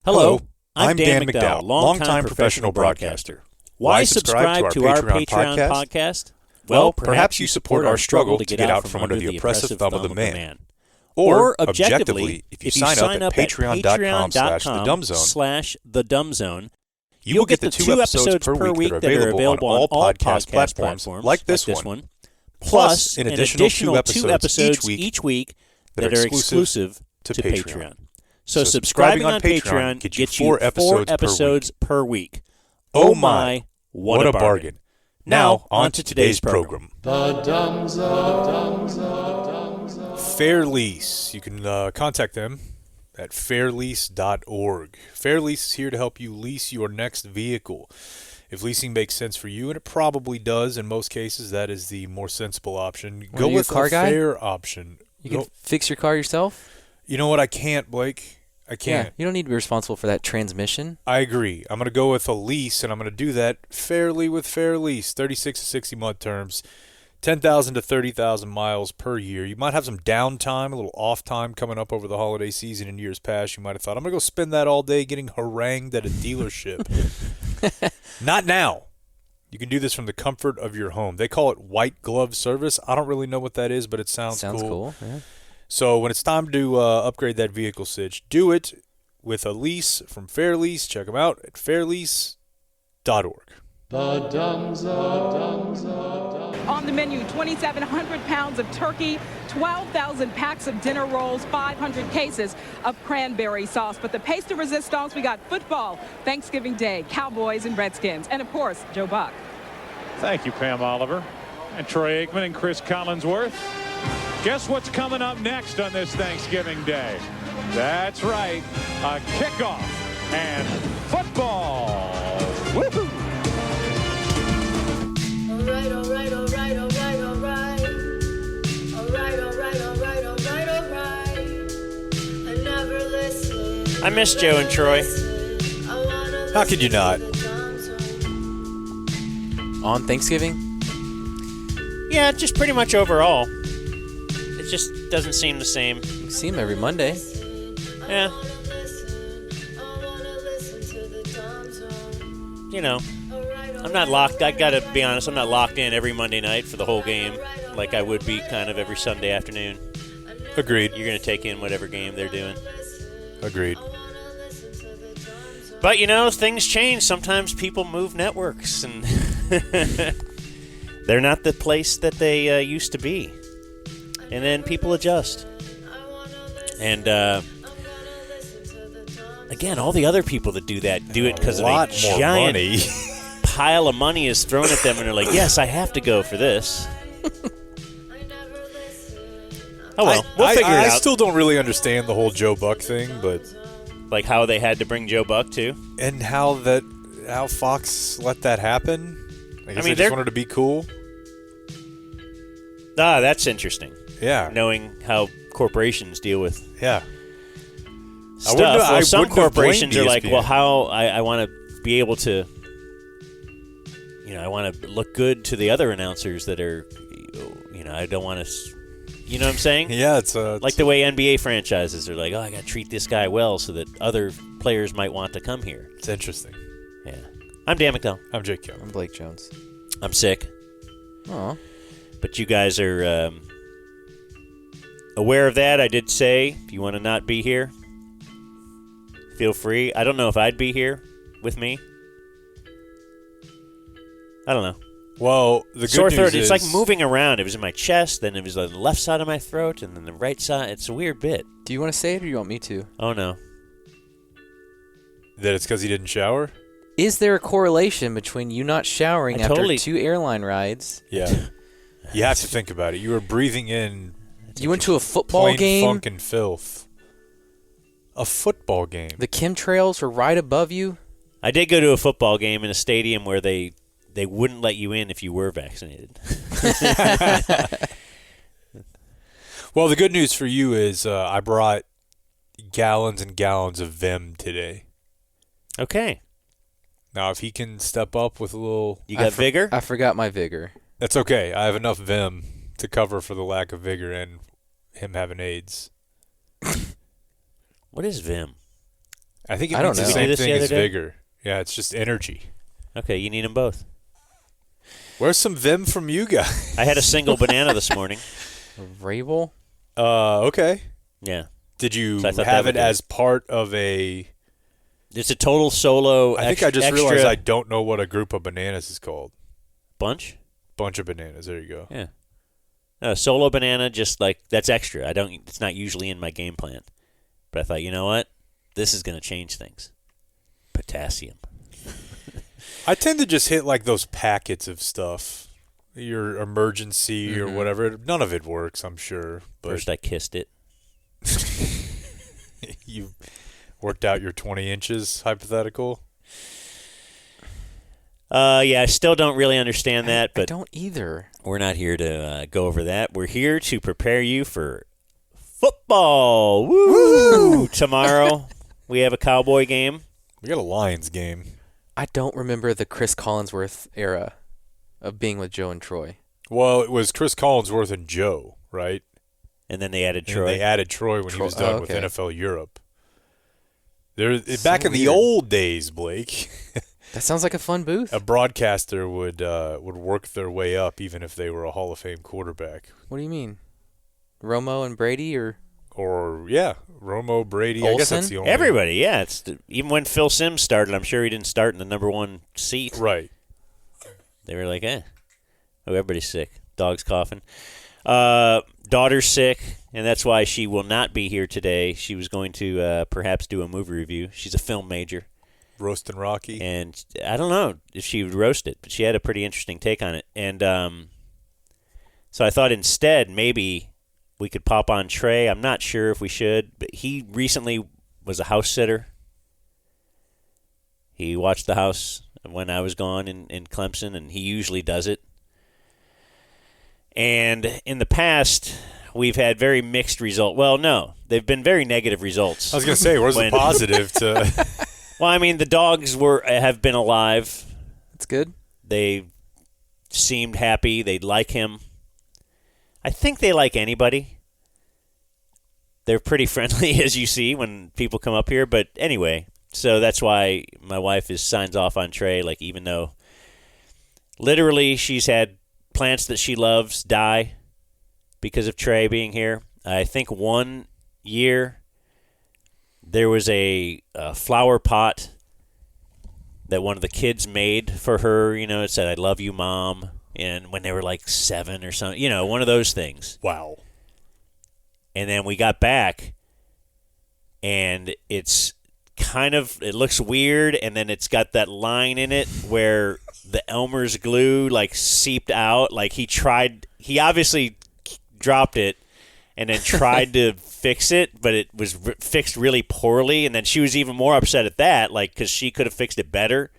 Hello, I'm Dan McDowell, longtime professional broadcaster. Why subscribe to our Patreon podcast? Well, perhaps you support our struggle to get out from under the oppressive thumb of the man. Or, objectively, if you sign up at patreon.com/thedumbzone, you'll get the 2 episodes per week that are available on all podcast platforms like this one, plus an additional 2 episodes each week that are exclusive to Patreon. So subscribing on Patreon gets you 4 episodes per week. Oh my, what a bargain. Now, on to today's program. The Dumb Zone. Fair Lease. You can contact them at fairlease.org. Fair Lease is here to help you lease your next vehicle. If leasing makes sense for you, and it probably does in most cases, that is the more sensible option. Go with a fair option. You can fix your car yourself? You know what? I can't, Blake. I can't. Yeah, you don't need to be responsible for that transmission. I agree. I'm going to go with a lease, and I'm going to do that fairly with Fair Lease. 36 to 60-month terms, 10,000 to 30,000 miles per year. You might have some downtime, a little off time coming up over the holiday season in years past. You might have thought, I'm going to go spend that all day getting harangued at a dealership. Not now. You can do this from the comfort of your home. They call it white glove service. I don't really know what that is, but it sounds cool. Sounds cool, yeah. So when it's time to upgrade that vehicle, Sitch, do it with a lease from Fair Lease. Check them out at fairlease.org. The Dumb Zone. On the menu, 2,700 pounds of turkey, 12,000 packs of dinner rolls, 500 cases of cranberry sauce. But the pace de resistance, we got football, Thanksgiving Day, Cowboys and Redskins, and of course, Joe Buck. Thank you, Pam Oliver. And Troy Aikman and Chris Collinsworth. Guess what's coming up next on this Thanksgiving Day? That's right, a kickoff and football. Woohoo! All right, all right, all right, all right, all right. All right, all right, all right, all right, all right. I never listen. I miss Joe and Troy. How could you not? On Thanksgiving? Yeah, just pretty much overall. It just doesn't seem the same. You see him every Monday. Yeah. You know, I'm not locked. I gotta be honest, I'm not locked in every Monday night for the whole game like I would be kind of every Sunday afternoon. Agreed. You're gonna take in whatever game they're doing. Agreed. But, you know, things change. Sometimes people move networks, and they're not the place that they used to be. And then people adjust. And, again, all the other people that do that do it because of a giant money. Pile of money is thrown at them, and they're like, yes, I have to go for this. Oh, well, we'll figure it out. I still don't really understand the whole Joe Buck thing, but... Like how they had to bring Joe Buck, too? And how Fox let that happen? I guess they just wanted to be cool? Ah, that's interesting. Yeah. Knowing how corporations deal with stuff. Well, some corporations are like, well, how I want to be able to, I want to look good to the other announcers that are, I don't want to, you know what I'm saying? Yeah, it's like the way NBA franchises are like, oh, I got to treat this guy well so that other players might want to come here. It's interesting. Yeah. I'm Dan McDowell. I'm Jake Kelly. I'm Blake Jones. I'm sick. Aw. But you guys are aware of that. I did say, if you want to not be here, feel free. I don't know if I'd be here with me. I don't know. Well, the good sore news throat. is... It's like moving around. It was in my chest, then it was on the left side of my throat, and then the right side. It's a weird bit. Do you want to say it, or do you want me to? Oh, no. That it's because he didn't shower? Is there a correlation between you not showering after 2 airline rides? Yeah. You have to think about it. You were breathing in... You went to a football plain game? funk and filth. A football game. The chemtrails were right above you? I did go to a football game in a stadium where they wouldn't let you in if you were vaccinated. Well, the good news for you is I brought gallons and gallons of Vim today. Okay. Now, if he can step up with a little... You got vigor? I forgot my vigor. That's okay. I have enough Vim to cover for the lack of vigor and him having AIDS. What is Vim? I think it I don't means the know. same Did we do this thing the other as day? vigor. Yeah, it's just energy. Okay, you need them both. Where's some vim from you guys? I had a single banana this morning. Vrabel? Okay. Yeah. Did you So I thought have that it would as part of a... It's a total solo I think I just extra realized I don't know what a group of bananas is called. bunch. Bunch of bananas. There you go. Yeah. No, solo banana, just like, that's extra. It's not usually in my game plan. But I thought, you know what? This is going to change things. Potassium. I tend to just hit like those packets of stuff. Your emergency or whatever. None of it works, I'm sure. But First I kissed it. you worked out your 20 inches hypothetical. Yeah, I still don't really understand that, I but don't either. we're not here to go over that. We're here to prepare you for football. Woo! Tomorrow we have a Cowboy game. We got a Lions game. I don't remember the Chris Collinsworth era of being with Joe and Troy. Well, it was Chris Collinsworth and Joe, right? And then they added And Troy. they added Troy when he was done with okay. NFL Europe. Back in the weird. old days, Blake, That sounds like a fun booth. a broadcaster would work their way up even if they were a Hall of Fame quarterback. What do you mean? Romo and Brady or Or, yeah, Romo, Brady. I guess that's Olsen? the only... Everybody, yeah. Even when Phil Simms started, I'm sure he didn't start in the number one seat. Right. They were like, Oh, everybody's sick. Dog's coughing. Daughter's sick, and that's why she will not be here today. She was going to perhaps do a movie review. She's a film major. Roasting Rocky. And I don't know if she would roast it, but she had a pretty interesting take on it. And so I thought instead maybe we could pop on Trey. I'm not sure if we should, but he recently was a house sitter. He watched the house when I was gone in Clemson, and he usually does it. And in the past, we've had very mixed results. Well, no, they've been very negative results. I was going to say, where's the positive to... Well, I mean, the dogs have been alive. That's good. They seemed happy. They like him. I think they like anybody. They're pretty friendly, as you see, when people come up here. But anyway, so that's why my wife signs off on Trey, like, even though literally she's had plants that she loves die because of Trey being here. I think one year there was a flower pot that one of the kids made for her. You know, it said, "I love you, Mom." And when they were like 7 or something, you know, one of those things. Wow. And then we got back, and it looks weird, and then it's got that line in it where the Elmer's glue, like, seeped out. Like, he obviously dropped it and then tried to fix it, but it was fixed really poorly, and then she was even more upset at that, like, because she could have fixed it better.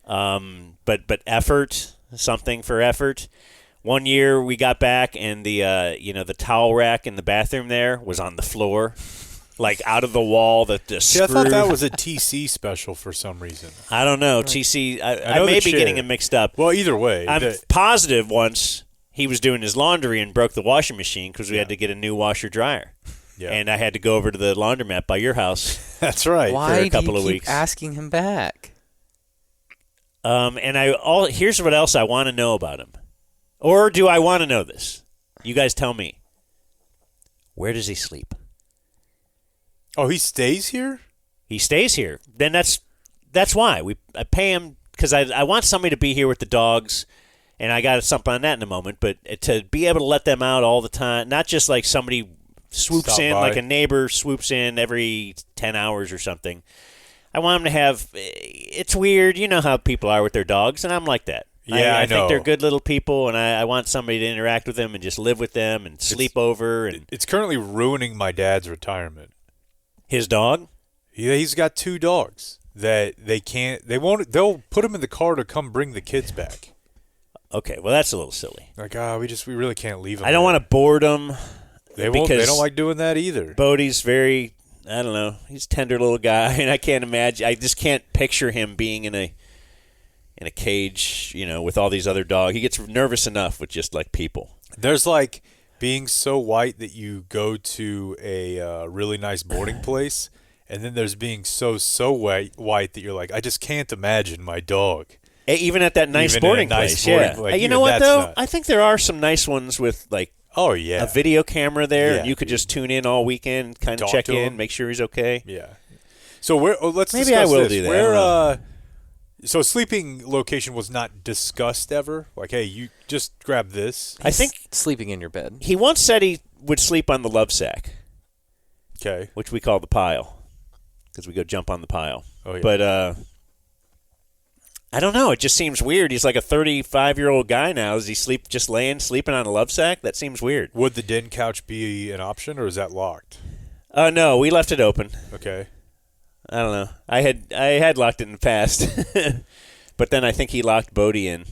But effort, something for effort. One year we got back, and the towel rack in the bathroom there was on the floor, like out of the wall. The See, I screw. thought that was a TC special for some reason. I don't know. TC, I know may the be chair. getting them mixed up. Well, either way. I'm positive once he was doing his laundry and broke the washing machine because we had to get a new washer dryer. Yeah. And I had to go over to the laundromat by your house. That's right. Why a couple do you of keep weeks. asking him back? And here's what else I want to know about him. Or do I want to know this? You guys tell me. Where does he sleep? Oh, he stays here? He stays here. Then that's why. I pay him because I want somebody to be here with the dogs, and I got something on that in a moment, but to be able to let them out all the time, not just like somebody swoops Stop in, by. like a neighbor swoops in every 10 hours or something. I want them to have, it's weird, you know how people are with their dogs, and I'm like that. Yeah, I I know. think they're good little people, and I want somebody to interact with them and just live with them and sleep over. And It's currently ruining my dad's retirement. his dog? He's got 2 dogs that they'll put him in the car to come bring the kids back. Okay, well, that's a little silly. Like, we really can't leave him. I don't want to board them. They because don't like doing that either. Bodie's very, I don't know, he's a tender little guy, and I just can't picture him being in a cage, you know, with all these other dogs. He gets nervous enough with just, like, people. There's like being so white that you go to a really nice boarding place, And then there's being so white that you're like, I just can't imagine my dog. Even at that nice sporting place, yeah. Like, you know what, though? I think there are some nice ones with, like, a video camera there. Yeah. And you could just tune in all weekend, kind of check in, make sure he's okay. Yeah. So let's maybe discuss I will this. do that. So sleeping location was not discussed ever? Like, hey, you just grab this? I think sleeping in your bed. He once said he would sleep on the love sack. Okay. Which we call the pile. Because we go jump on the pile. Oh, yeah. But I don't know. It just seems weird. He's like a 35-year-old guy now. Does he sleeping on a love sack? That seems weird. Would the den couch be an option, or is that locked? No, we left it open. Okay. I don't know. I had locked it in the past, but then I think he locked Bodie in.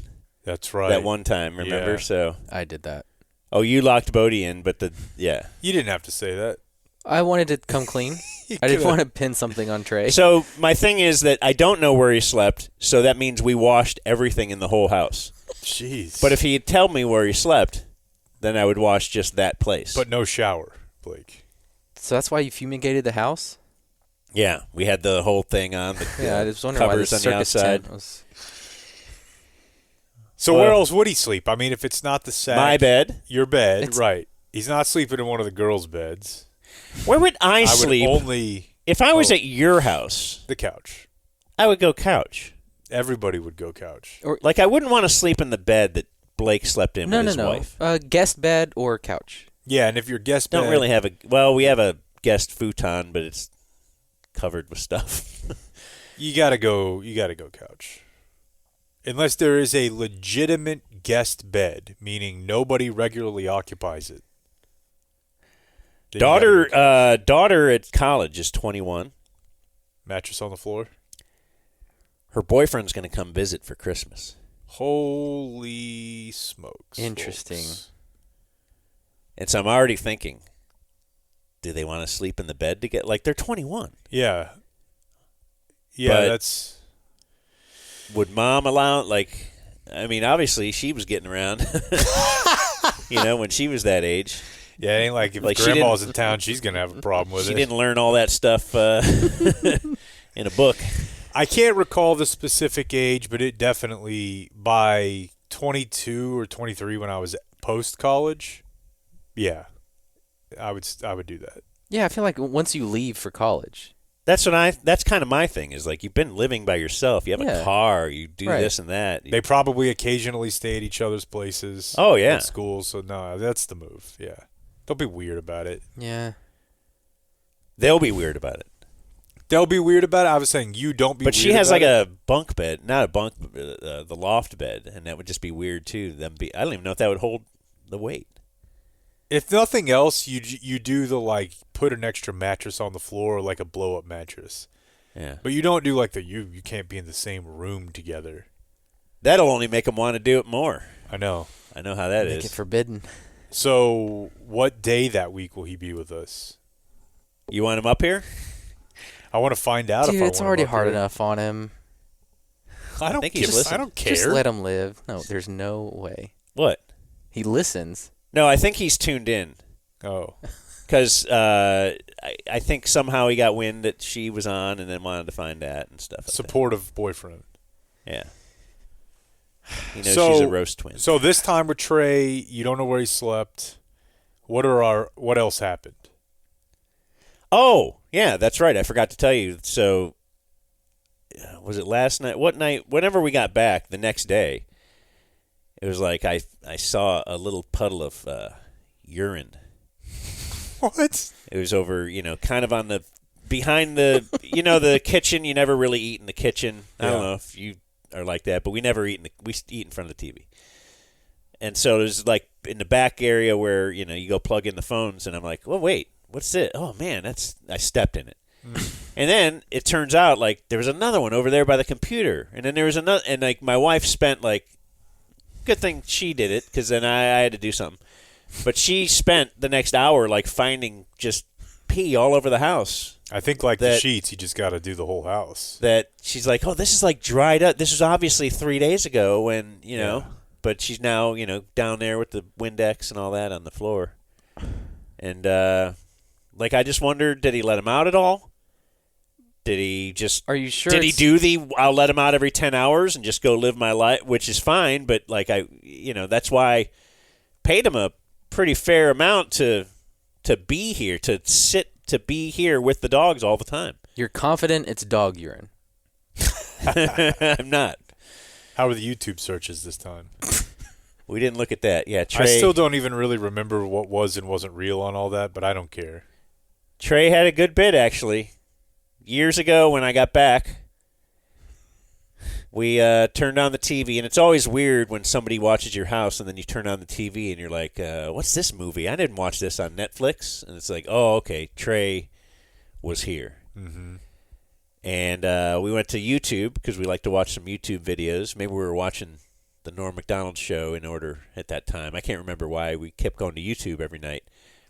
That's right. That one time, remember? Yeah. So I did that. Oh, you locked Bodie in, but You didn't have to say that. I wanted to come clean. I didn't want to pin something on Trey. So my thing is that I don't know where he slept, so that means we washed everything in the whole house. Jeez. But if he'd tell me where he slept, then I would wash just that place. But no shower, Blake. So that's why you fumigated the house? Yeah, we had the whole thing on. I was wondering why the covers on the circus outside. tent was... So where else would he sleep? I mean, if it's not the sack. My bed. Your bed, right. He's not sleeping in one of the girls' beds. Where would I sleep? If I was at your house. The couch. I would go couch. Everybody would go couch. Or like I wouldn't want to sleep in the bed that Blake slept in with his wife. Guest bed or couch. Yeah, and if your guest bed. Don't really have we have a guest futon, but it's covered with stuff. You gotta go couch. Unless there is a legitimate guest bed, meaning nobody regularly occupies it. Daughter at college is 21. Mattress on the floor? Her boyfriend's going to come visit for Christmas. Holy smokes. Interesting. Folks. And so I'm already thinking, do they want to sleep in the bed to get, like, they're 21. Yeah. Yeah, but that's... Would mom allow, like, I mean, obviously she was getting around, when she was that age. Yeah, it ain't like if grandma's in town, she's going to have a problem with it. She didn't learn all that stuff in a book. I can't recall the specific age, but it definitely, by 22 or 23 when I was post-college, yeah, I would do that. Yeah, I feel like once you leave for college. That's kind of my thing is like you've been living by yourself. You have a car. You do this and that. They probably occasionally stay at each other's places. Oh, yeah. At school. So, no, that's the move. Yeah. Don't be weird about it. Yeah. They'll be weird about it. They'll be weird about it? I was saying you don't be weird about it. But she has like a bunk bed. Not a bunk, the loft bed. And that would just be weird, too. I don't even know if that would hold the weight. If nothing else, you do the, like, put an extra mattress on the floor or, like, a blow-up mattress. Yeah. But you don't do, like, you can't be in the same room together. That'll only make them want to do it more. I know. I know how that is. Make it forbidden. So, what day that week will he be with us? You want him up here? I want to find out if I want him up here. Dude, it's already hard enough on him. I don't care. Just let him live. No, there's no way. What? He listens. No, I think he's tuned in. Oh. Because I think somehow he got wind that she was on and then wanted to find that and stuff. Supportive boyfriend. Yeah. He knows she's a roast twin. So this time with Trey, you don't know where he slept. What else happened? Oh, yeah, that's right. I forgot to tell you. So was it last night? What night? Whenever we got back the next day, it was like I saw a little puddle of urine. What? It was over, kind of on the behind the, the kitchen. You never really eat in the kitchen. I don't know if you are like that, but we never eat we eat in front of the TV. And so it was like in the back area where, you go plug in the phones, and I'm like, well, wait, what's it? Oh, man, I stepped in it. And then it turns out, like, there was another one over there by the computer. And then there was another, and, like, my wife spent, like, good thing she did it, because then I had to do something. But she spent the next hour, like, finding just pee all over the house. I think, like the sheets, you just got to do the whole house. That she's like, oh, this is, like, dried up. This was obviously 3 days ago when, know. But she's now, down there with the Windex and all that on the floor. And, like, I just wondered, did he let him out at all? Did he just? Are you sure? Did he do the? I'll let him out every 10 hours and just go live my life, which is fine. But like that's why I paid him a pretty fair amount to be here, to be here with the dogs all the time. You're confident it's dog urine. I'm not. How were the YouTube searches this time? We didn't look at that. Yeah, Trey. I still don't even really remember what was and wasn't real on all that, but I don't care. Trey had a good bit, actually. Years ago when I got back, we turned on the TV, and it's always weird when somebody watches your house and then you turn on the TV and you're like, what's this movie? I didn't watch this on Netflix. And it's like, oh, okay, Trey was here. Mm-hmm. And we went to YouTube because we like to watch some YouTube videos. Maybe we were watching the Norm Macdonald show in order at that time. I can't remember why we kept going to YouTube every night.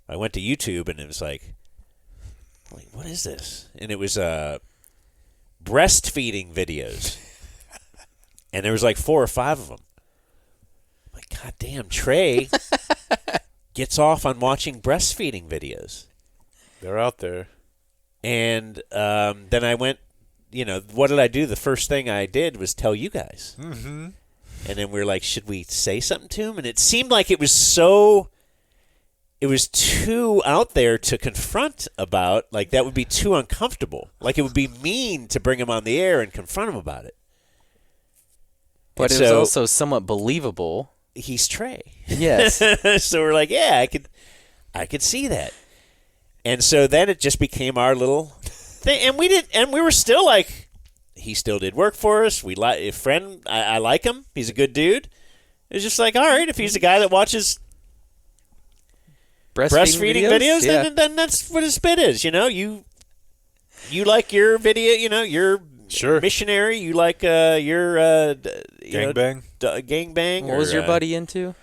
I went to YouTube, and it was like, what is this? And it was breastfeeding videos. And there was like 4 or 5 of them. Like, God damn, Trey gets off on watching breastfeeding videos. They're out there. And then I went, what did I do? The first thing I did was tell you guys. Mm-hmm. And then we were like, should we say something to him? And it seemed like it was too out there to confront about. Like, that would be too uncomfortable. Like, it would be mean to bring him on the air and confront him about it. But and it was also somewhat believable. He's Trey. Yes. So we're like, yeah, I could see that. And so then it just became our little thing. And we were still like, he still did work for us. We like a friend. I like him. He's a good dude. It's just like, all right, if he's a guy that watches breastfeeding videos, yeah. then that's what his bit is. You like your video. You're sure missionary. You like your gangbang. Gangbang. What was your buddy into?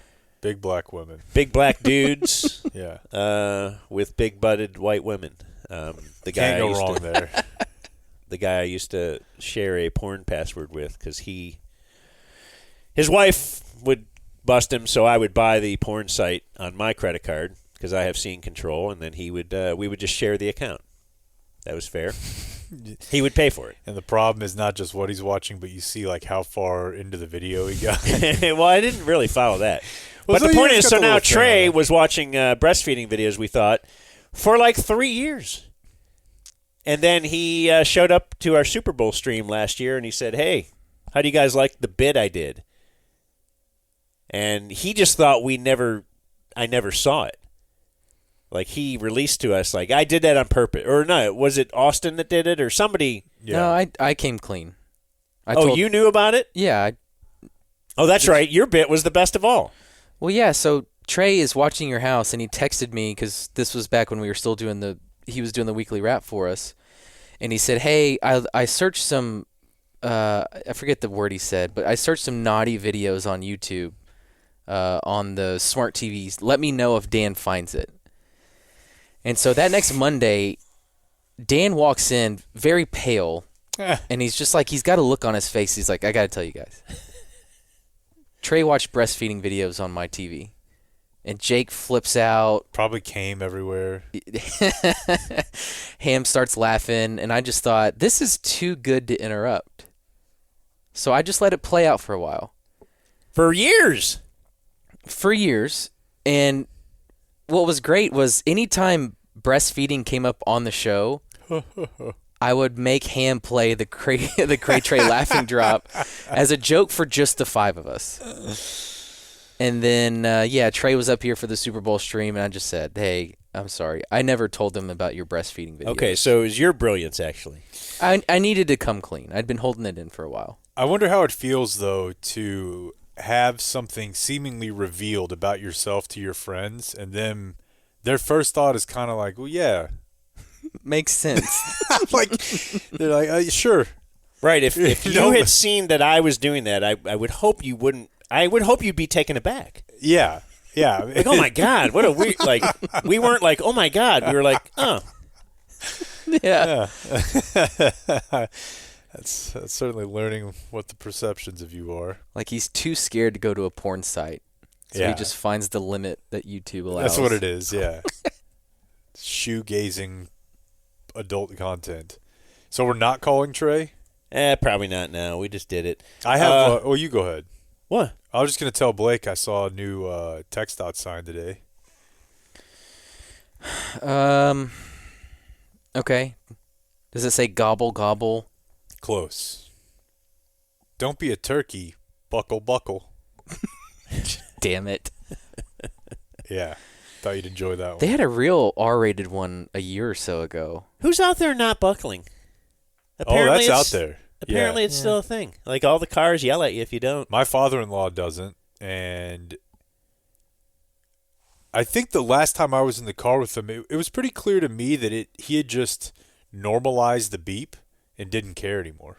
Big black women. Big black dudes. Yeah. With big butted white women. The guy Can't go wrong there. The guy I used to share a porn password with because his wife would bust him, so I would buy the porn site on my credit card because I have scene control, and then we would just share the account. That was fair. He would pay for it. And the problem is not just what he's watching, but you see like how far into the video he got. Well, I didn't really follow that. But the point is, so now Trey was watching breastfeeding videos, we thought, for like 3 years. And then he showed up to our Super Bowl stream last year, and he said, hey, how do you guys like the bit I did? And he just thought I never saw it. Like, he released to us, like, I did that on purpose. Or no, was it Austin that did it or somebody? Yeah. No, I came clean. You knew about it? Yeah. Oh, that's right. Your bit was the best of all. Well, yeah, so Trey is watching your house, and he texted me because this was back when we were still he was doing the weekly wrap for us. And he said, hey, I searched some, I forget the word he said, but I searched some naughty videos on YouTube on the smart TVs. Let me know if Dan finds it. And so that next Monday, Dan walks in very pale, and he's just like, he's got a look on his face. He's like, I got to tell you guys. Trey watched breastfeeding videos on my TV. And Jake flips out. Probably came everywhere. Ham starts laughing, and I just thought, this is too good to interrupt. So I just let it play out for a while. For years. And what was great was anytime breastfeeding came up on the show, I would make Ham play the Cray Trey laughing drop as a joke for just the 5 of us. And then, Trey was up here for the Super Bowl stream, and I just said, hey, I'm sorry. I never told them about your breastfeeding video. Okay, so it was your brilliance, actually. I needed to come clean. I'd been holding it in for a while. I wonder how it feels, though, to have something seemingly revealed about yourself to your friends, and then their first thought is kind of like, well, yeah. Makes sense. They're like, sure. Right, if you had seen that I was doing that, I would hope you wouldn't. I would hope you'd be taken aback. Yeah. Like, oh my God, what a weird. Like, we weren't like, oh my God. We were like, oh. Yeah. That's certainly learning what the perceptions of you are. Like, he's too scared to go to a porn site, so he just finds the limit that YouTube allows. That's what it is. Yeah. Shoe-gazing adult content. So we're not calling Trey? Probably not now. We just did it. I have you go ahead. What? I was just going to tell Blake I saw a new text out sign today. Okay. Does it say gobble, gobble? Close. Don't be a turkey. Buckle, buckle. Damn it. Yeah. Thought you'd enjoy that one. They had a real R-rated one a year or so ago. Who's out there not buckling? That's out there. Apparently it's still a thing. Like, all the cars yell at you if you don't. My father-in-law doesn't, and I think the last time I was in the car with him, it was pretty clear to me that he had just normalized the beep and didn't care anymore.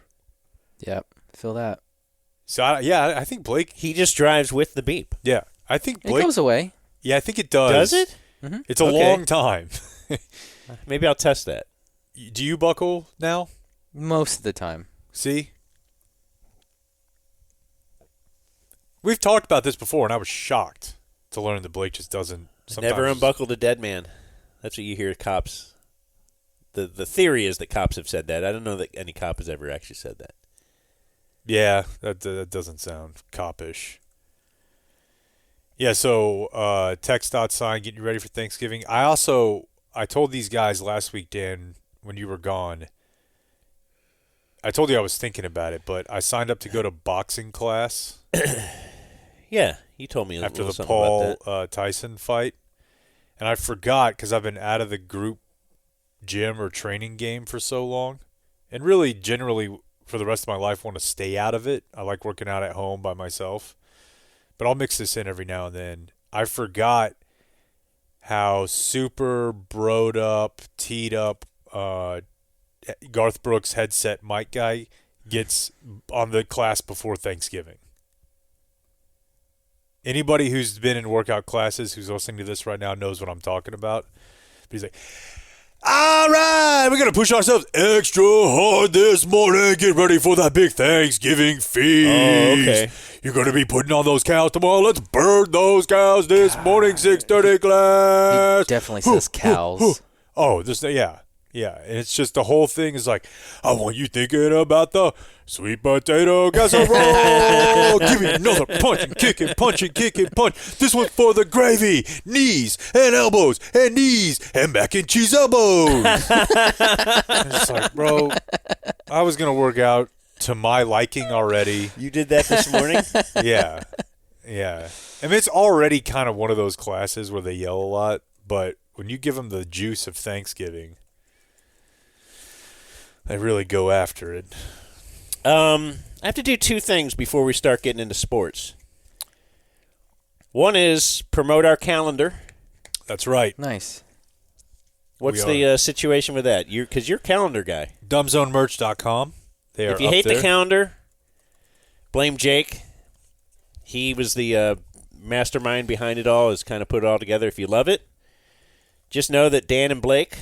Yep, feel that. So, I think Blake... He just drives with the beep. Yeah, I think Blake... It goes away. Yeah, I think it does. Does it? Mm-hmm. It's a long time. Maybe I'll test that. Do you buckle now? Most of the time. See? We've talked about this before, and I was shocked to learn that Blake just doesn't. Never unbuckled a dead man. That's what you hear cops. The theory is that cops have said that. I don't know that any cop has ever actually said that. Yeah, that doesn't sound coppish. Yeah, so text out sign, getting you ready for Thanksgiving. I told these guys last week, Dan, when you were gone, I told you I was thinking about it, but I signed up to go to boxing class. Yeah, you told me after the Paul Tyson fight, and I forgot because I've been out of the group gym or training game for so long, and really generally for the rest of my life want to stay out of it. I like working out at home by myself, but I'll mix this in every now and then. I forgot how super broed up, teed up Garth Brooks headset mic guy gets on the class before Thanksgiving. Anybody who's been in workout classes who's listening to this right now knows what I'm talking about. But he's like, all right, we're going to push ourselves extra hard this morning. Get ready for that big Thanksgiving feast. Oh, okay. You're going to be putting on those cows tomorrow. Let's burn those cows this morning, 6:30 class. He definitely says cows. Oh, yeah, and it's just the whole thing is like, I want you thinking about the sweet potato casserole. Give me another punch and kick and punch and kick and punch. This one's for the gravy, knees and elbows and knees and mac and cheese elbows. It's like, bro, I was going to work out to my liking already. You did that this morning? Yeah. I mean, it's already kind of one of those classes where they yell a lot, but when you give them the juice of Thanksgiving, they really go after it. I have to do two things before we start getting into sports. One is promote our calendar. That's right. Nice. What's the situation with that? Because you're a calendar guy. Dumbzonemerch.com. They are If you up hate there. the calendar, blame Jake. He was the mastermind behind it all, has kind of put it all together. If you love it, just know that Dan and Blake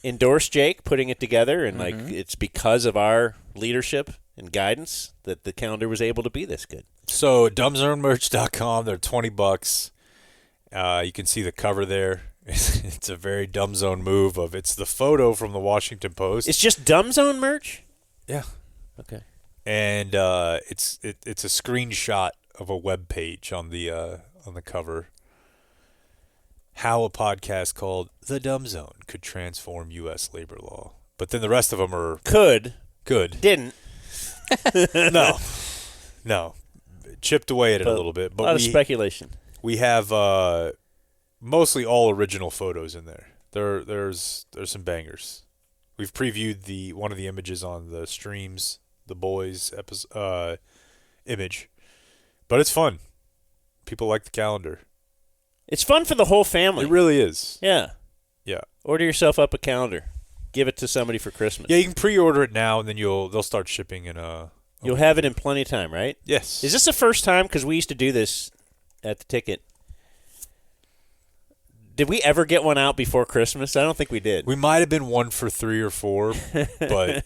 endorsed Jake putting it together, and it's because of our leadership and guidance that the calendar was able to be this good. So dumbzonemerch.com, they're $20. You can see the cover there. It's a very Dumb Zone move it's the photo from the Washington Post. It's just Dumb Zone merch? Yeah. Okay. And it's a screenshot of a web page on the cover. How a podcast called The Dumb Zone could transform U.S. labor law. But then the rest of them are... Could. Good. Didn't. No. Chipped away at it a little bit. But a lot of speculation. We have mostly all original photos in there. There's some bangers. We've previewed one of the images on the streams, the boys image. But it's fun. People like the calendar. It's fun for the whole family. It really is. Yeah. Yeah. Order yourself up a calendar. Give it to somebody for Christmas. Yeah, you can pre-order it now, and then they'll start shipping in You'll have it in plenty of time, right? Yes. Is this the first time? Because we used to do this at the ticket. Did we ever get one out before Christmas? I don't think we did. We might have been 1 for 3 or 4, but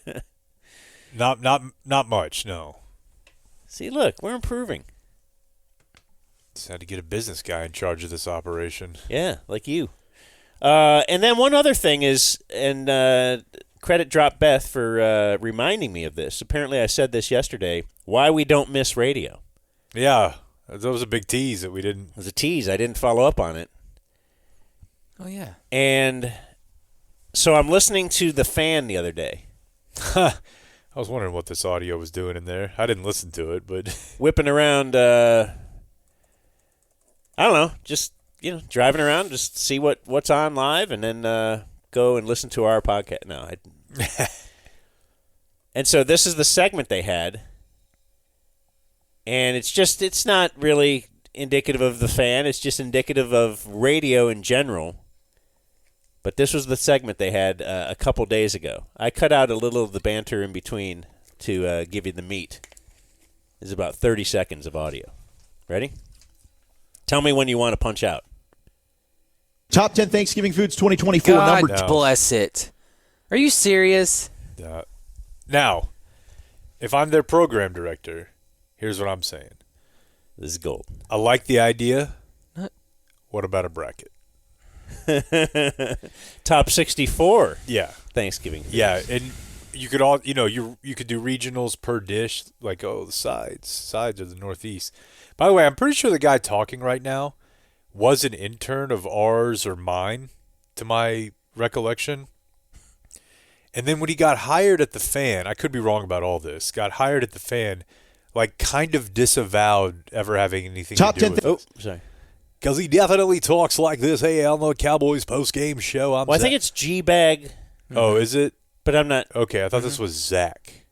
not much. No. See, look, we're improving. Just had to get a business guy in charge of this operation. Yeah, like you. And then one other thing is, and credit drop Beth for reminding me of this. Apparently I said this yesterday, why we don't miss radio. Yeah, that was a big tease that we didn't. It was a tease. I didn't follow up on it. Oh, yeah. And so I'm listening to The Fan the other day. I was wondering what this audio was doing in there. I didn't listen to it, but whipping around, I don't know, just, driving around, just see what's on live, and then go and listen to our podcast. No, and so this is the segment they had, and it's not really indicative of The Fan. It's just indicative of radio in general. But this was the segment they had a couple days ago. I cut out a little of the banter in between to give you the meat. It's about 30 seconds of audio. Ready? Tell me when you want to punch out. Top 10 Thanksgiving Foods 2024. God bless it. Are you serious? Now, if I'm their program director, here's what I'm saying. This is gold. I like the idea. What about a bracket? Top 64. Yeah. Thanksgiving. Yeah, and you could you could do regionals per dish, like the sides of the Northeast. By the way, I'm pretty sure the guy talking right now was an intern of ours or mine, to my recollection. And then when he got hired at the Fan, I could be wrong about all this, got hired at the Fan, like kind of disavowed ever having anything to do with it. Oh, sorry. Because he definitely talks like this. Hey, on the Cowboys post-game show, I think it's G-Bag. Oh, is it? But I'm not. Okay, I thought this was Zach.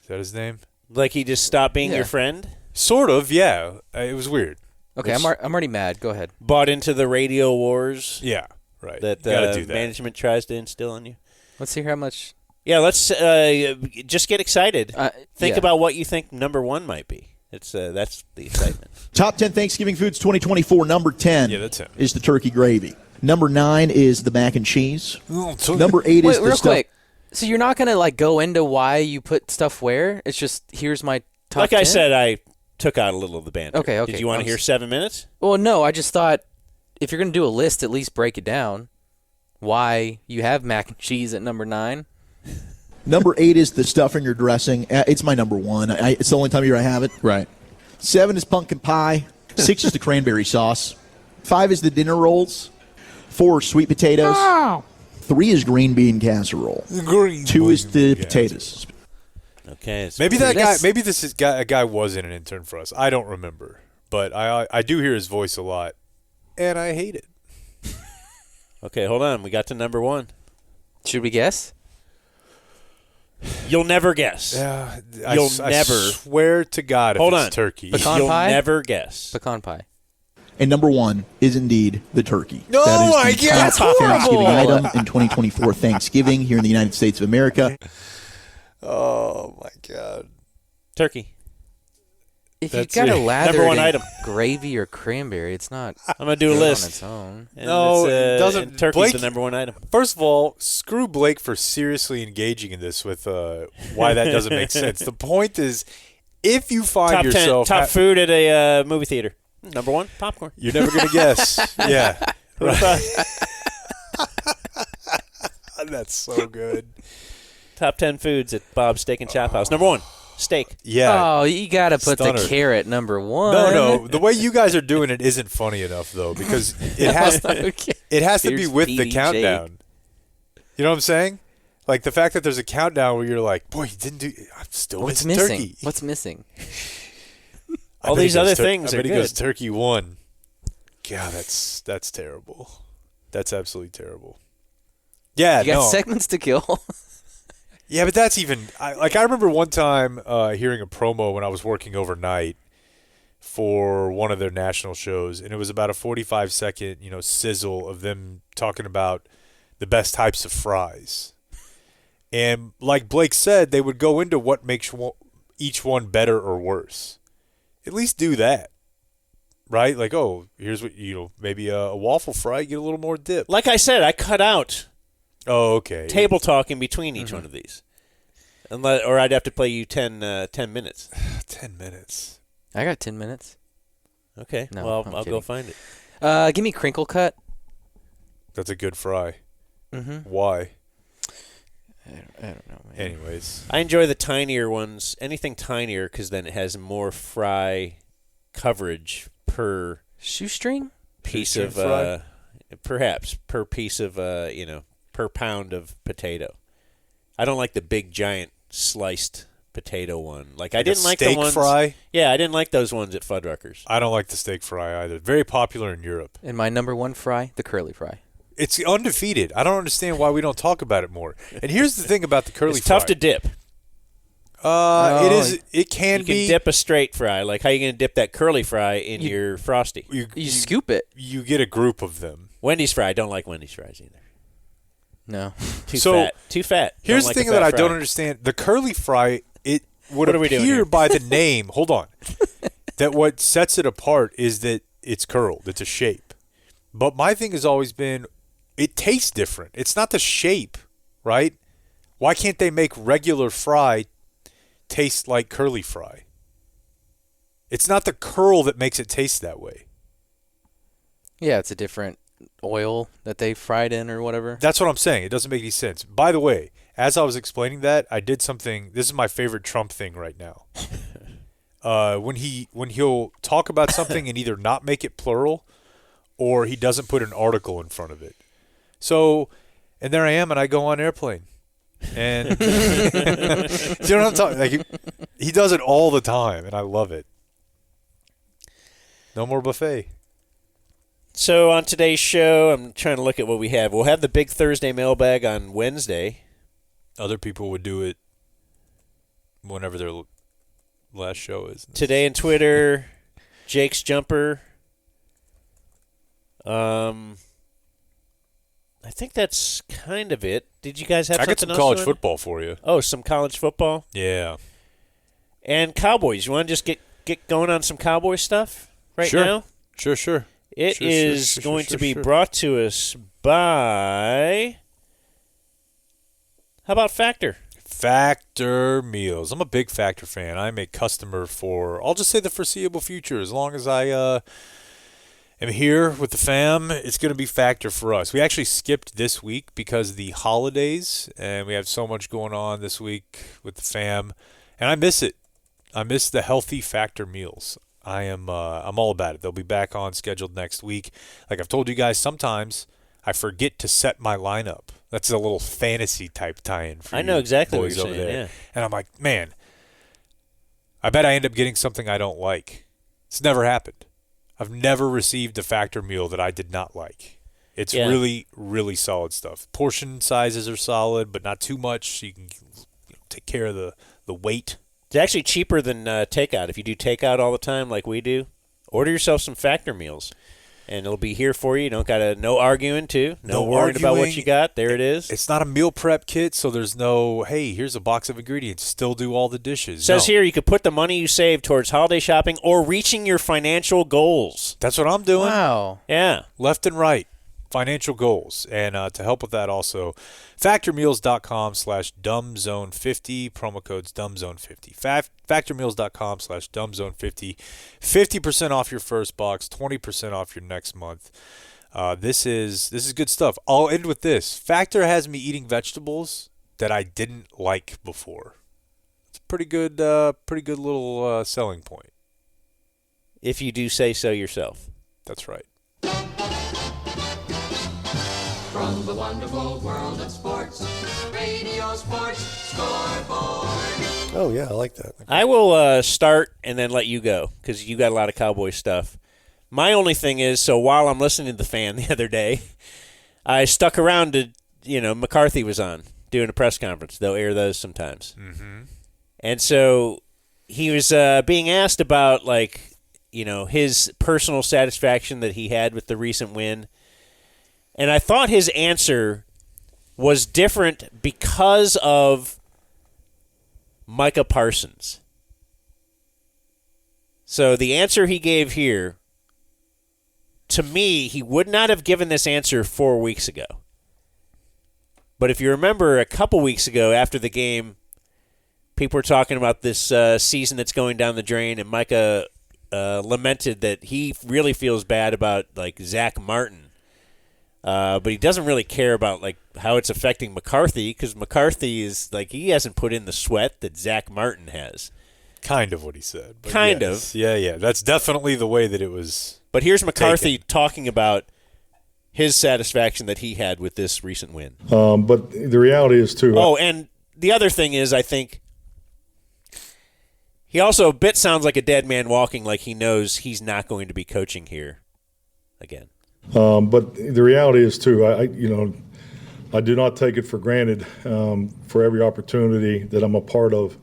Is that his name? Like he just stopped being your friend? Sort of, yeah. It was weird. Okay, I'm already mad. Go ahead. Bought into the radio wars. Yeah, right. That gotta do that. Management tries to instill in you. Let's hear how much. Yeah, let's just get excited. Think about what you think number one might be. That's the excitement. Top 10 Thanksgiving Foods 2024. Number 10 is the turkey gravy. Number 9 is the mac and cheese. Number 8 is the real stuff. quick. So you're not going to go into why you put stuff where? It's just here's my top Like 10? I said, I took out a little of the banter. Okay. Did you want to hear 7 minutes? Well, no. I just thought if you're going to do a list, at least break it down. Why you have mac and cheese at number 9. Number 8 is the stuff in your dressing. It's my number 1. It's the only time of year I have it. Right. 7 is pumpkin pie. 6 is the cranberry sauce. 5 is the dinner rolls. 4 is sweet potatoes. 3 is green bean casserole. 2 is the potatoes. Okay. Maybe that guy. Maybe a guy wasn't an intern for us. I don't remember, but I do hear his voice a lot, and I hate it. Okay, hold on. We got to number 1. Should we guess? You'll never guess. Yeah, You'll I never. Swear to God, if Hold it's on. turkey. Pecan You'll pie? never guess. Pecan pie. And number 1 is indeed the turkey. No, that is the I top guess. Thanksgiving Horrible. item in 2024 Thanksgiving here in the United States of America. Oh my God, Turkey. If That's you've got it. a lather Number 1 in item. gravy or cranberry, it's not I'm going to do a good list. on its own. And No, it's, it doesn't- and turkey's Blake- the number 1 item. First of all, screw Blake for seriously engaging in this with why that doesn't make sense. The point is, if you find Top 10, yourself top food at a movie theater. Number 1, popcorn. you're never going to guess. Yeah, right. That's so good. Top 10 foods at Bob's Steak and Chop House. Number 1, steak. Yeah. Oh, you got to put Stunner. the carrot number 1. No. The way you guys are doing it isn't funny enough, though, because it has Okay. it has to be Here's with the PBJ. countdown. You know what I'm saying? Like the fact that there's a countdown where you're like, boy, you didn't do. I'm still What's missing missing? turkey. What's missing? I All bet he these goes other things I are bet he goes good. turkey 1. God, that's terrible. That's absolutely terrible. Yeah, You got no. segments to kill. Yeah, but that's even I remember one time hearing a promo when I was working overnight for one of their national shows, and it was about a 45-second, sizzle of them talking about the best types of fries. And like Blake said, they would go into what makes each one better or worse. At least do that. Right? Like, oh, here's what, maybe a waffle fry, get a little more dip. Like I said, I cut out Oh, okay. table talk in between each one of these. Or I'd have to play you 10 minutes. 10 minutes. I got 10 minutes. Okay. No, well, I'm I'll kidding. go find it. Give me crinkle cut. That's a good fry. Mm-hmm. Why? I don't know, man. Anyways. I enjoy the tinier ones. Anything tinier because then it has more fry coverage per shoestring piece Shoestring of fry? perhaps per piece of per pound of potato. I don't like the big giant sliced potato one. Like I didn't like the steak ones. fry? Yeah, I didn't like those ones at Fuddruckers. I don't like the steak fry either. Very popular in Europe. And my number one fry, the curly fry. It's undefeated. I don't understand why we don't talk about it more. And here's the thing about the curly It's fry. tough to dip. It is. It can You be. can dip a straight fry. Like how you going to dip that curly fry in your Frosty? You scoop it. You get a group of them. Wendy's fry. I don't like Wendy's fries either. No. Too So, fat. Too fat. Here's Don't like the thing a that fat I don't fry. understand. The curly fry, it would What are we doing appear here? by the name, hold on, that what sets it apart is that it's curled. It's a shape. But my thing has always been, it tastes different. It's not the shape, right? Why can't they make regular fry taste like curly fry? It's not the curl that makes it taste that way. Yeah, it's a different oil that they fried in or whatever. That's what I'm saying. It doesn't make any sense. By the way, as I was explaining that, I did something. This is my favorite Trump thing right now. When he'll talk about something and either not make it plural, or he doesn't put an article in front of it. So, and there I am, and I go on airplane, and do you know what I'm talking? Like he does it all the time, and I love it. No more buffet. So on today's show, I'm trying to look at what we have. We'll have the big Thursday mailbag on Wednesday. Other people would do it whenever their last show is. Today in Twitter, Jake's Jumper. I think that's kind of it. Did you guys have I got something some else? college football for you. Oh, some college football? Yeah. And Cowboys. You want to just get going on some Cowboy stuff right Sure. now? Sure. It is going to be brought to us by... How about Factor? Factor Meals. I'm a big Factor fan. I'm a customer for, I'll just say the foreseeable future. As long as I am here with the fam, it's going to be Factor for us. We actually skipped this week because of the holidays, and we have so much going on this week with the fam, and I miss it. I miss the healthy Factor meals. I'm all about it. They'll be back on scheduled next week. Like I've told you guys, sometimes I forget to set my lineup. That's a little fantasy type tie-in for I know exactly what boys you're over saying, there. yeah. And I'm like, man, I bet I end up getting something I don't like. It's never happened. I've never received a Factor meal that I did not like. It's really, really solid stuff. Portion sizes are solid, but not too much, so you can take care of the weight. It's actually cheaper than takeout. If you do takeout all the time like we do, order yourself some Factor meals, and it'll be here for you. You don't got to no arguing, too. No worrying about what you got. There it is. It's not a meal prep kit, so there's no, hey, here's a box of ingredients. Still do all the dishes. Says here you could put the money you save towards holiday shopping or reaching your financial goals. That's what I'm doing. Wow. Yeah. Left and right. Financial goals. And to help with that also, factormeals.com/dumbzone50, promo code's dumbzone50. Factormeals.com/dumbzone50, 50% off your first box, 20% off your next month. This is good stuff. I'll end with this. Factor has me eating vegetables that I didn't like before. It's a pretty good little selling point. If you do say so yourself. That's right. From the wonderful world of sports, Radio Sports Scoreboard. Oh, yeah, I like that. I will start and then let you go because you got a lot of Cowboy stuff. My only thing is, so while I'm listening to the fan the other day, I stuck around to, McCarthy was on doing a press conference. They'll air those sometimes. Mm-hmm. And so he was being asked about, his personal satisfaction that he had with the recent win. And I thought his answer was different because of Micah Parsons. So the answer he gave here, to me, he would not have given this answer 4 weeks ago. But if you remember a couple weeks ago after the game, people were talking about this season that's going down the drain, and Micah lamented that he really feels bad about Zach Martin But he doesn't really care about like how it's affecting McCarthy because McCarthy is like he hasn't put in the sweat that Zach Martin has. Kind of what he said. But kind yes. of. Yeah. That's definitely the way that it was. But here's McCarthy taken. talking about his satisfaction that he had with this recent win. But the reality is, too. Oh, and the other thing is, I think he also a bit sounds like a dead man walking, like he knows he's not going to be coaching here again. But the reality is, too, I do not take it for granted for every opportunity that I'm a part of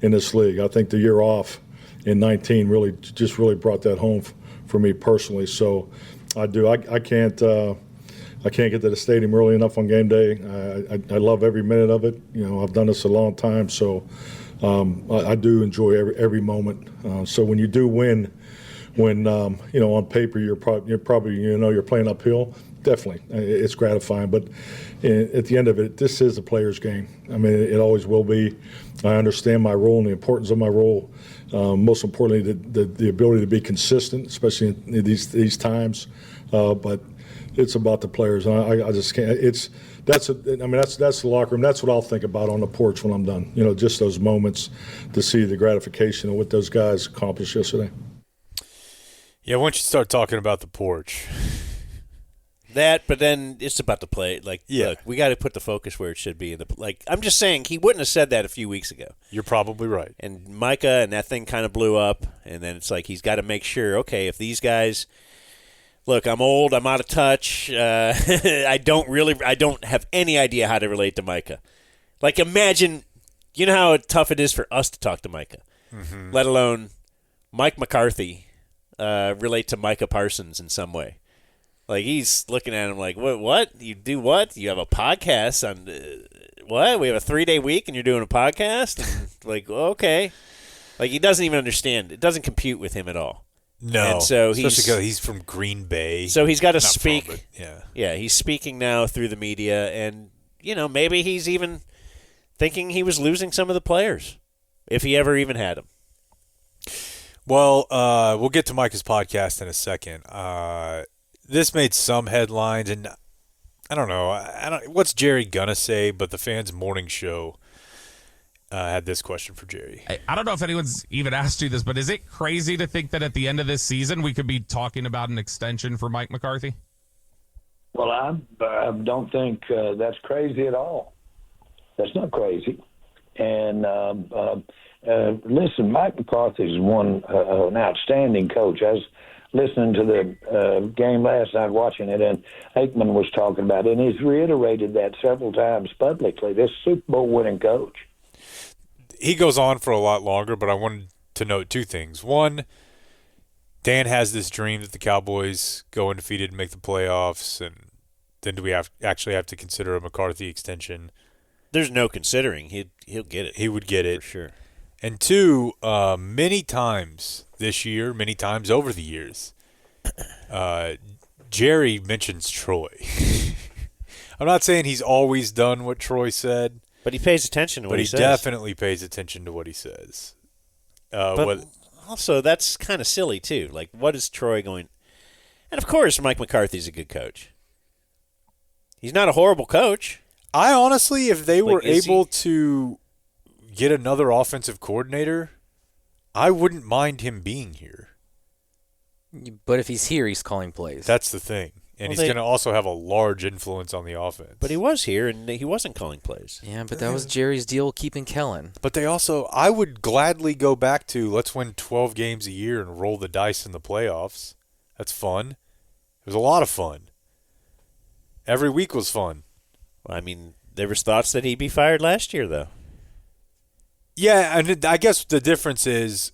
in this league. I think the year off in 19 really brought that home for me personally. So I do. I can't get to the stadium early enough on game day. I love every minute of it. I've done this a long time, so I do enjoy every moment. So when you do win, when on paper you're probably you're playing uphill, definitely it's gratifying. But at the end of it, this is a player's game. I mean, it always will be. I understand my role and the importance of my role. Most importantly, the ability to be consistent, especially in these times. But it's about the players. I just can't. That's the locker room. That's what I'll think about on the porch when I'm done. Just those moments to see the gratification of what those guys accomplished yesterday. Yeah, once you start talking about the porch. But then it's about the play. Like, look, we got to put the focus where it should be. I'm just saying he wouldn't have said that a few weeks ago. You're probably right. And Micah and that thing kind of blew up, and then it's like he's got to make sure, okay, if these guys, look, I'm old, I'm out of touch, I don't have any idea how to relate to Micah. Like, imagine, you know how tough it is for us to talk to Micah, let alone Mike McCarthy relate to Micah Parsons in some way. Like, he's looking at him like, what? You do what? You have a podcast on what? We have a 3-day week and you're doing a podcast? And like, okay. Like, he doesn't even understand. It doesn't compute with him at all. No. And so especially because he's from Green Bay. So he's got to speak. From, but, yeah, he's speaking now through the media. And, maybe he's even thinking he was losing some of the players if he ever even had them. Well, we'll get to Micah's podcast in a second. This made some headlines, and I don't know. What's Jerry gonna say? But the Fans Morning Show had this question for Jerry. I don't know if anyone's even asked you this, but is it crazy to think that at the end of this season we could be talking about an extension for Mike McCarthy? Well, I don't think that's crazy at all. That's not crazy. And listen, Mike McCarthy is an outstanding coach. I was listening to the game last night, watching it, and Aikman was talking about it, and he's reiterated that several times publicly. This Super Bowl winning coach. He goes on for a lot longer, but I wanted to note two things. One, Dan has this dream that the Cowboys go undefeated and make the playoffs, and then do we actually have to consider a McCarthy extension? There's no considering. He'll get it. He would get it. For sure. And two, many times this year, many times over the years, Jerry mentions Troy. I'm not saying he's always done what Troy said. But he pays attention to what he says. But he definitely pays attention to what he says. But also, that's kind of silly, too. Like, what is Troy going – and, of course, Mike McCarthy's a good coach. He's not a horrible coach. I honestly, if they were able to get another offensive coordinator, I wouldn't mind him being here. But if he's here, he's calling plays. That's the thing. And he's going to also have a large influence on the offense. But he was here, and he wasn't calling plays. Yeah, but that was Jerry's deal keeping Kellen. But they also – I would gladly go back to let's win 12 games a year and roll the dice in the playoffs. That's fun. It was a lot of fun. Every week was fun. Well, I mean, there was thoughts that he'd be fired last year, though. Yeah, and I guess the difference is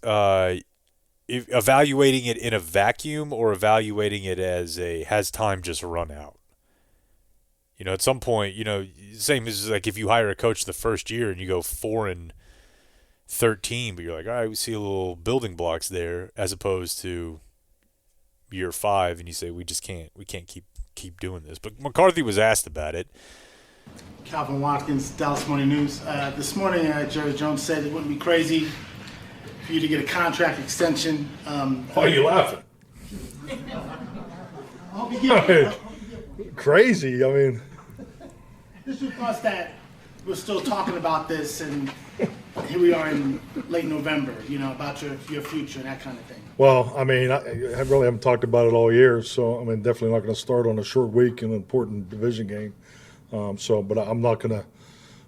evaluating it in a vacuum or evaluating it as has time just run out. At some point, same as like if you hire a coach the first year and you go 4-13, but you're like, all right, we see a little building blocks there, as opposed to year 5 and you say we can't keep doing this. But McCarthy was asked about it. Calvin Watkins, Dallas Morning News. This morning, Jerry Jones said it wouldn't be crazy for you to get a contract extension. Why are you laughing? I hope you get it. Crazy. I mean, This was us that we're still talking about this, and here we are in late November, about your future and that kind of thing. well, I mean, I really haven't talked about it all year, so I mean, definitely not going to start on a short week in an important division game. But I'm not going to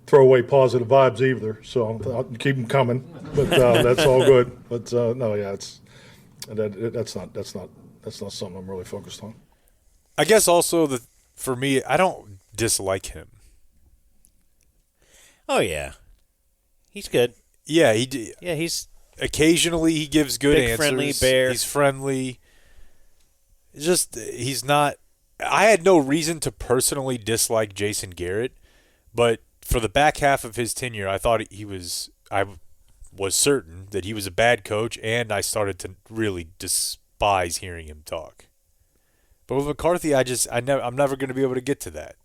throw away positive vibes either. So I'll keep them coming, but that's all good. But no, yeah, that's not something I'm really focused on. I guess also for me, I don't dislike him. Oh yeah, he's good. Yeah, he's occasionally he gives good big, answers. Friendly bear. He's friendly. He's not. I had no reason to personally dislike Jason Garrett, but for the back half of his tenure, I thought I was certain that he was a bad coach, and I started to really despise hearing him talk. But with McCarthy, I'm never going to be able to get to that.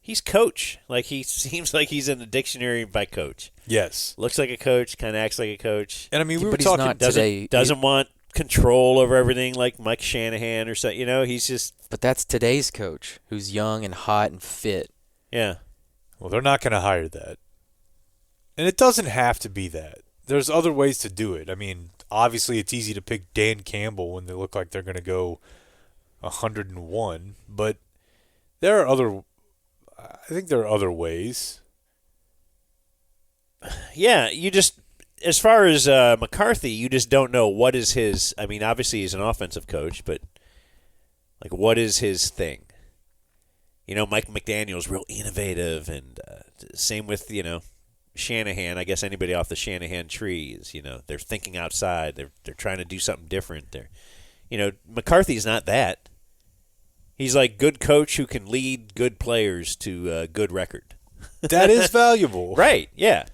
He's coach. Like, he seems like he's in the dictionary by coach. Yes. Looks like a coach, kind of acts like a coach. And I mean, we were But he's talking. not today. Doesn't want control over everything like Mike Shanahan or something. He's just. But that's today's coach, who's young and hot and fit. Yeah. Well, they're not going to hire that. And it doesn't have to be that. There's other ways to do it. I mean, obviously it's easy to pick Dan Campbell when they look like they're going to go 101, but I think there are other ways. Yeah, as far as McCarthy, you just don't know what is his. I mean, obviously he's an offensive coach, but like, what is his thing? Mike McDaniel's real innovative, and same with Shanahan. I guess anybody off the Shanahan tree is they're thinking outside. They're trying to do something different. McCarthy's not that. He's like good coach who can lead good players to a good record. That is valuable. Right, yeah.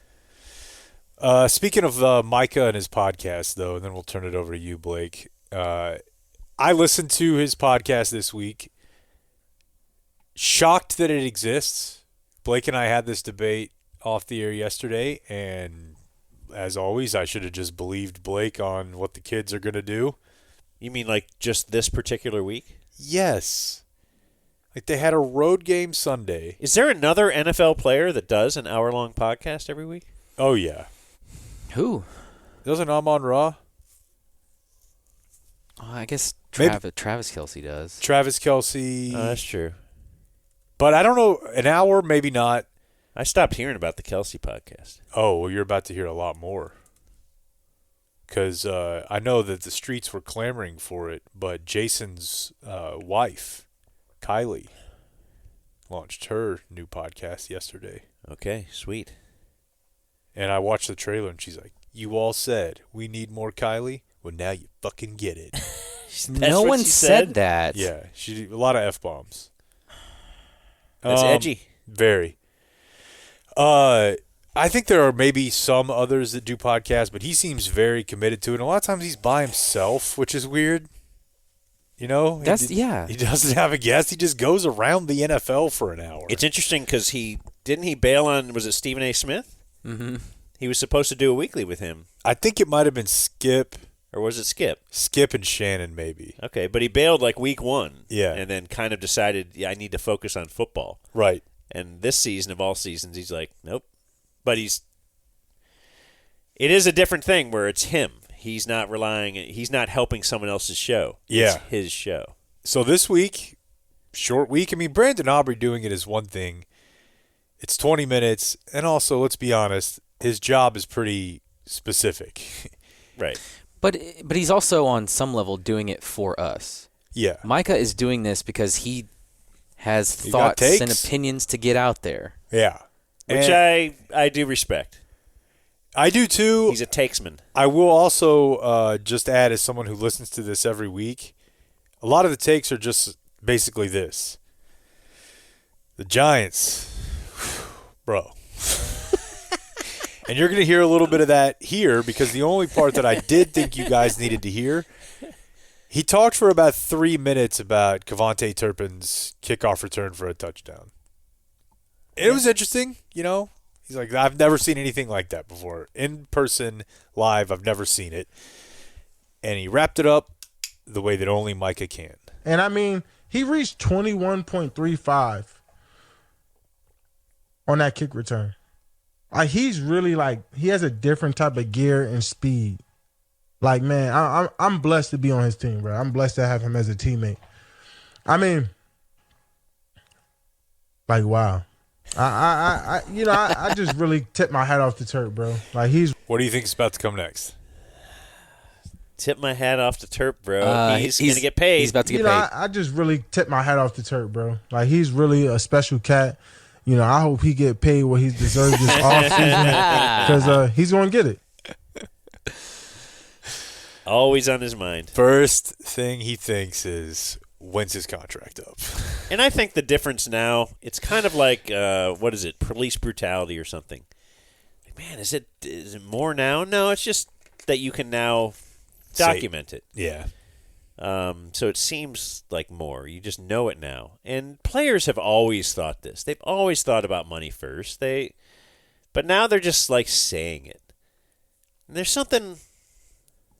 Speaking of Micah and his podcast, though, and then we'll turn it over to you, Blake. I listened to his podcast this week. Shocked that it exists. Blake and I had this debate off the air yesterday, and as always, I should have just believed Blake on what the kids are going to do. You mean like just this particular week? Yes. Like, they had a road game Sunday. Is there another NFL player that does an hour-long podcast every week? Oh, yeah. Who? Doesn't Amon-Ra? Oh, I guess Travis Kelce does. Travis Kelce. That's true. But I don't know, an hour, maybe not. I stopped hearing about the Kelce podcast. Oh, well, you're about to hear a lot more. Because I know that the streets were clamoring for it, but Jason's wife, Kylie, launched her new podcast yesterday. Okay, sweet. And I watched the trailer, and she's like, "You all said we need more Kylie? Well, now you fucking get it." No one said that. Yeah, a lot of F-bombs. That's edgy. Very. I think there are maybe some others that do podcasts, but he seems very committed to it. And a lot of times he's by himself, which is weird. He doesn't have a guest. He just goes around the NFL for an hour. It's interesting because didn't he bail on, was it Stephen A. Smith? Mm-hmm. He was supposed to do a weekly with him. I think it might have been Skip. Or was it Skip? Skip and Shannon, maybe. Okay, but he bailed like week 1. Yeah. And then kind of decided, I need to focus on football. Right. And this season of all seasons, he's like, nope. But it is a different thing where it's him. He's not helping someone else's show. Yeah. It's his show. So this week, short week. I mean, Brandon Aubrey doing it is one thing. It's 20 minutes. And also, let's be honest, his job is pretty specific. Right. But he's also on some level doing it for us. Yeah. Micah is doing this because he has thoughts and opinions to get out there. Yeah. Which I do respect. I do too. He's a takesman. I will also just add, as someone who listens to this every week, a lot of the takes are just basically this. The Giants, bro. And you're going to hear a little bit of that here, because the only part that I did think you guys needed to hear, he talked for about 3 minutes about Kevontae Turpin's kickoff return for a touchdown. It was interesting, He's like, I've never seen anything like that before. In person, live, I've never seen it. And he wrapped it up the way that only Micah can. And I mean, He reached 21.35 on that kick return. Like, he's really, like, he has a different type of gear and speed. Like, man, I'm blessed to be on his team, bro. I'm blessed to have him as a teammate. I mean, like, wow. I just really tip my hat off to Turk, bro. Like, What do you think is about to come next? Tip my hat off to Turk, bro. He's going to get paid. He's about to get paid. I just really tip my hat off to Turk, bro. Like, he's really a special cat. You know, I hope he get paid what he deserves this offseason because he's going to get it. Always on his mind. First thing he thinks is, when's his contract up? And I think the difference now, it's kind of like, what is it, police brutality or something. Man, is it more now? No, it's just that you can now document it. Yeah. So it seems like more. You just know it now. And players have always thought this. They've always thought about money first. But now they're just like saying it. And there's something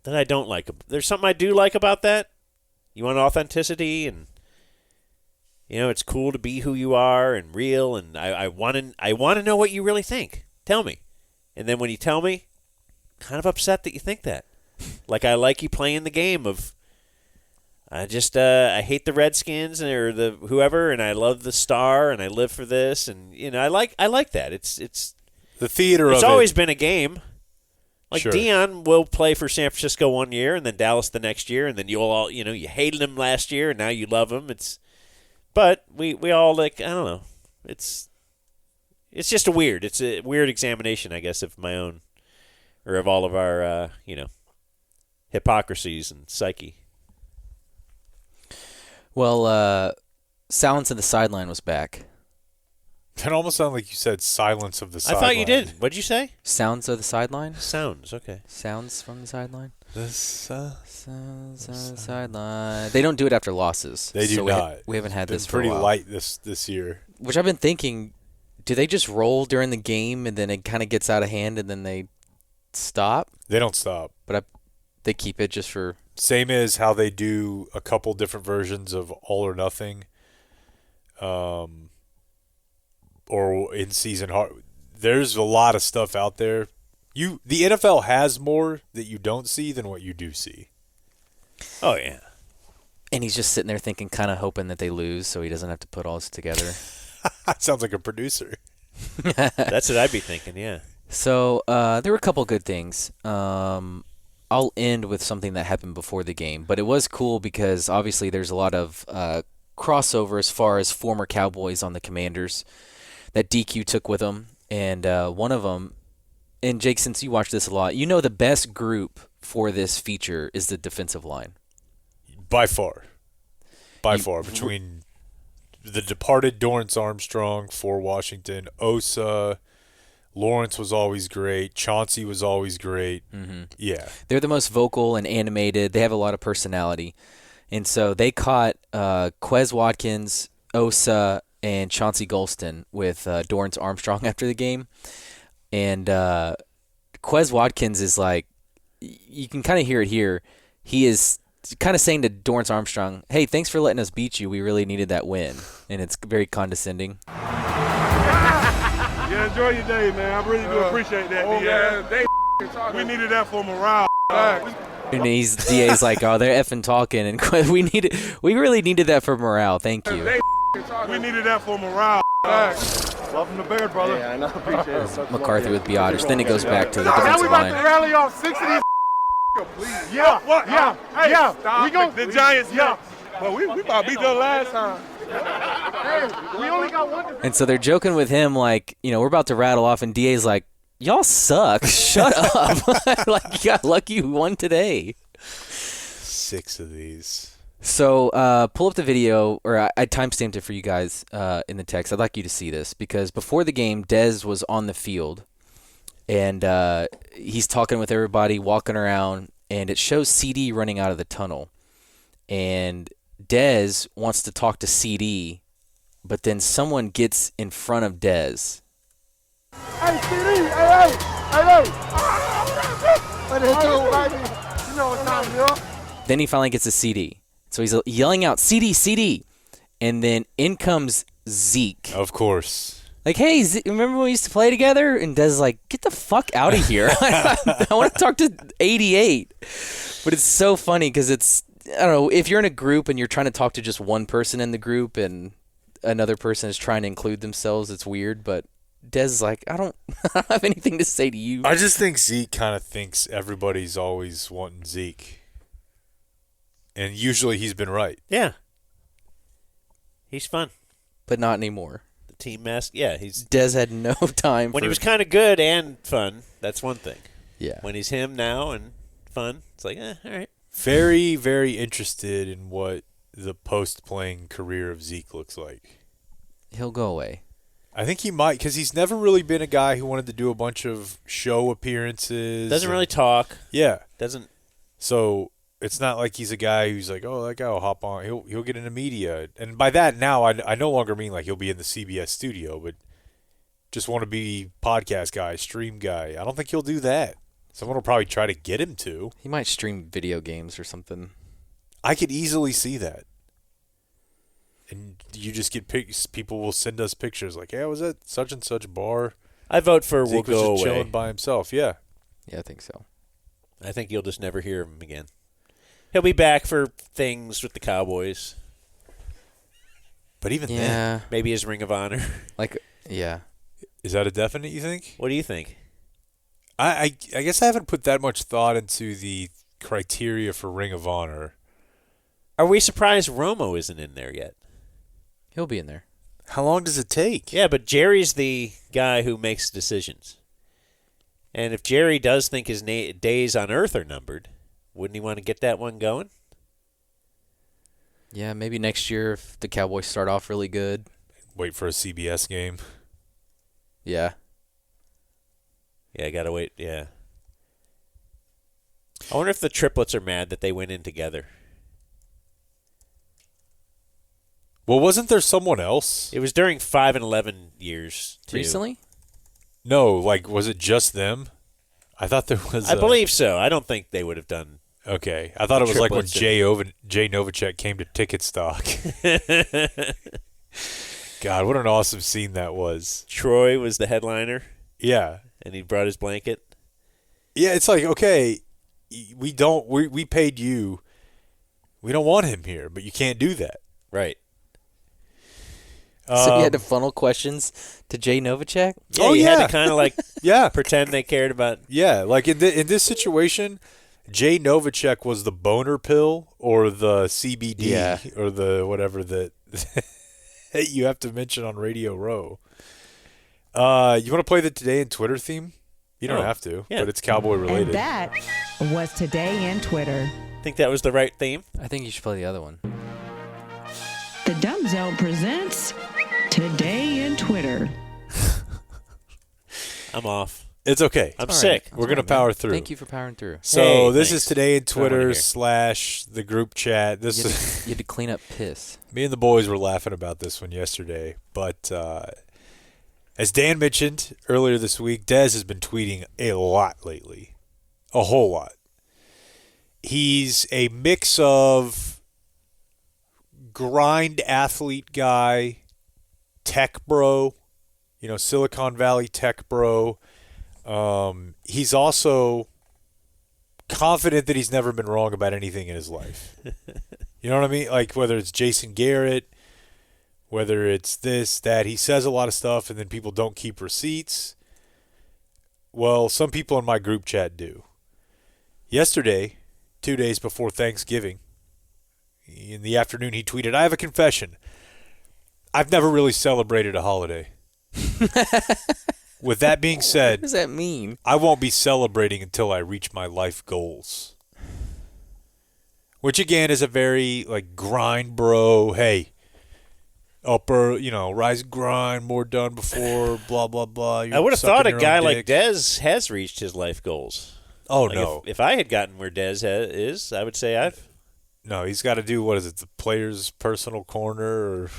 that I don't like. There's something I do like about that. You want authenticity, and it's cool to be who you are and real. And I want to know what you really think. Tell me. And then when you tell me, kind of upset that you think that. Like, I like you playing the game of. I hate the Redskins or the whoever, and I love the star, and I live for this, and I like that. It's the theater. It's always been a game. Like, sure. Deion will play for San Francisco one year, and then Dallas the next year, and then you'll all you hated him last year, and now you love him. But we all, like, I don't know. It's just it's a weird examination, I guess, of my own or of all of our hypocrisies and psyche. Well, Silence of the Sideline was back. It almost sounded like you said Silence of the Sideline. I thought you did. What'd you say? Sounds of the Sideline? Sounds, okay. Sounds from the sideline? Sounds of the sideline. They don't do it after losses. They do not. We haven't had this for pretty a while. light this year. Which I've been thinking, do they just roll during the game and then it kind of gets out of hand and then they stop? They don't stop. But they keep it just for... Same as how they do a couple different versions of All or Nothing, or in season. There's a lot of stuff out there. The NFL has more that you don't see than what you do see. Oh yeah, and he's just sitting there thinking, kind of hoping that they lose, so he doesn't have to put all this together. Sounds like a producer. That's what I'd be thinking. Yeah. So there were a couple good things. I'll end with something that happened before the game, but it was cool because obviously there's a lot of crossover as far as former Cowboys on the Commanders that DQ took with them, and one of them, and Jake, since you watch this a lot, the best group for this feature is the defensive line. By far, between the departed Dorrance Armstrong for Washington, Osa. Lawrence was always great. Chauncey was always great. Mm-hmm. Yeah. They're the most vocal and animated. They have a lot of personality. And so they caught Quez Watkins, Osa, and Chauncey Golston with Dorrance Armstrong after the game. And Quez Watkins is like, you can kind of hear it here. He is kind of saying to Dorrance Armstrong, hey, thanks for letting us beat you. We really needed that win. And it's very condescending. Yeah, enjoy your day, man. I really do appreciate that. We needed that for morale. And DA's like, oh, they're effing talking, and we really needed that for morale. Thank you. We needed that for morale. Welcome to Bear, brother. Yeah, I know. Appreciate it. McCarthy with Biotish. Then it goes back to the defensive line. Now we about to rally off 6 of these. Yeah, what? Yeah, hey, yeah. We go the Giants. Yeah, but we about to beat them last time. We only got one. And so they're joking with him like, we're about to rattle off, and DA's like, y'all suck. Shut up. Like, you got lucky we won today. 6 of these. So pull up the video, or I timestamped it for you guys in the text. I'd like you to see this because before the game, Dez was on the field, and he's talking with everybody, walking around, and it shows CD running out of the tunnel. And Dez wants to talk to CD, but then someone gets in front of Dez. Hey, CD! Hey! What the hell, baby? You know what time it is. Then he finally gets a CD. So he's yelling out, CD, CD. and then in comes Zeke. Of course. Like, hey, remember when we used to play together? And Dez is like, get the fuck out of here. I want to talk to 88. But it's so funny because it's, I don't know, if you're in a group and you're trying to talk to just one person in the group and another person is trying to include themselves, it's weird. But Dez is like, I don't have anything to say to you. I just think Zeke kind of thinks everybody's always wanting Zeke. And usually he's been right. Yeah. He's fun. But not anymore. Team mask, yeah. Dez had no time. When he was kind of good and fun, that's one thing. Yeah. When he's him now and fun, it's like, all right. Very, very interested in what the post-playing career of Zeke looks like. He'll go away. I think he might, because he's never really been a guy who wanted to do a bunch of show appearances. Doesn't really talk. Yeah. Doesn't. So it's not like he's a guy who's like, oh, that guy will hop on. He'll get into media. And by that now, I no longer mean like he'll be in the CBS studio, but just want to be podcast guy, stream guy. I don't think he'll do that. Someone will probably try to get him to. He might stream video games or something. I could easily see that. And you just get people will send us pictures like, hey, I was at such and such bar. I vote for Zeke we'll go was just away. chilling by himself. Yeah. Yeah, I think so. I think you'll just never hear of him again. He'll be back for things with the Cowboys. But even then, maybe his Ring of Honor. Yeah. Is that a definite, you think? What do you think? I guess I haven't put that much thought into the criteria for Ring of Honor. Are we surprised Romo isn't in there yet? He'll be in there. How long does it take? Yeah, but Jerry's the guy who makes decisions. And if Jerry does think his days on Earth are numbered, wouldn't he want to get that one going? Yeah, maybe next year if the Cowboys start off really good. Wait for a CBS game. Yeah. Yeah, I got to wait. Yeah. I wonder if the triplets are mad that they went in together. Well, wasn't there someone else? It was during 5 and 11 years, too. Recently? No, was it just them? I thought there was. I believe so. I don't think they would have done. Okay, I thought it was like when triplets Jay Novacek came to Ticket Stock. God, what an awesome scene that was. Troy was the headliner. Yeah, and he brought his blanket. Yeah, it's like, okay, we paid you. We don't want him here, but you can't do that. Right. So you had to funnel questions to Jay Novacek? Yeah, you had to kind of pretend they cared about. Yeah, like in this situation, Jay Novacek was the boner pill or the CBD or the whatever that you have to mention on Radio Row. You want to play the Today in Twitter theme? You don't have to, but it's Cowboy related. And that was Today in Twitter. Think that was the right theme? I think you should play the other one. The Dumb Zone presents Today in Twitter. I'm off. It's okay. I'm sick. We're going to power through. Thank you for powering through. So this is Today in Twitter / the group chat. You had to clean up piss. Me and the boys were laughing about this one yesterday. But as Dan mentioned earlier this week, Dez has been tweeting a lot lately. A whole lot. He's a mix of grind athlete guy, tech bro, Silicon Valley tech bro. He's also confident that he's never been wrong about anything in his life. You know what I mean? Like whether it's Jason Garrett, whether it's this, that. He says a lot of stuff and then people don't keep receipts. Well, some people in my group chat do. Yesterday, 2 days before Thanksgiving, in the afternoon, he tweeted, I have a confession. I've never really celebrated a holiday. With that being said, what does that mean? I won't be celebrating until I reach my life goals. Which again is a very grind bro. Hey, upper, rise and grind, more done before, blah blah blah. I would have thought a guy like Dez has reached his life goals. Oh no! If I had gotten where Dez is, I would say I've. No, he's got to do, what is it, the player's personal corner or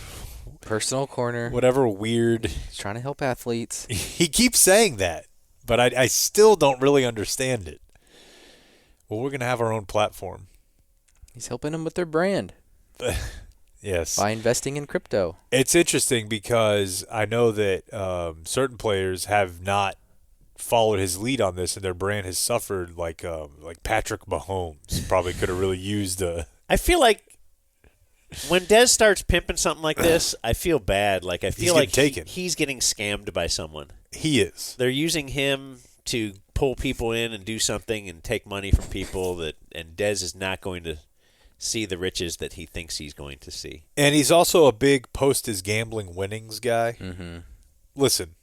personal corner, whatever weird. He's trying to help athletes. He keeps saying that, but I still don't really understand it. Well, we're gonna have our own platform. He's helping them with their brand. Yes. By investing in crypto. It's interesting because I know that certain players have not followed his lead on this, and their brand has suffered. Like Patrick Mahomes probably could have really used a. I feel like when Dez starts pimping something like this, I feel bad. Like I feel like he's getting scammed by someone. He is. They're using him to pull people in and do something and take money from people and Dez is not going to see the riches that he thinks he's going to see. And he's also a big post his gambling winnings guy. Mm-hmm. Listen,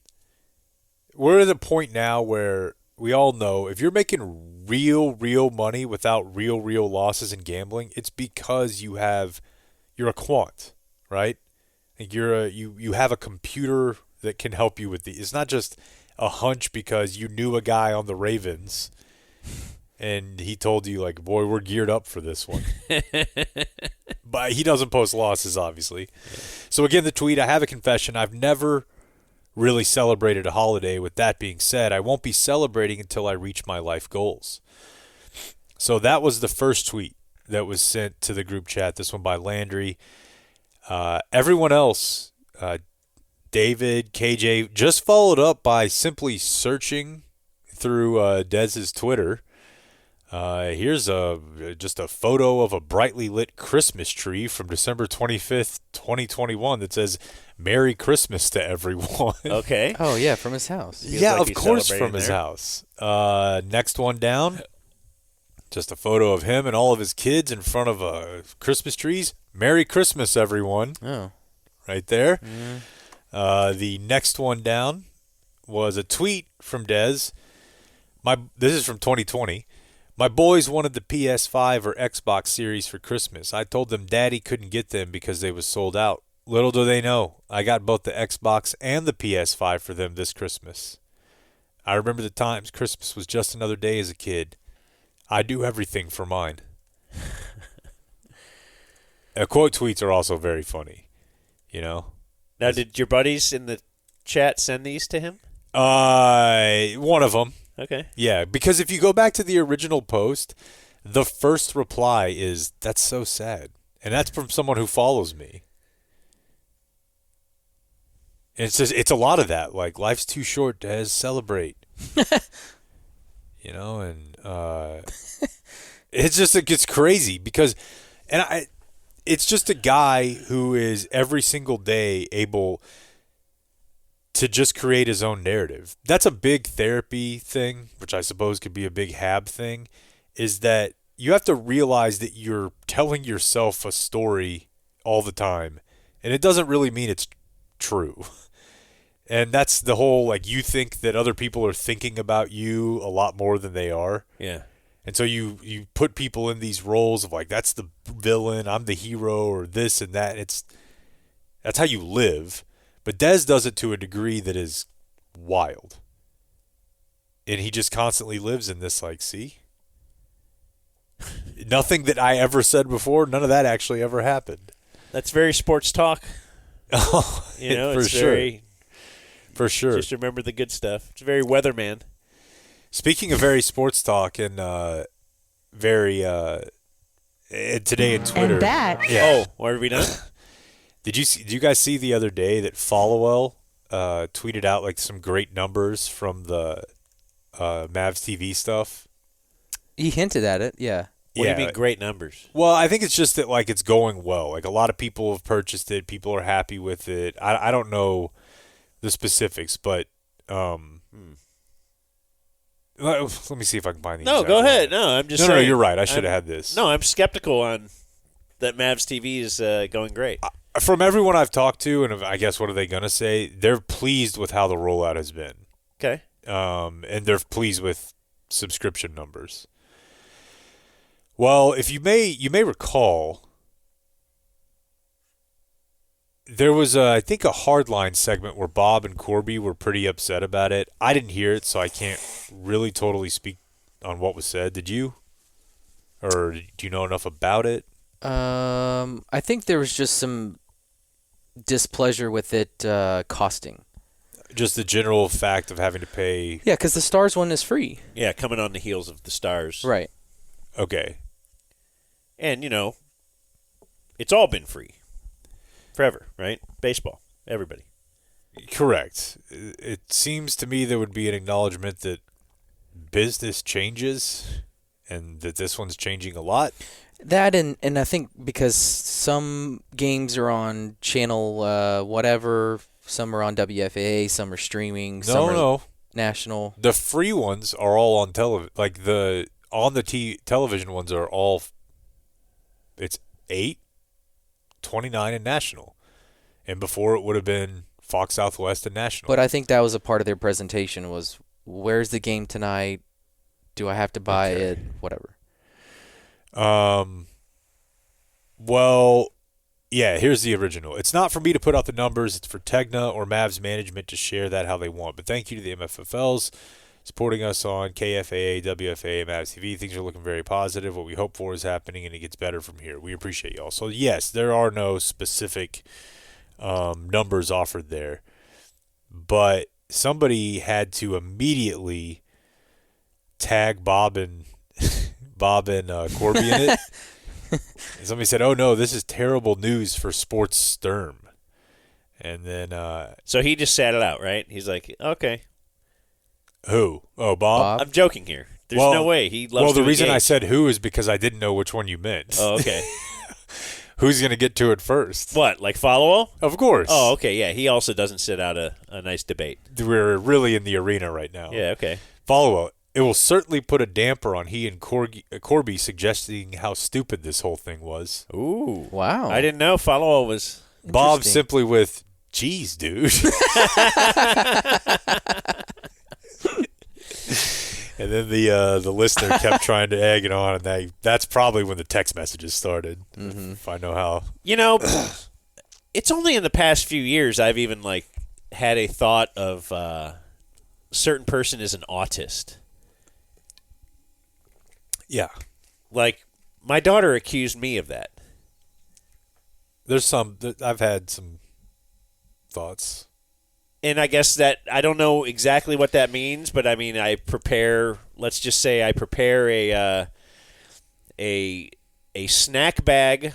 we're at a point now where we all know if you're making real money without real losses in gambling, it's because you're a quant, right? Like you have a computer that can help you with these. It's not just a hunch because you knew a guy on the Ravens and he told you, like, boy, we're geared up for this one. But he doesn't post losses, obviously. So, again, the tweet, I have a confession. I've never really celebrated a holiday. With that being said, I won't be celebrating until I reach my life goals. So that was the first tweet that was sent to the group chat, this one by Landry. Everyone else, David, KJ, just followed up by simply searching through Dez's Twitter. Here's just a photo of a brightly lit Christmas tree from December 25th, 2021 that says, Merry Christmas to everyone. Okay. Oh, yeah, from his house. Yeah, of course from his house. Next one down, just a photo of him and all of his kids in front of Christmas trees. Merry Christmas, everyone. Oh. Right there. Mm. The next one down was a tweet from Dez. This is from 2020. My boys wanted the PS5 or Xbox Series for Christmas. I told them Daddy couldn't get them because they was sold out. Little do they know, I got both the Xbox and the PS5 for them this Christmas. I remember the times Christmas was just another day as a kid. I do everything for mine. Quote tweets are also very funny, you know. Now, did your buddies in the chat send these to him? One of them. Okay. Yeah, because if you go back to the original post, the first reply is, that's so sad. And that's from someone who follows me. And it's a lot of that. Like, life's too short to celebrate. You know, and it gets crazy because, it's just a guy who is every single day able to just create his own narrative. That's a big therapy thing, which I suppose could be a big Hab thing, is that you have to realize that you're telling yourself a story all the time, and it doesn't really mean it's true. And that's the whole, like, you think that other people are thinking about you a lot more than they are. Yeah. And so you put people in these roles of, like, that's the villain, I'm the hero, or this and that. That's how you live. But Dez does it to a degree that is wild. And he just constantly lives in this, like, see? Nothing that I ever said before, none of that actually ever happened. That's very sports talk. Oh, you know, for it's sure. For sure. Just remember the good stuff. It's very weatherman. Speaking of very sports talk and very today in Twitter. And that. Yeah. Oh, are we done? Did you guys see the other day that Followell tweeted out like some great numbers from the Mavs TV stuff? He hinted at it, yeah. What do you mean great numbers? Well, I think it's just that like it's going well. Like a lot of people have purchased it. People are happy with it. I don't know the specifics, but let me see if I can find these. No, go ahead. No, I'm just saying. No, you're right. I should have had this. No, I'm skeptical on that Mavs TV is going great. From everyone I've talked to, and I guess what are they going to say? They're pleased with how the rollout has been. Okay. And they're pleased with subscription numbers. Well, if you may recall, there was, I think, a Hardline segment where Bob and Corby were pretty upset about it. I didn't hear it, so I can't really totally speak on what was said. Did you? Or do you know enough about it? I think there was just some displeasure with it costing. Just the general fact of having to pay. Yeah, because the Stars one is free. Yeah, coming on the heels of the Stars. Right. Okay. And, it's all been free. forever, right? Baseball, everybody. Correct. It seems to me there would be an acknowledgement that business changes and that this one's changing a lot. That and I think because some games are on channel whatever, some are on WFAA, some are streaming, some are national. The free ones are all on television. Like the television ones are all. It's 8, 29, and national, and before it would have been Fox Southwest and national. But I think that was a part of their presentation was, where's the game tonight? Do I have to buy it? Whatever. Well, yeah, here's the original. It's not for me to put out the numbers. It's for Tegna or Mavs management to share that how they want. But thank you to the MFFLs supporting us on KFAA, WFAA, Mavs TV. Things are looking very positive. What we hope for is happening, and it gets better from here. We appreciate y'all. So, yes, there are no specific numbers offered there. But somebody had to immediately tag Bob and Corby in it. And somebody said, "Oh no, this is terrible news for sports Sturm." And then so he just sat it out, right? He's like, "Okay." Who? Oh, Bob? I'm joking here. There's no way he loves. Well, the to reason engage. I said who is because I didn't know which one you meant. Oh, okay. Who's going to get to it first? What, like follow? Of course. Oh, okay, yeah. He also doesn't sit out a nice debate. We're really in the arena right now. Yeah, okay. Follow. It will certainly put a damper on he and Corby suggesting how stupid this whole thing was. Ooh. Wow. I didn't know follow was Bob simply with, geez, dude. And then the listener kept trying to egg it on, and that's probably when the text messages started. Mm-hmm. If I know how. You know, it's only in the past few years I've even had a thought of certain person is an autist. Yeah. Like, my daughter accused me of that. I've had some thoughts. And I guess that, I don't know exactly what that means, but I mean, let's just say I prepare a snack bag,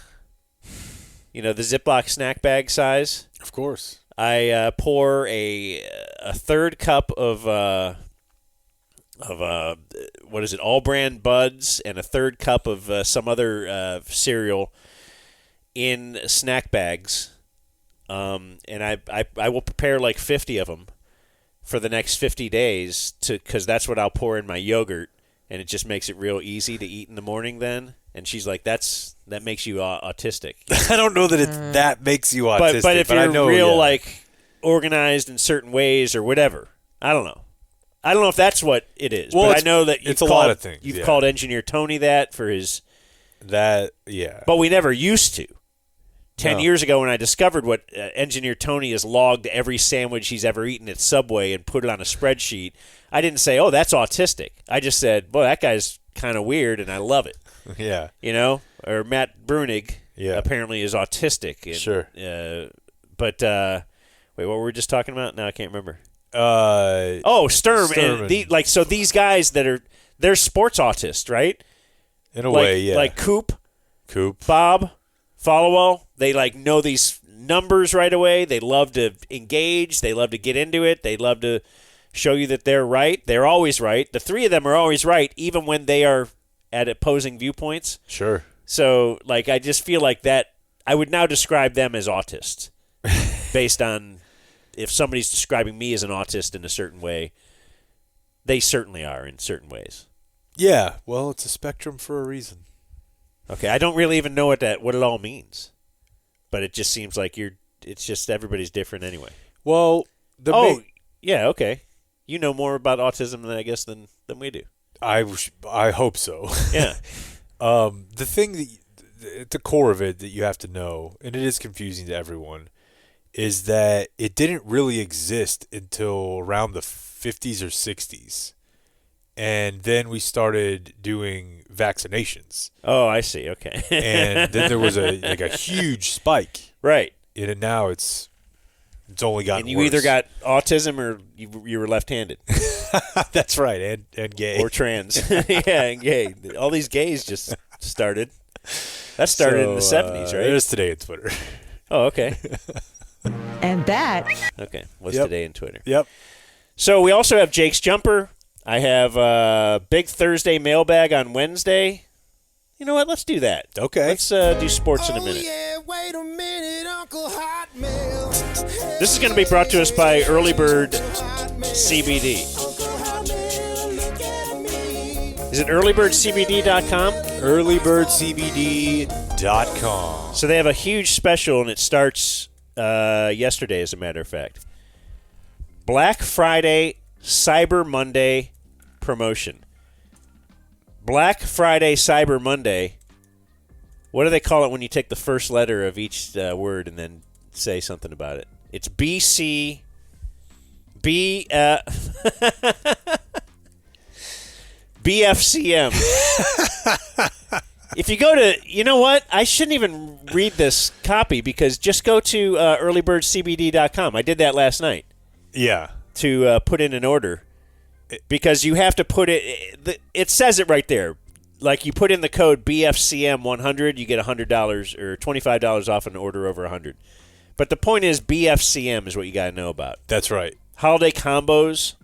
the Ziploc snack bag size. Of course. I pour a third cup of what is it, all brand buds, and a third cup of some other cereal in snack bags. And I will prepare like 50 of them for the next 50 days because that's what I'll pour in my yogurt, and it just makes it real easy to eat in the morning then. And she's like, that makes you autistic. I don't know that that makes you autistic. But if you're organized in certain ways or whatever, I don't know. I don't know if that's what it is. Well, but I know that it's a lot of things. You've called Engineer Tony that for his that. Yeah. But we never used to. 10 years ago when I discovered what Engineer Tony has logged every sandwich he's ever eaten at Subway and put it on a spreadsheet, I didn't say, "Oh, that's autistic." I just said, "Boy, that guy's kind of weird and I love it." Yeah. Or Matt Brunig apparently is autistic. And, sure. But wait, what were we just talking about? No, I can't remember. Sturm. And so these guys they're sports autists, right? In a way, yeah. Like Coop, Bob, Followell, they know these numbers right away. They love to engage. They love to get into it. They love to show you that they're right. They're always right. The three of them are always right, even when they are at opposing viewpoints. Sure. So, I just feel like that I would now describe them as autists based on if somebody's describing me as an autist in a certain way. They certainly are in certain ways. Yeah. Well, it's a spectrum for a reason. Okay, I don't really even know what it all means, but it just seems like it's just everybody's different anyway. Well, yeah, okay. You know more about autism than we do. I hope so. Yeah. The thing at the core of it that you have to know, and it is confusing to everyone, is that it didn't really exist until around the 50s or 60s. And then we started doing vaccinations. Oh, I see. Okay. And then there was a huge spike. Right. And now it's only gotten worse. And you either got autism or you were left-handed. That's right, and gay. Or trans. Yeah, and gay. All these gays just started. That started in the 70s, right? There's Today on Twitter. Oh, okay. And that. Okay. What's today in Twitter? Yep. So we also have Jake's Jumper. I have Big Thursday Mailbag on Wednesday. You know what? Let's do that. Okay. Let's do sports in a minute. Wait a minute, Uncle Hotmail. This is going to be brought to us by Early Bird CBD. Is it earlybirdcbd.com? Earlybirdcbd.com. So they have a huge special, and it starts yesterday, as a matter of fact. Black Friday, Cyber Monday promotion. Black Friday, Cyber Monday. What do they call it when you take the first letter of each word and then say something about it? It's BC. BFCM. If you go to, you know what? I shouldn't even read this copy because just go to earlybirdcbd.com. I did that last night. Yeah. To put in an order because you have to put it. It says it right there. Like you put in the code BFCM 100, you get $100 or $25 off an order over 100. But the point is BFCM is what you got to know about. That's right. Holiday combos,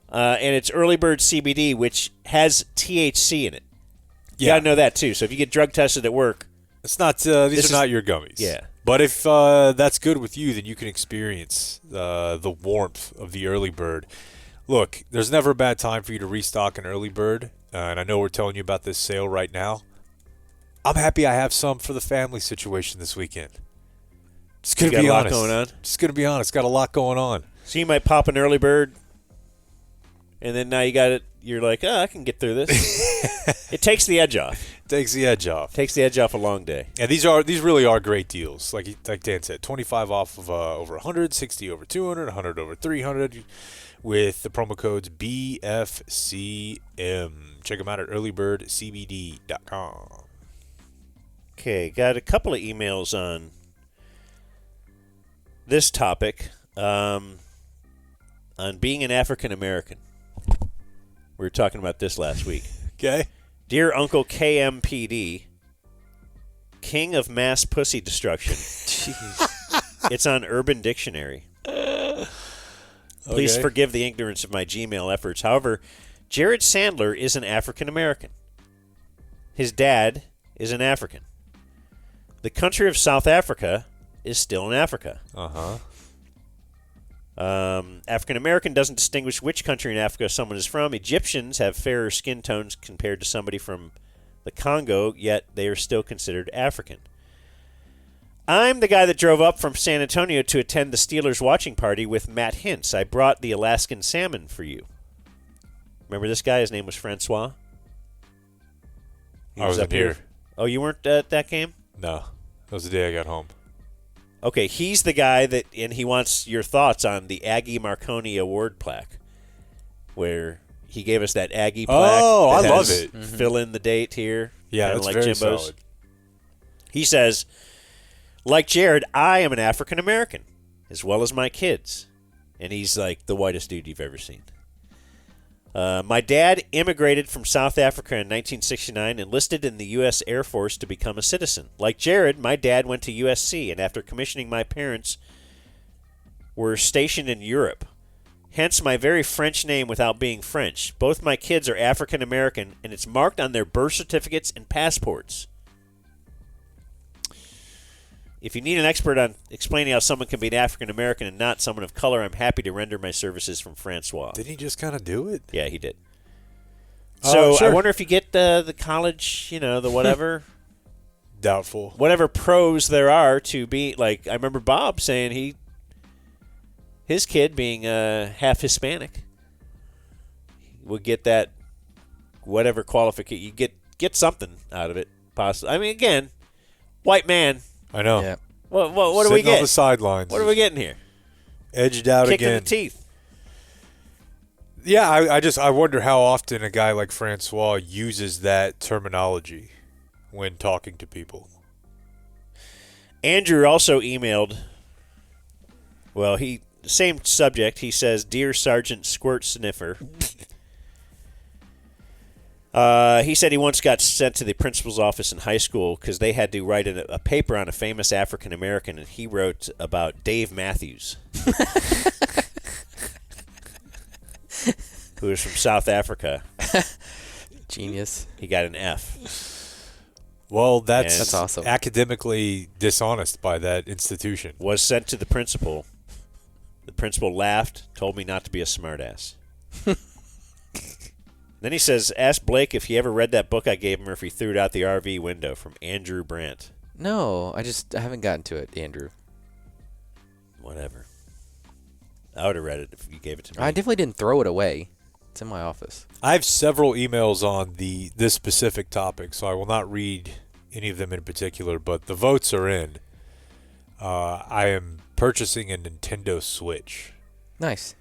and it's Early Bird CBD, which has THC in it. You got to know that too. So if you get drug tested at work, it's not. These are not your gummies. Yeah. But if that's good with you, then you can experience the warmth of the Early Bird. Look, there's never a bad time for you to restock an Early Bird, and I know we're telling you about this sale right now. I'm happy I have some for the family situation this weekend. Just going to be honest. Going on? Just going to be honest. Got a lot going on. So you might pop an Early Bird, and then now you got it. You're like, oh, I can get through this. It takes the edge off. Takes the edge off. Takes the edge off a long day. And these really are great deals. Like Dan said, 25 off of over 100, 60 over 200, 100 over 300 with the promo codes BFCM. Check them out at earlybirdcbd.com. Okay, got a couple of emails on this topic on being an African American. We were talking about this last week. Okay. Dear Uncle KMPD, King of Mass Pussy Destruction. It's on Urban Dictionary. Please forgive the ignorance of my Gmail efforts. However, Jared Sandler is an African American. His dad is an African. The country of South Africa is still in Africa. Uh-huh. African American doesn't distinguish which country in Africa someone is from. Egyptians have fairer skin tones compared to somebody from the Congo, yet they are still considered African. I'm the guy that drove up from San Antonio to attend the Steelers watching party with Matt Hintz. I brought the Alaskan salmon for you. Remember this guy? His name was Francois. I was up here. Oh, you weren't at that game? No. That was the day I got home. Okay, he's the guy that, and he wants your thoughts on the Aggie Marconi Award plaque, where he gave us that Aggie plaque. Oh, I love it. Fill in the date here. Yeah, that's like very Jimbo's. solid. He says, like Jared, I am an African American, as well as my kids. And he's like the whitest dude you've ever seen. My dad immigrated from South Africa in 1969, enlisted in the U.S. Air Force to become a citizen. Like Jared, my dad went to USC, and after commissioning, my parents were stationed in Europe. Hence my very French name without being French. Both my kids are African American, and it's marked on their birth certificates and passports. If you need an expert on explaining how someone can be an African American and not someone of color, I'm happy to render my services from Francois. Didn't he just kind of do it? Yeah, he did. So sure. I wonder if you get the college, the whatever. Doubtful. Whatever pros there are to be, like, I remember Bob saying his kid being half Hispanic would get that whatever qualification. You get something out of it, possibly. I mean, again, white man. I know. Yeah. What do we Sitting get? on the sidelines. What are we getting here? Edged out Kick again. in the teeth. Yeah, I wonder how often a guy like Francois uses that terminology when talking to people. Andrew also emailed. Well, same subject. He says, "Dear Sergeant Squirt Sniffer, He said he once got sent to the principal's office in high school because they had to write a paper on a famous African American, and he wrote about Dave Matthews, who was from South Africa. Genius. He got an F. Well, that's That's awesome. Academically dishonest by that institution. Was sent to the principal. The principal laughed, told me not to be a smartass. Then he says, ask Blake if he ever read that book I gave him or if he threw it out the RV window, from Andrew Brandt. No, I haven't gotten to it, Andrew. Whatever. I would have read it if you gave it to me. I definitely didn't throw it away. It's in my office. I have several emails on this specific topic, so I will not read any of them in particular, but the votes are in. I am purchasing a Nintendo Switch. Nice.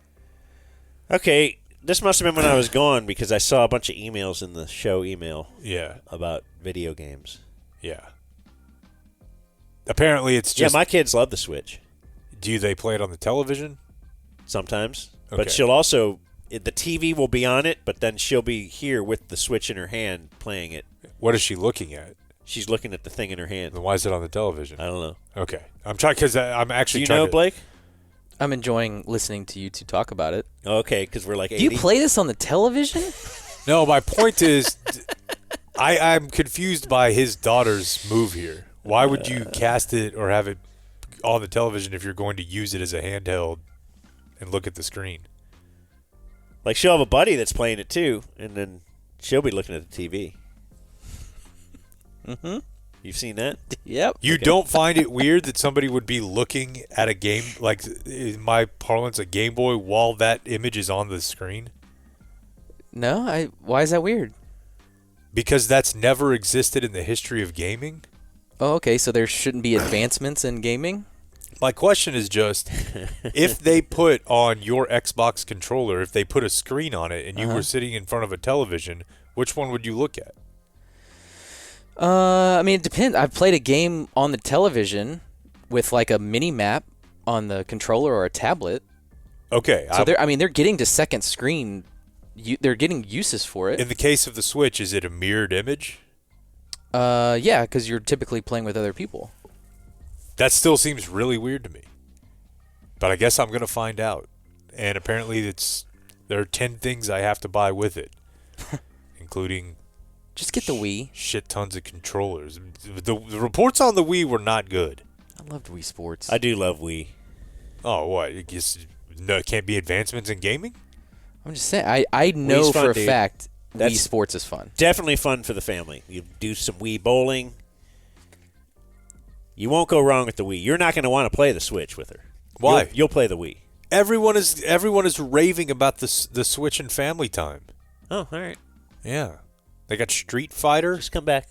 Okay, this must have been when I was gone because I saw a bunch of emails in the show email about video games. Yeah. Apparently it's just... Yeah, my kids love the Switch. Do they play it on the television? Sometimes. Okay. But she'll also... The TV will be on it, but then she'll be here with the Switch in her hand playing it. What is she looking at? She's looking at the thing in her hand. Then why is it on the television? I don't know. Okay. I'm trying because I'm actually Do you trying know, to... Blake? I'm enjoying listening to you two talk about it. Okay, because we're like 80. Do you play this on the television? No, my point is I'm confused by his daughter's move here. Why would you cast it or have it on the television if you're going to use it as a handheld and look at the screen? Like, she'll have a buddy that's playing it, too, and then she'll be looking at the TV. Mm-hmm. You've seen that? Yep. You don't find it weird that somebody would be looking at a game, like in my parlance, a Game Boy, while that image is on the screen? No, why is that weird? Because that's never existed in the history of gaming. Oh, okay, so there shouldn't be advancements in gaming? My question is just, if they put on your Xbox controller, if they put a screen on it and you were sitting in front of a television, which one would you look at? I mean, it depends. I've played a game on the television with like a mini map on the controller or a tablet. Okay. So they're getting to second screen. They're getting uses for it. In the case of the Switch, is it a mirrored image? Yeah, because you're typically playing with other people. That still seems really weird to me. But I guess I'm going to find out. And apparently there are 10 things I have to buy with it, including... Just get the Wii. Shit tons of controllers. The reports on the Wii were not good. I loved Wii Sports. I do love Wii. Oh, what? It can't be advancements in gaming? I'm just saying. I know for a fact Wii Sports is fun. Definitely fun for the family. You do some Wii bowling. You won't go wrong with the Wii. You're not going to want to play the Switch with her. Why? You'll play the Wii. Everyone is raving about the Switch and Family Time. Oh, all right. Yeah. They got Street Fighter. Just come back.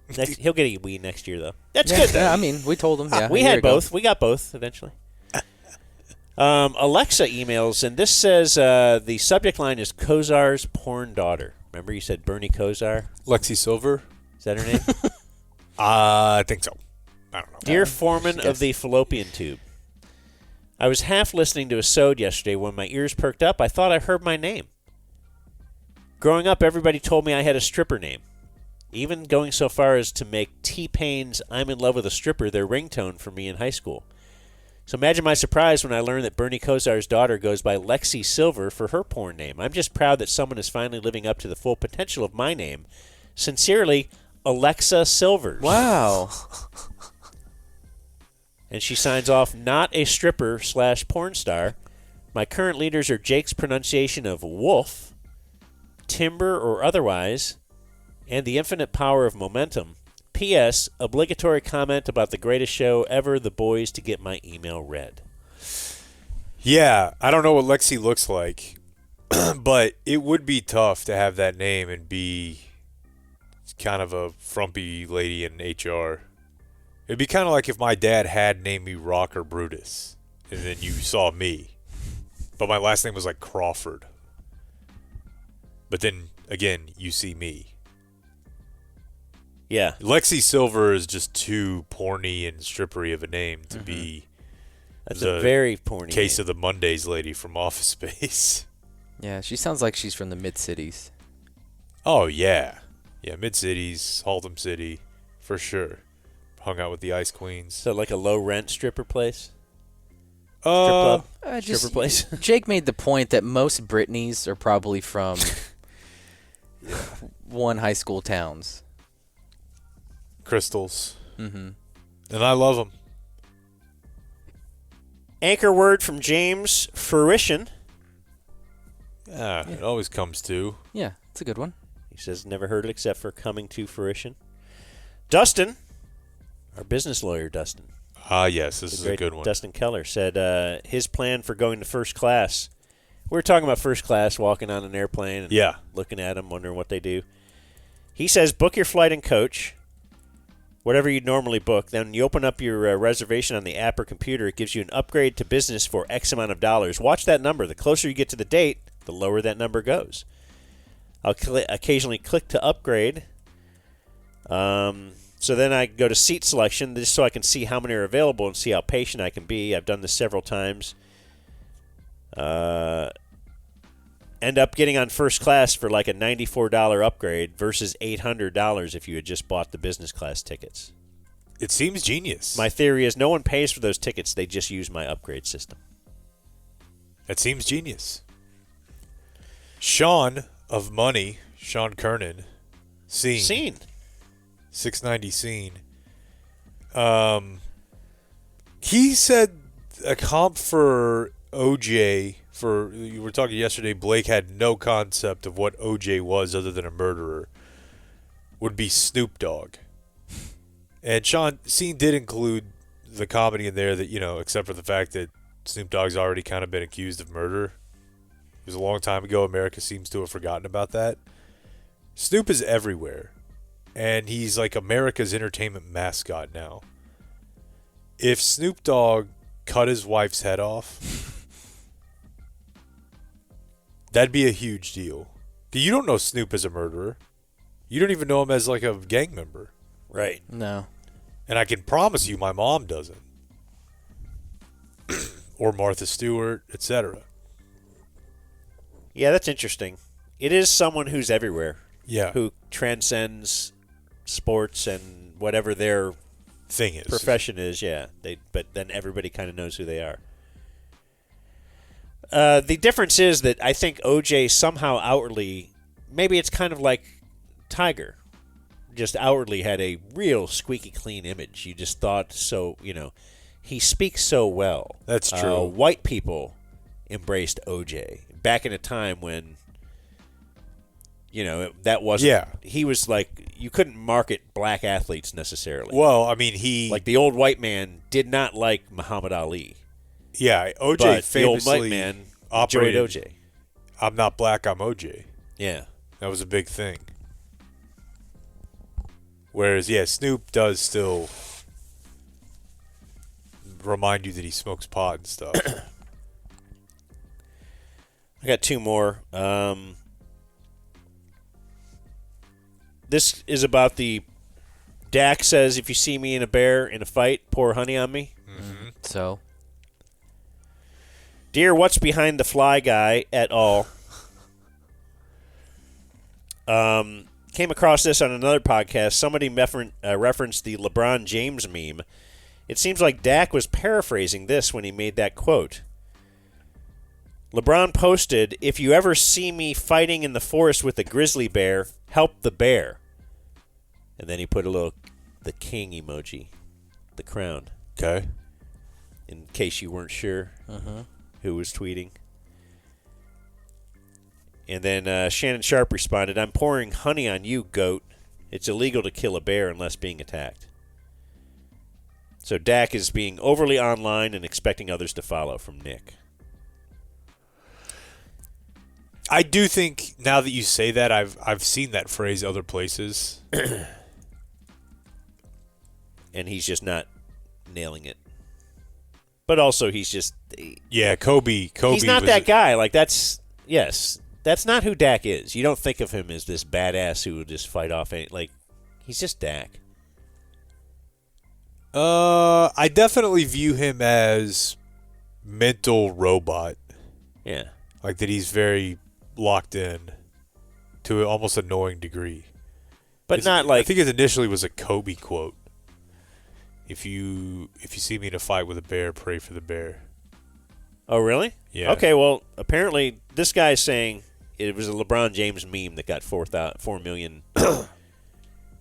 He'll get a Wii next year, though. That's good, though. Yeah, I mean, we told him. Yeah, we had both. We got both eventually. Alexa emails, and this says the subject line is Kozar's porn daughter. Remember you said Bernie Kosar? Lexi Silver. Is that her name? I think so. I don't know. Dear foreman of the fallopian tube, I was half listening to a sode yesterday when my ears perked up. I thought I heard my name. Growing up, everybody told me I had a stripper name, even going so far as to make T-Pain's I'm in Love with a Stripper their ringtone for me in high school. So imagine my surprise when I learned that Bernie Kosar's daughter goes by Lexi Silver for her porn name. I'm just proud that someone is finally living up to the full potential of my name. Sincerely, Alexa Silvers. Wow. And she signs off, not a stripper/porn star. My current leaders are Jake's pronunciation of wolf, timber or otherwise, and the infinite power of momentum. P.S. Obligatory comment about the greatest show ever, the boys to get my email read. Yeah, I don't know what Lexi looks like, but it would be tough to have that name and be kind of a frumpy lady in HR. It'd be kind of like if my dad had named me Rocker Brutus, and then you saw me, but my last name was like Crawford. But then, again, you see me. Yeah. Lexi Silver is just too porny and strippery of a name to be That's a very porny case name. of the Mondays lady from Office Space. Yeah, she sounds like she's from the mid-cities. Oh, yeah. Yeah, Mid-Cities, Haltom City, for sure. Hung out with the Ice Queens. So like a low-rent stripper place? Strip club? Stripper place? Jake made the point that most Britneys are probably from one high school towns. Crystals. Mm-hmm. And I love them. Anchor word from James, fruition. Yeah, it always comes to. Yeah, it's a good one. He says never heard it except for coming to fruition. Dustin, our business lawyer, Dustin. Yes, this is a good one. Dustin Keller said his plan for going to first class. We were talking about first class, walking on an airplane and looking at them, wondering what they do. He says book your flight and coach, whatever you'd normally book. Then you open up your reservation on the app or computer. It gives you an upgrade to business for X amount of dollars. Watch that number. The closer you get to the date, the lower that number goes. I'll occasionally click to upgrade. So then I go to seat selection just so I can see how many are available and see how patient I can be. I've done this several times. End up getting on first class for like a $94 upgrade versus $800 if you had just bought the business class tickets. It seems genius. My theory is no one pays for those tickets. They just use my upgrade system. It seems genius. Sean of Money, Sean Kernan, Scene. 690 Scene. He said a comp for OJ, you were talking yesterday, Blake had no concept of what OJ was other than a murderer, would be Snoop Dogg. And Sean, Scene did include the comedy in there that, except for the fact that Snoop Dogg's already kind of been accused of murder. It was a long time ago. America seems to have forgotten about that. Snoop is everywhere. And he's like America's entertainment mascot now. If Snoop Dogg cut his wife's head off, that'd be a huge deal. You don't know Snoop as a murderer. You don't even know him as like a gang member. Right. No. And I can promise you my mom doesn't. Or Martha Stewart, etc. Yeah, that's interesting. It is someone who's everywhere. Yeah. Who transcends sports and whatever their thing is, profession is. Yeah, but then everybody kind of knows who they are. The difference is that I think OJ somehow outwardly, maybe it's kind of like Tiger, just outwardly had a real squeaky clean image. You just thought so, he speaks so well. That's true. White people embraced OJ back in a time when that wasn't. Yeah. He was like, you couldn't market black athletes necessarily. Well, I mean, like the old white man did not like Muhammad Ali. Yeah, OJ but famously the old white man enjoyed OJ. I'm not black, I'm OJ. Yeah. That was a big thing. Whereas, Snoop does still remind you that he smokes pot and stuff. I got two more. This is about the Dak says, if you see me and a bear in a fight, pour honey on me. Mm-hmm. So? Dear What's Behind the Fly guy et al. Came across this on another podcast. Somebody referenced the LeBron James meme. It seems like Dak was paraphrasing this when he made that quote. LeBron posted, if you ever see me fighting in the forest with a grizzly bear, help the bear. And then he put the king emoji, the crown. Okay. In case you weren't sure who was tweeting. And then Shannon Sharp responded, I'm pouring honey on you, goat. It's illegal to kill a bear unless being attacked. So Dak is being overly online and expecting others to follow from Nick. I do think, now that you say that, I've seen that phrase other places. And he's just not nailing it. But also, he's just... Yeah, Kobe he's not that guy. Like, that's not who Dak is. You don't think of him as this badass who would just fight off any... Like, he's just Dak. I definitely view him as mental robot. Yeah. Like that he's very locked in. to an almost annoying degree. But not like... I think it initially was a Kobe quote. If you see me in a fight with a bear, pray for the bear. Oh, really? Yeah. Okay, well, apparently this guy's saying it was a LeBron James meme that got 4 million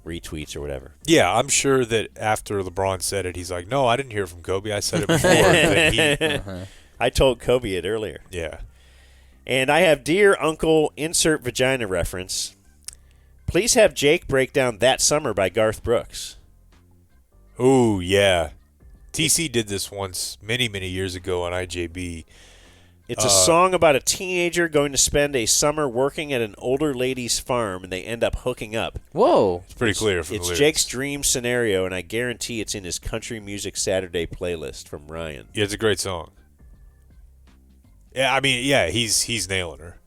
retweets or whatever. Yeah, I'm sure that after LeBron said it, he's like, no, I didn't hear it from Kobe. I said it before. I told Kobe it earlier. Yeah. And I have Dear Uncle insert vagina reference. Please have Jake break down That Summer by Garth Brooks. Oh, yeah. TC did this once many, many years ago on IJB. It's a song about a teenager going to spend a summer working at an older lady's farm, and they end up hooking up. Whoa. It's pretty clear from the It's lyrics. Jake's dream scenario, and I guarantee it's in his Country Music Saturday playlist from Ryan. Yeah, it's a great song. Yeah, I mean, yeah, he's nailing her.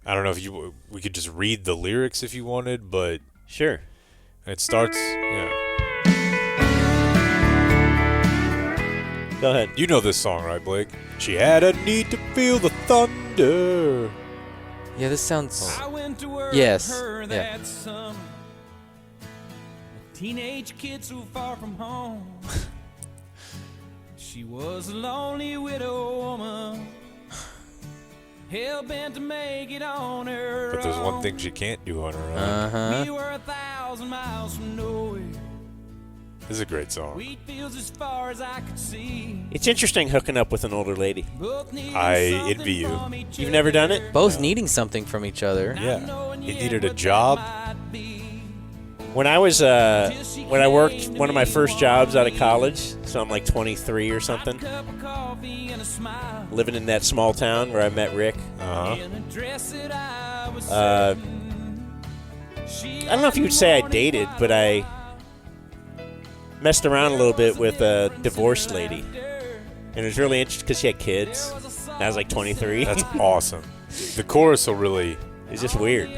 I don't know if we could just read the lyrics if you wanted, but sure. It starts, yeah. Go ahead. You know this song, right, Blake? She had a need to feel the thunder. Yeah, this sounds. I went to work Yes. with her Yeah. that summer. A teenage kid so far from home. She was a lonely widow woman. Hell bent to make it on her But there's one own. thing she can't do on her own. Uh-huh. We were 1,000 miles from nowhere. This is a great song. Wheat fields as far as I could see. It's interesting hooking up with an older lady. I envy you. You've never done it? Both needing something from each other. Yeah. He needed a job. When I was when I worked one of my first jobs out of college, so I'm like 23 or something, living in that small town where I met Rick. Uh-huh. I don't know if you would say I dated, but I messed around a little bit with a divorced lady. And it was really interesting because she had kids. And I was like 23. That's awesome. The chorus will really... It's just weird.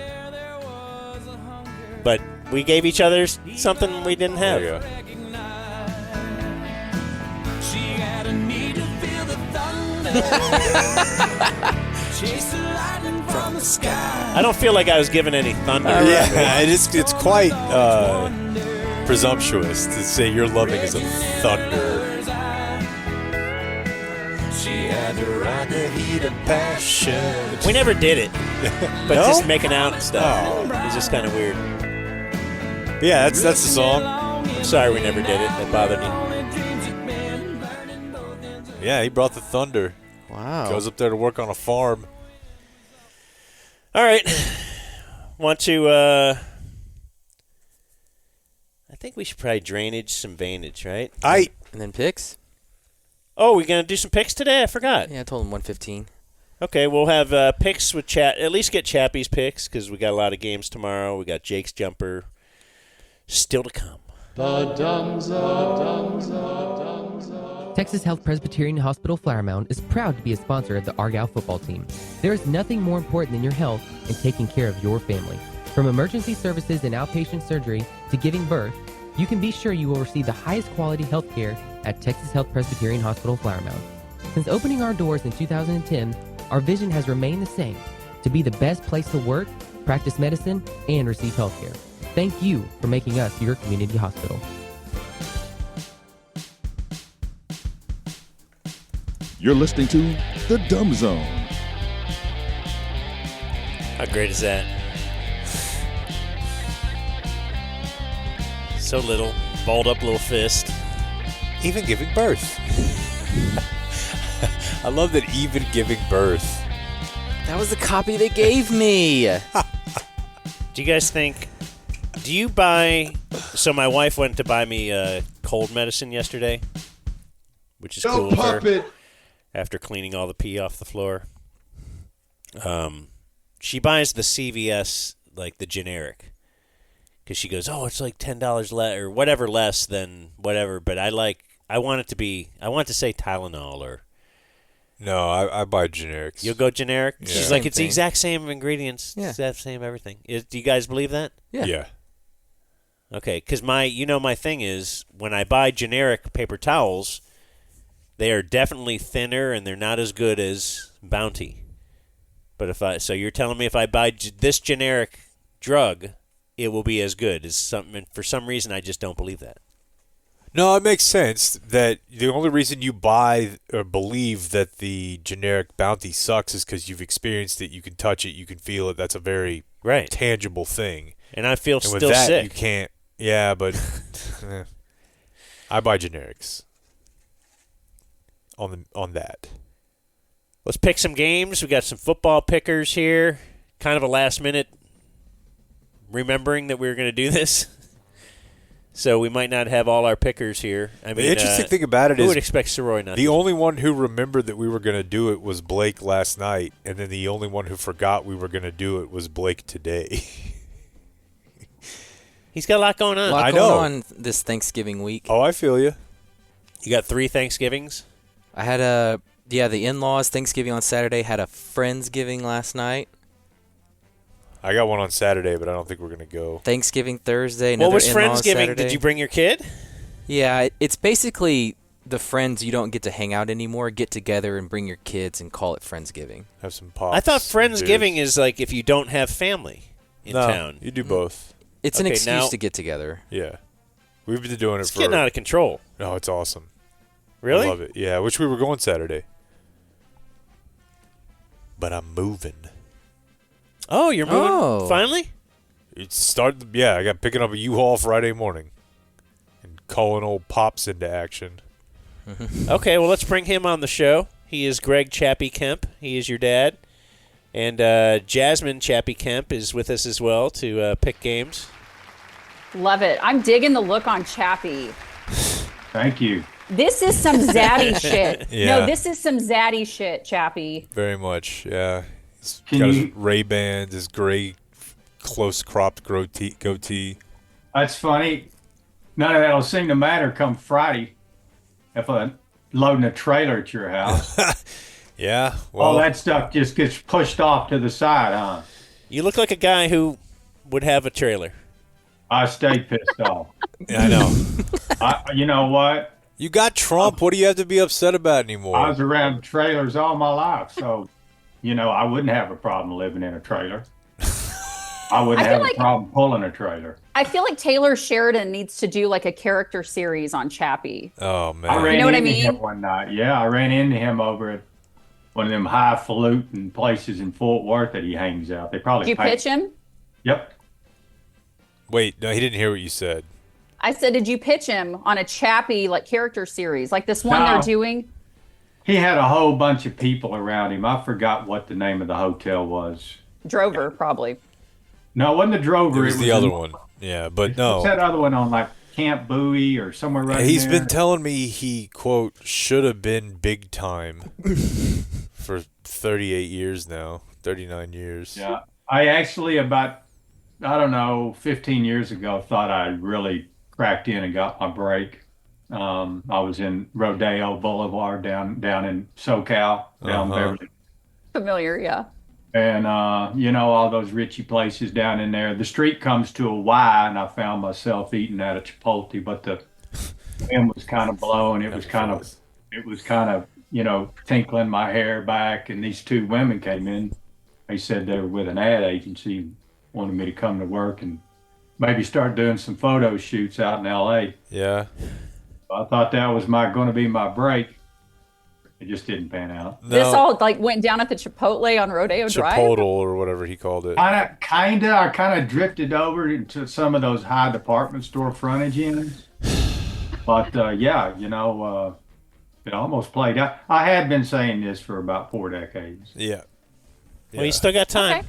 But we gave each other something we didn't have. There you go. She had a need to feel the thunder. Chase the lightning from the sky. I don't feel like I was given any thunder. Yeah, it's quite presumptuous to say your loving is a thunder. She had to ride the heat of passion. We never did it. But No? just making out and stuff. Oh. It was just kind of weird. Yeah, that's the song. I'm sorry we never did it. That bothered me. Yeah, he brought the thunder. Wow. Goes up there to work on a farm. All right. Want to, I think we should probably drainage some vainage, right? And then picks? Oh, we going to do some picks today? I forgot. Yeah, I told him 115. Okay, we'll have picks with Chat. At least get Chappie's picks because we got a lot of games tomorrow. We got Jake's jumper still to come. Texas Health Presbyterian Hospital Flower Mound is proud to be a sponsor of the Argyle football team. There is nothing more important than your health and taking care of your family. From emergency services and outpatient surgery to giving birth, you can be sure you will receive the highest quality health care at Texas Health Presbyterian Hospital Flower Mound. Since opening our doors in 2010, our vision has remained the same, to be the best place to work, practice medicine, and receive health care. Thank you for making us your community hospital. You're listening to The Dumb Zone. How great is that? So little, balled up little fist. Even giving birth. I love that even giving birth. That was the copy they gave me. Do you guys think, do you buy, so my wife went to buy me cold medicine yesterday, which is cool of her, after cleaning all the pee off the floor. She buys the CVS, like the generic, because she goes, oh, it's like $10 less, or whatever less than whatever, but I want it to be, I want to say Tylenol or... No, I buy generics. You'll go generic? Yeah. She's like, it's the exact same ingredients, exact same everything. Do you guys believe that? Yeah. Okay, because my thing is, when I buy generic paper towels, they are definitely thinner and they're not as good as Bounty. But so you're telling me if I buy this generic drug, it will be as good as something? For some reason, I just don't believe that. No, it makes sense that the only reason you buy or believe that the generic Bounty sucks is because you've experienced it. You can touch it. You can feel it. That's a very tangible thing. And I feel and still with that, sick. You can't. Yeah, but I buy generics on that. Let's pick some games. We got some football pickers here. Kind of a last minute remembering that we were going to do this. So we might not have all our pickers here. I mean, the interesting thing about it who is would expect Soroy not the to? only one who remembered that we were going to do it was Blake last night, and then the only one who forgot we were going to do it was Blake today. He's got a lot going on. A lot going on this Thanksgiving week. Oh, I feel you. You got 3 Thanksgivings? I had the in-laws Thanksgiving on Saturday, had a Friendsgiving last night. I got one on Saturday, but I don't think we're going to go. Thanksgiving Thursday. What was in-laws Friendsgiving? Saturday. Did you bring your kid? Yeah, it's basically the friends you don't get to hang out anymore get together and bring your kids and call it Friendsgiving. Have some pops. I thought Friendsgiving is like if you don't have family in town. You do both. It's an excuse to get together. Yeah. We've been doing it It's for... getting out of control. No, it's awesome. Really? I love it. Yeah, I wish we were going Saturday. But I'm moving. Oh, you're moving finally? I got picking up a U-Haul Friday morning and calling old Pops into action. Okay, well, let's bring him on the show. He is Greg Chappie Kemp. He is your dad. And Jasmine Chappie Kemp is with us as well to pick games. Love it. I'm digging the look on Chappie. Thank you. This is some zaddy shit. Yeah. No, this is some zaddy shit, Chappie. Very much, yeah. He's got his Ray-Bans, his gray, close-cropped goatee. That's funny. None of that will seem to matter come Friday if I'm loading a trailer at your house. Yeah. Well, all that stuff just gets pushed off to the side, huh? You look like a guy who would have a trailer. I stay pissed off. Yeah, I know. You know what? You got Trump. What do you have to be upset about anymore? I was around trailers all my life, so, I wouldn't have a problem living in a trailer. I wouldn't have a problem pulling a trailer. I feel like Taylor Sheridan needs to do like a character series on Chappie. Oh, man. I ran You know what I into mean? him one night. Yeah, I ran into him over at one of them highfalutin places in Fort Worth that he hangs out. They probably Did you pitch him? Yep. Wait, no, he didn't hear what you said. I said, did you pitch him on a Chappie like character series, like this one No. they're doing? He had a whole bunch of people around him. I forgot what the name of the hotel was. Drover, probably. No, it wasn't the Drover. It was the other one. Yeah, but no. What's that other one on, like Camp Bowie or somewhere right He's there? been telling me he, quote, should have been big time for 38 years now, 39 years. Yeah. I actually about, 15 years ago thought I really cracked in and got my break. I was in Rodeo Boulevard down in SoCal, down Beverly. Familiar, yeah. And, all those Richie places down in there. The street comes to a Y, and I found myself eating at a Chipotle, but the wind was kind of blowing. It was kind of, tinkling my hair back. And these 2 women came in. They said they were with an ad agency, wanted me to come to work and maybe start doing some photo shoots out in L.A. Yeah. I thought that was going to be my break. It just didn't pan out. No. This all went down at the Chipotle on Rodeo Drive? Chipotle or whatever he called it. I kind of drifted over into some of those high department store frontage inns. But, it almost played out. I had been saying this for about 4 decades. Yeah. Well, you still got time. Okay.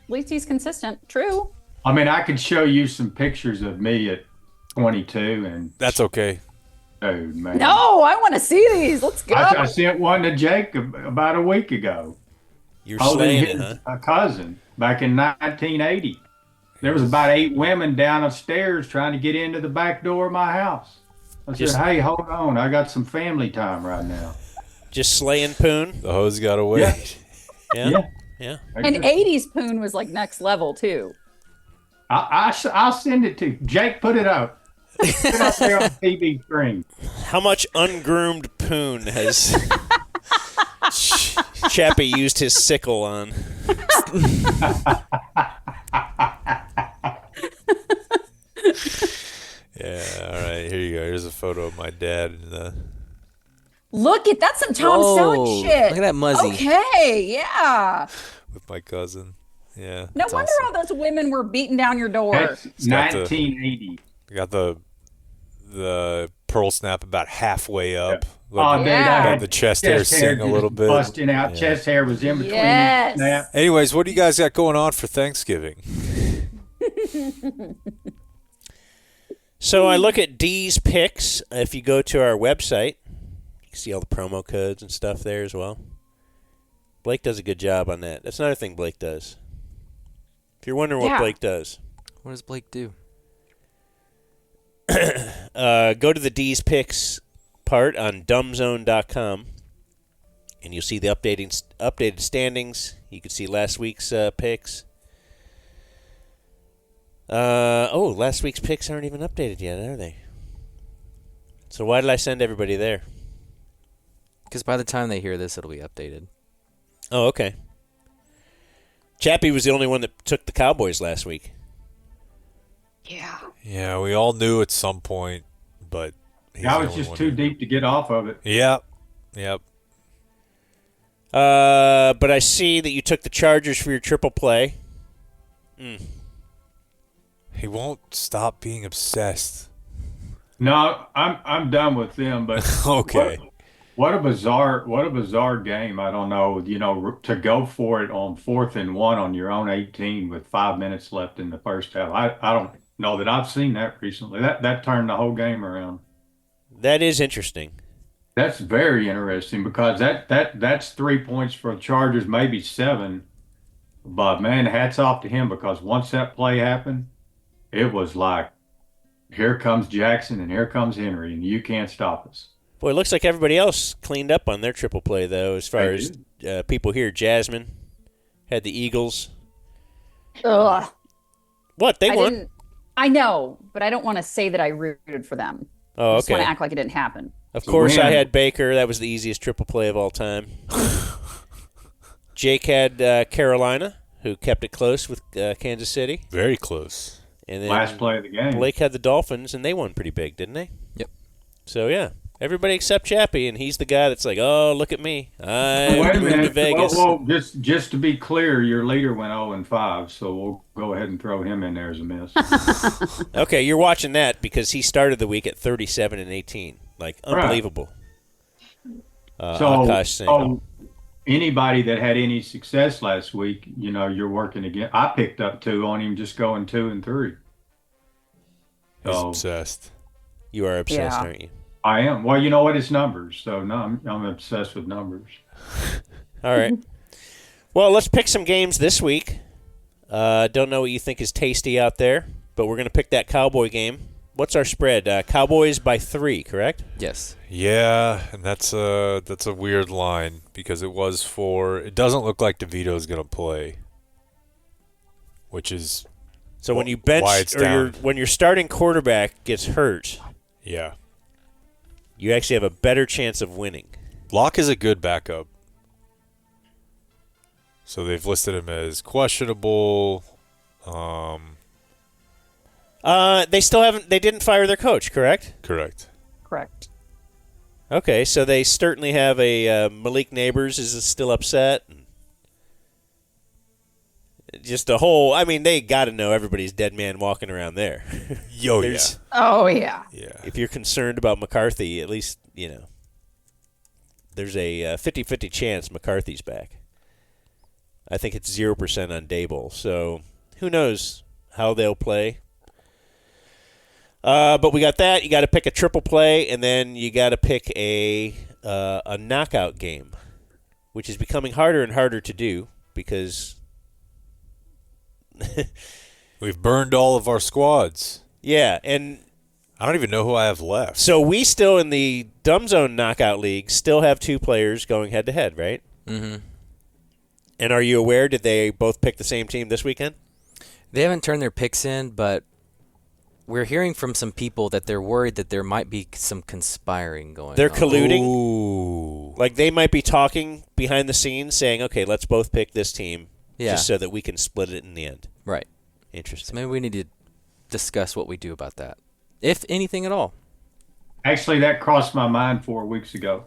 At least he's consistent. True. I mean, I could show you some pictures of me at 22 and... That's okay. Dude, man. No, I want to see these. Let's go. I sent one to Jake about a week ago. You're slaying it, huh? A cousin back in 1980. There was about 8 women down the stairs trying to get into the back door of my house. I said, hey, hold on. I got some family time right now. Just slaying poon? The hose got away. Yeah. And 80s poon was like next level, too. I'll send it to Jake. Put it up. Put it up there on the TV screen. How much ungroomed poon has... Chappie used his sickle on. Yeah, all right, here you go. Here's a photo of my dad. Look at that's some Tom Selleck shit. Look at that muzzy. Okay, yeah. With my cousin. Yeah. No wonder all those women were beating down your door. That's 1980. Got the pearl snap about halfway up. Oh, dude, Got the chest hair sing a little bit. Busting out. Chest hair was in between. Yes. Each snap. Anyways, what do you guys got going on for Thanksgiving? So I look at DeeZ Picks. If you go to our website, you can see all the promo codes and stuff there as well. Blake does a good job on that. That's another thing Blake does. If you're wondering what Blake does. What does Blake do? Go to the DeeZ Picks part on dumbzone.com, and you'll see the updated standings. You can see last week's picks. Last week's picks aren't even updated yet, are they? So why did I send everybody there? Because by the time they hear this, it'll be updated. Oh, okay. Chappie was the only one that took the Cowboys last week. Yeah. Yeah, we all knew at some point, but I was just too deep to get off of it. Yep. But I see that you took the Chargers for your triple play. He won't stop being obsessed. No, I'm done with them. But okay. What a bizarre game. I don't know. To go for it on 4th and 1 on your own 18 with 5 minutes left in the first half. I don't know that I've seen that recently. That turned the whole game around. That is interesting. That's very interesting because that's 3 points for the Chargers, maybe 7. But man, hats off to him because once that play happened, it was like, here comes Jackson and here comes Henry, and you can't stop us. Boy, it looks like everybody else cleaned up on their triple play, though, as far as people here. Jasmine had the Eagles. Ugh. What? They won. I know, but I don't want to say that I rooted for them. Oh, okay. I just want to act like it didn't happen. Of course, I had Baker. That was the easiest triple play of all time. Jake had Carolina, who kept it close with Kansas City. Very close. And then last play of the game. Blake had the Dolphins, and they won pretty big, didn't they? Yep. So, yeah. Everybody except Chappie, and he's the guy that's like, oh, look at me. I moved to Vegas. Well, just to be clear, your leader went 0-5, so we'll go ahead and throw him in there as a miss. Okay, you're watching that because he started the week at 37-18. Like, unbelievable. Right. So anybody that had any success last week, you're working again. I picked up 2 on him just going 2 and 3. He's obsessed. You are obsessed, aren't you? I am. Well, you know what? It's numbers. So, no, I'm obsessed with numbers. All right. Well, let's pick some games this week. Don't know what you think is tasty out there, but we're going to pick that Cowboy game. What's our spread? Cowboys by 3, correct? Yes. Yeah, and that's a weird line because it was 4. It doesn't look like DeVito's going to play, which is so when you bench or when your starting quarterback gets hurt. Yeah. You actually have a better chance of winning. Locke is a good backup. So they've listed him as questionable. They still haven't. They didn't fire their coach, correct? Correct. Okay, so they certainly have a Malik Neighbors is still upset. Just a whole. I mean, they got to know everybody's dead man walking around there. Yeah. Oh yeah. Yeah. If you're concerned about McCarthy, at least there's a 50-50 chance McCarthy's back. I think it's 0% on Dable. So who knows how they'll play. But we got that. You got to pick a triple play, and then you got to pick a knockout game, which is becoming harder and harder to do because we've burned all of our squads. Yeah, and I don't even know who I have left. So we still in the Dumb Zone Knockout League still have 2 players going head-to-head, right? Mm-hmm. And are you aware, did they both pick the same team this weekend? They haven't turned their picks in, but we're hearing from some people that they're worried that there might be some conspiring going They're on. colluding. Ooh. Like they might be talking behind the scenes, saying, "Okay, let's both pick this team, just so that we can split it in the end." Right. Interesting. So maybe we need to discuss what we do about that, if anything at all. Actually, that crossed my mind 4 weeks ago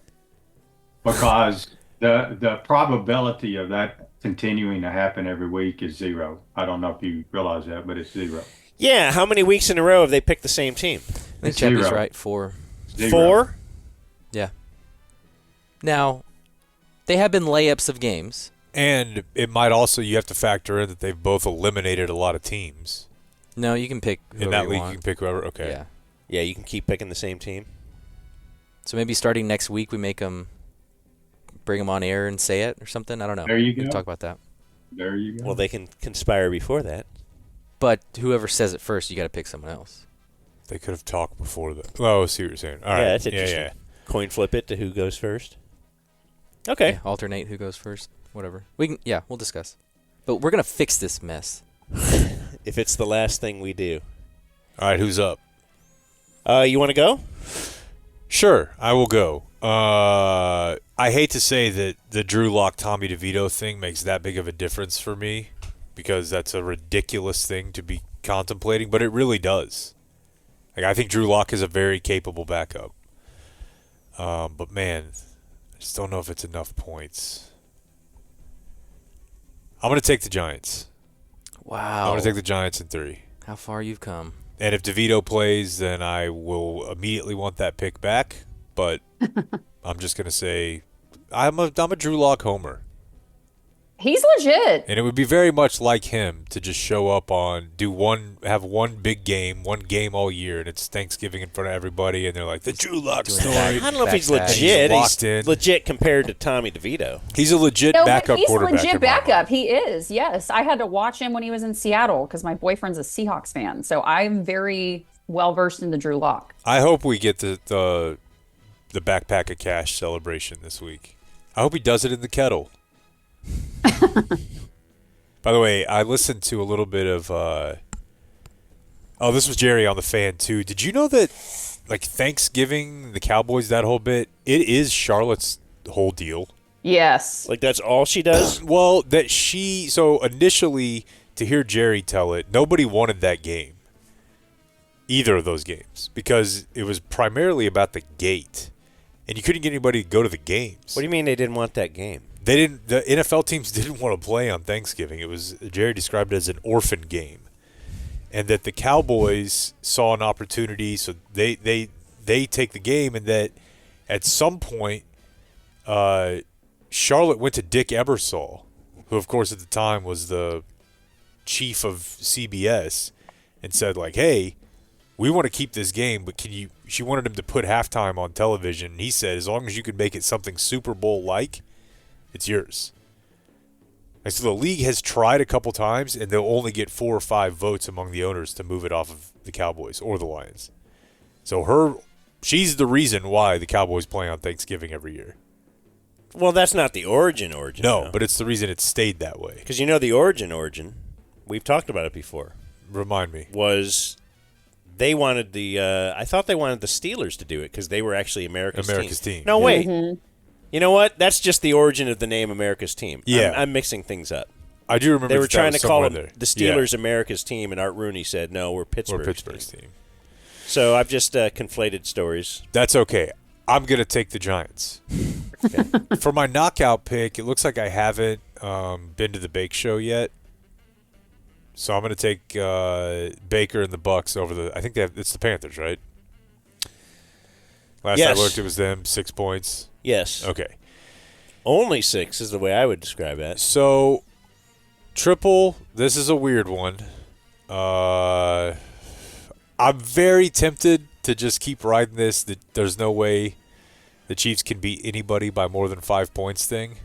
because the probability of that continuing to happen every week is 0. I don't know if you realize that, but it's 0. Yeah, how many weeks in a row have they picked the same team? I think Chappie's right. 4. 4? Yeah. Now, they have been layups of games. And it might also, you have to factor in that they've both eliminated a lot of teams. No, you can pick whoever in that you league. want. You can pick whoever. Okay. Yeah. Yeah, you can keep picking the same team. So maybe starting next week, we bring them on air and say it or something. I don't know. There you We can go. talk about that. There you go. Well, they can conspire before that. But whoever says it first, you got to pick someone else. They could have talked before that. Oh, I see what you're saying. All right. Yeah, that's interesting. Yeah. Coin flip it to who goes first. Okay. Yeah, alternate who goes first. Whatever. We'll discuss. But we're gonna fix this mess. If it's the last thing we do. All right, who's up? You want to go? Sure, I will go. I hate to say that the Drew Lock Tommy DeVito thing makes that big of a difference for me because that's a ridiculous thing to be contemplating, but it really does. Like, I think Drew Lock is a very capable backup. But man, I just don't know if it's enough points. I'm going to take the Giants. Wow. I'm going to take the Giants in 3. How far you've come. And if DeVito plays, then I will immediately want that pick back. But I'm just going to say I'm a Drew Lock homer. He's legit. And it would be very much like him to just show up have one big game, one game all year, and it's Thanksgiving in front of everybody, and they're like, the Drew Lock story. I don't know if he's legit. He's legit compared to Tommy DeVito. He's a legit No, backup but he's quarterback. legit backup. He is, yes. I had to watch him when he was in Seattle because my boyfriend's a Seahawks fan. So I'm very well versed in the Drew Lock. I hope we get the backpack of cash celebration this week. I hope he does it in the kettle. By the way, I listened to a little bit of this was Jerry on the Fan too. Did you know that like Thanksgiving, the Cowboys, that whole bit, it is Charlotte's whole deal? Yes. Like that's all she does? Well, so initially to hear Jerry tell it, nobody wanted that game. Either of those games because it was primarily about the gate. And you couldn't get anybody to go to the games. What do you mean they didn't want that game? The NFL teams didn't want to play on Thanksgiving. Jerry described it as an orphan game. And that the Cowboys saw an opportunity, so they take the game, and that at some point Charlotte went to Dick Ebersol, who of course at the time was the chief of CBS, and said like, hey, we want to keep this game, but she wanted him to put halftime on television. And he said, as long as you can make it something Super Bowl-like, it's yours. And so the league has tried a couple times, and they'll only get 4 or 5 votes among the owners to move it off of the Cowboys or the Lions. So she's the reason why the Cowboys play on Thanksgiving every year. Well, that's not the origin. No, but it's the reason it stayed that way. Because the origin, we've talked about it before. Remind me. Was they wanted I thought they wanted the Steelers to do it because they were actually America's team. No, wait. Mm-hmm. You know what? That's just the origin of the name America's team. Yeah. I'm mixing things up. I do remember they were trying to call them the Steelers yeah. America's team, and Art Rooney said, no, we're Pittsburgh's team. So I've just conflated stories. That's okay. I'm going to take the Giants. Okay. For my knockout pick, it looks like I haven't been to the Bake Show yet. So I'm going to take Baker and the Bucks over I think it's the Panthers, right? Last I looked, it was them, 6 points. Yes. Okay. Only 6 is the way I would describe that. So, triple, this is a weird one. I'm very tempted to just keep riding this. There's no way the Chiefs can beat anybody by more than 5 points thing.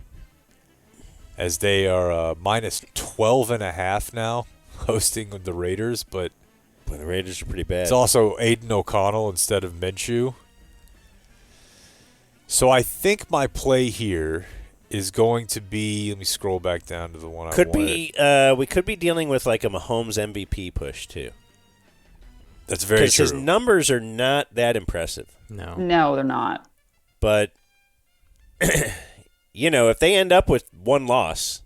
As they are minus 12.5 now, hosting the Raiders. But the Raiders are pretty bad. It's also Aiden O'Connell instead of Minshew. So I think my play here is going to be. Let me scroll back down to the one I wanted. We could be dealing with like a Mahomes MVP push too. That's very true. Because his numbers are not that impressive. No, they're not. But, if they end up with one loss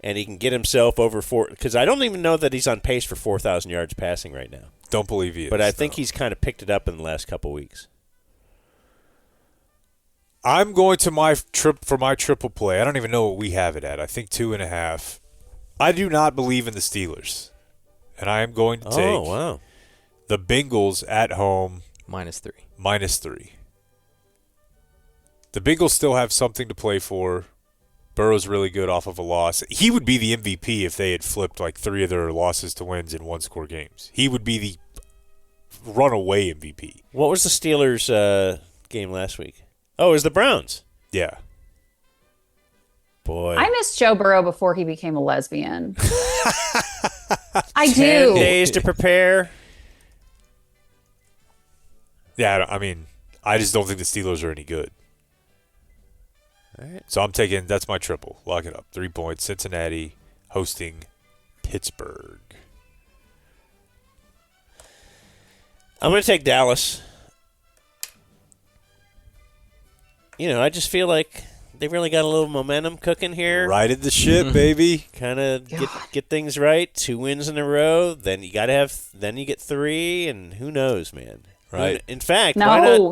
and he can get himself over 4, because I don't even know that he's on pace for 4,000 yards passing right now. Don't believe he is. But I think he's kind of picked it up in the last couple weeks. I'm going to my triple play. I don't even know what we have it at. I think 2.5. I do not believe in the Steelers. And I am going to take the Bengals at home. -3. -3. The Bengals still have something to play for. Burrow's really good off of a loss. He would be the MVP if they had flipped like 3 of their losses to wins in one-score games. He would be the runaway MVP. What was the Steelers game last week? Oh, it was the Browns. Yeah. Boy. I missed Joe Burrow before he became a lesbian. I 10 do. days to prepare. Yeah, I mean, I just don't think the Steelers are any good. All right. So I'm taking, that's my triple. Lock it up. 3 points. Cincinnati hosting Pittsburgh. I'm going to take Dallas. I just feel like they really got a little momentum cooking here. Righted the ship, baby. Kind of get things right. 2 wins in a row. Then you got to then you get 3, and who knows, man. Right. In fact, no.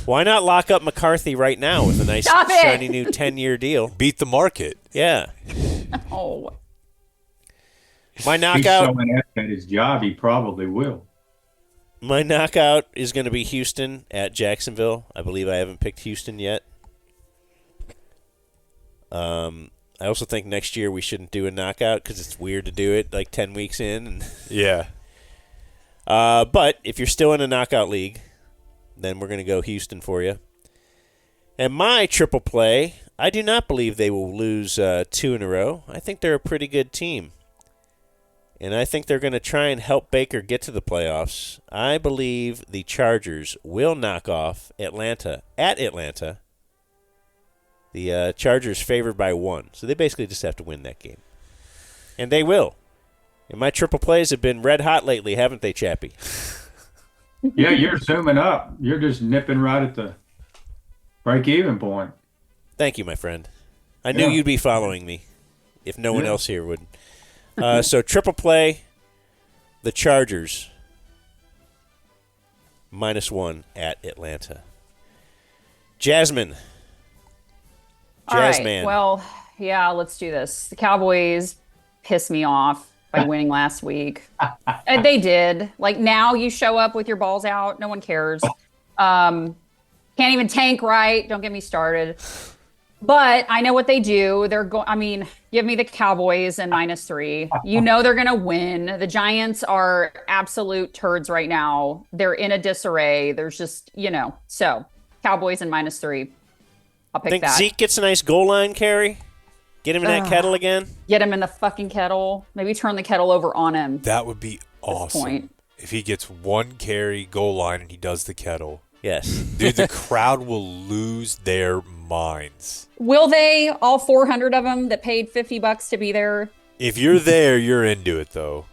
Why not lock up McCarthy right now with a nice, shiny new 10-year deal? Beat the market. Yeah. Oh. My knockout. He's so inept at his job, he probably will. My knockout is going to be Houston at Jacksonville. I believe I haven't picked Houston yet. I also think next year we shouldn't do a knockout because it's weird to do it like 10 weeks in. Yeah. But if you're still in a knockout league, then we're going to go Houston for you. And my triple play, I do not believe they will lose 2 in a row. I think they're a pretty good team. And I think they're going to try and help Baker get to the playoffs. I believe the Chargers will knock off Atlanta at Atlanta. The Chargers favored by 1. So they basically just have to win that game. And they will. And my triple plays have been red hot lately, haven't they, Chappie? Yeah, you're zooming up. You're just nipping right at the break-even point. Thank you, my friend. I knew you'd be following me if no one else here would. So triple play, the Chargers, -1 at Atlanta. Jasmine. All right. Well, yeah, let's do this. The Cowboys pissed me off by winning last week. And they did. Like, now you show up with your balls out. No one cares. Can't even tank right. Don't get me started. But I know what they do. Give me the Cowboys and -3. You know they're going to win. The Giants are absolute turds right now. They're in a disarray. There's just, so Cowboys and -3. I'll pick Think that. Zeke gets a nice goal line carry? Get him in that kettle again? Get him in the fucking kettle. Maybe turn the kettle over on him. That would be awesome. If he gets 1 carry, goal line, and he does the kettle. Yes. Dude, the crowd will lose their minds. Will they? All 400 of them that paid $50 to be there? If you're there, you're into it, though.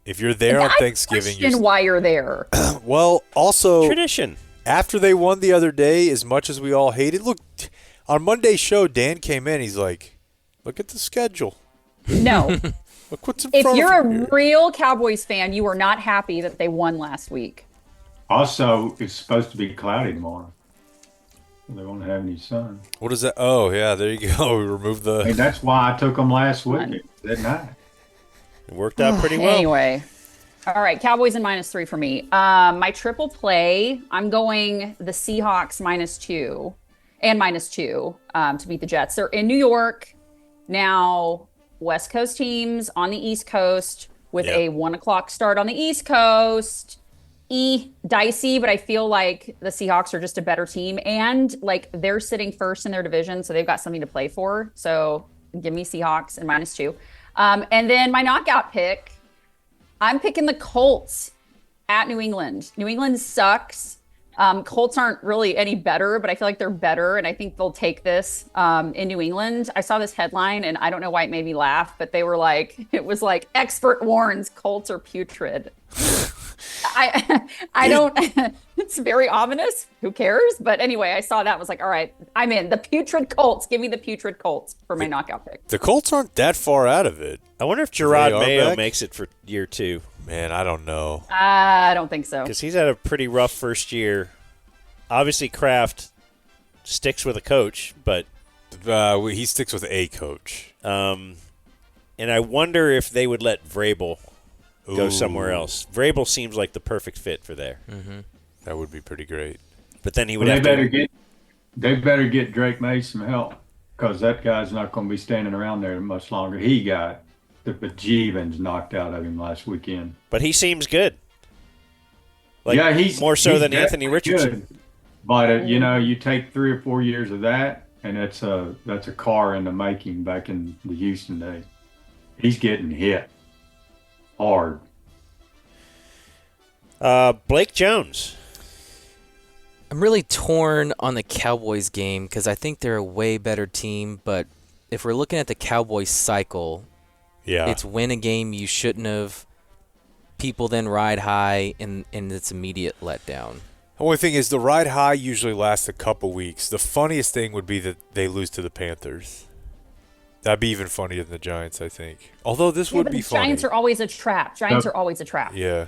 If you're there on Thanksgiving, you're why you're there. Well, also tradition. After they won the other day, as much as we all hated, look, on Monday's show, Dan came in. He's like, "Look at the schedule." No. Look what's in If front you're of a you. real Cowboys fan, you are not happy that they won last week. Also, it's supposed to be cloudy tomorrow. They won't have any sun. What is that? Oh, yeah, there you go. We removed the. And that's why I took them last week. That night. It worked out pretty well. Anyway. All right, Cowboys and -3 for me. My triple play, I'm going the Seahawks -2 and -2 to beat the Jets. They're in New York. Now, West Coast teams on the East Coast with a 1 o'clock start on the East Coast. Dicey, but I feel like the Seahawks are just a better team. And, they're sitting first in their division, so they've got something to play for. So, give me Seahawks and -2. And then my knockout pick, I'm picking the Colts at New England. New England sucks. Colts aren't really any better, but I feel like they're better, and I think they'll take this in New England. I saw this headline, and I don't know why it made me laugh, but it was like, expert warns Colts are putrid. I don't. It's very ominous. Who cares? But anyway, I saw that. Was like, all right, I'm in. The putrid Colts. Give me the putrid Colts for my knockout pick. The Colts aren't that far out of it. I wonder if Gerard Mayo makes it for year 2. Man, I don't know. I don't think so. Because he's had a pretty rough first year. Obviously, Kraft sticks with a coach, but he sticks with a coach. And I wonder if they would let Vrabel go somewhere else. Vrabel seems like the perfect fit for there. Mm-hmm. That would be pretty great. But then he would have to. They better get Drake May some help, because that guy's not going to be standing around there much longer. He got the bejeebins knocked out of him last weekend. But he seems good. He's more so than Anthony Richardson. Good. But you take 3 or 4 years of that, and that's a car in the making back in the Houston day. He's getting hit hard. Blake Jones. I'm really torn on the Cowboys game because I think they're a way better team. But if we're looking at the Cowboys cycle, it's win a game you shouldn't have. People then ride high, and it's immediate letdown. The only thing is the ride high usually lasts a couple weeks. The funniest thing would be that they lose to the Panthers. That'd be even funnier than the Giants, I think. Although this would be funny. Giants are always a trap. Giants are always a trap. Yeah.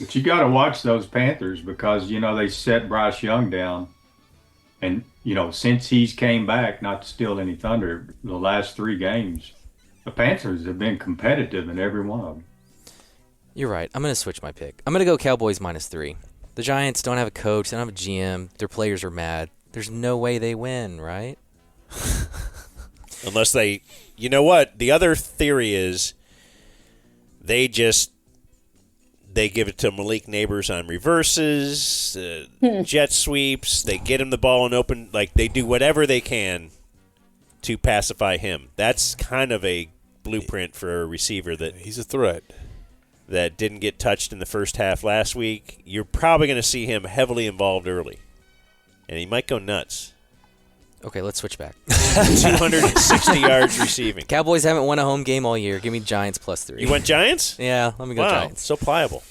But you got to watch those Panthers because, they set Bryce Young down. And, since he's came back, not to steal any thunder, the last 3 games, the Panthers have been competitive in every one of them. You're right. I'm going to switch my pick. I'm going to go Cowboys -3. The Giants don't have a coach. They don't have a GM. Their players are mad. There's no way they win, right? Unless they, you know what? The other theory is they give it to Malik Neighbors on reverses, jet sweeps. They get him the ball and open, they do whatever they can to pacify him. That's kind of a blueprint for a receiver that he's a threat. That didn't get touched in the first half last week. You're probably going to see him heavily involved early, and he might go nuts. Okay, let's switch back. 260 yards receiving. Cowboys haven't won a home game all year. Give me Giants +3. You went Giants? Yeah, let me go Giants. So pliable.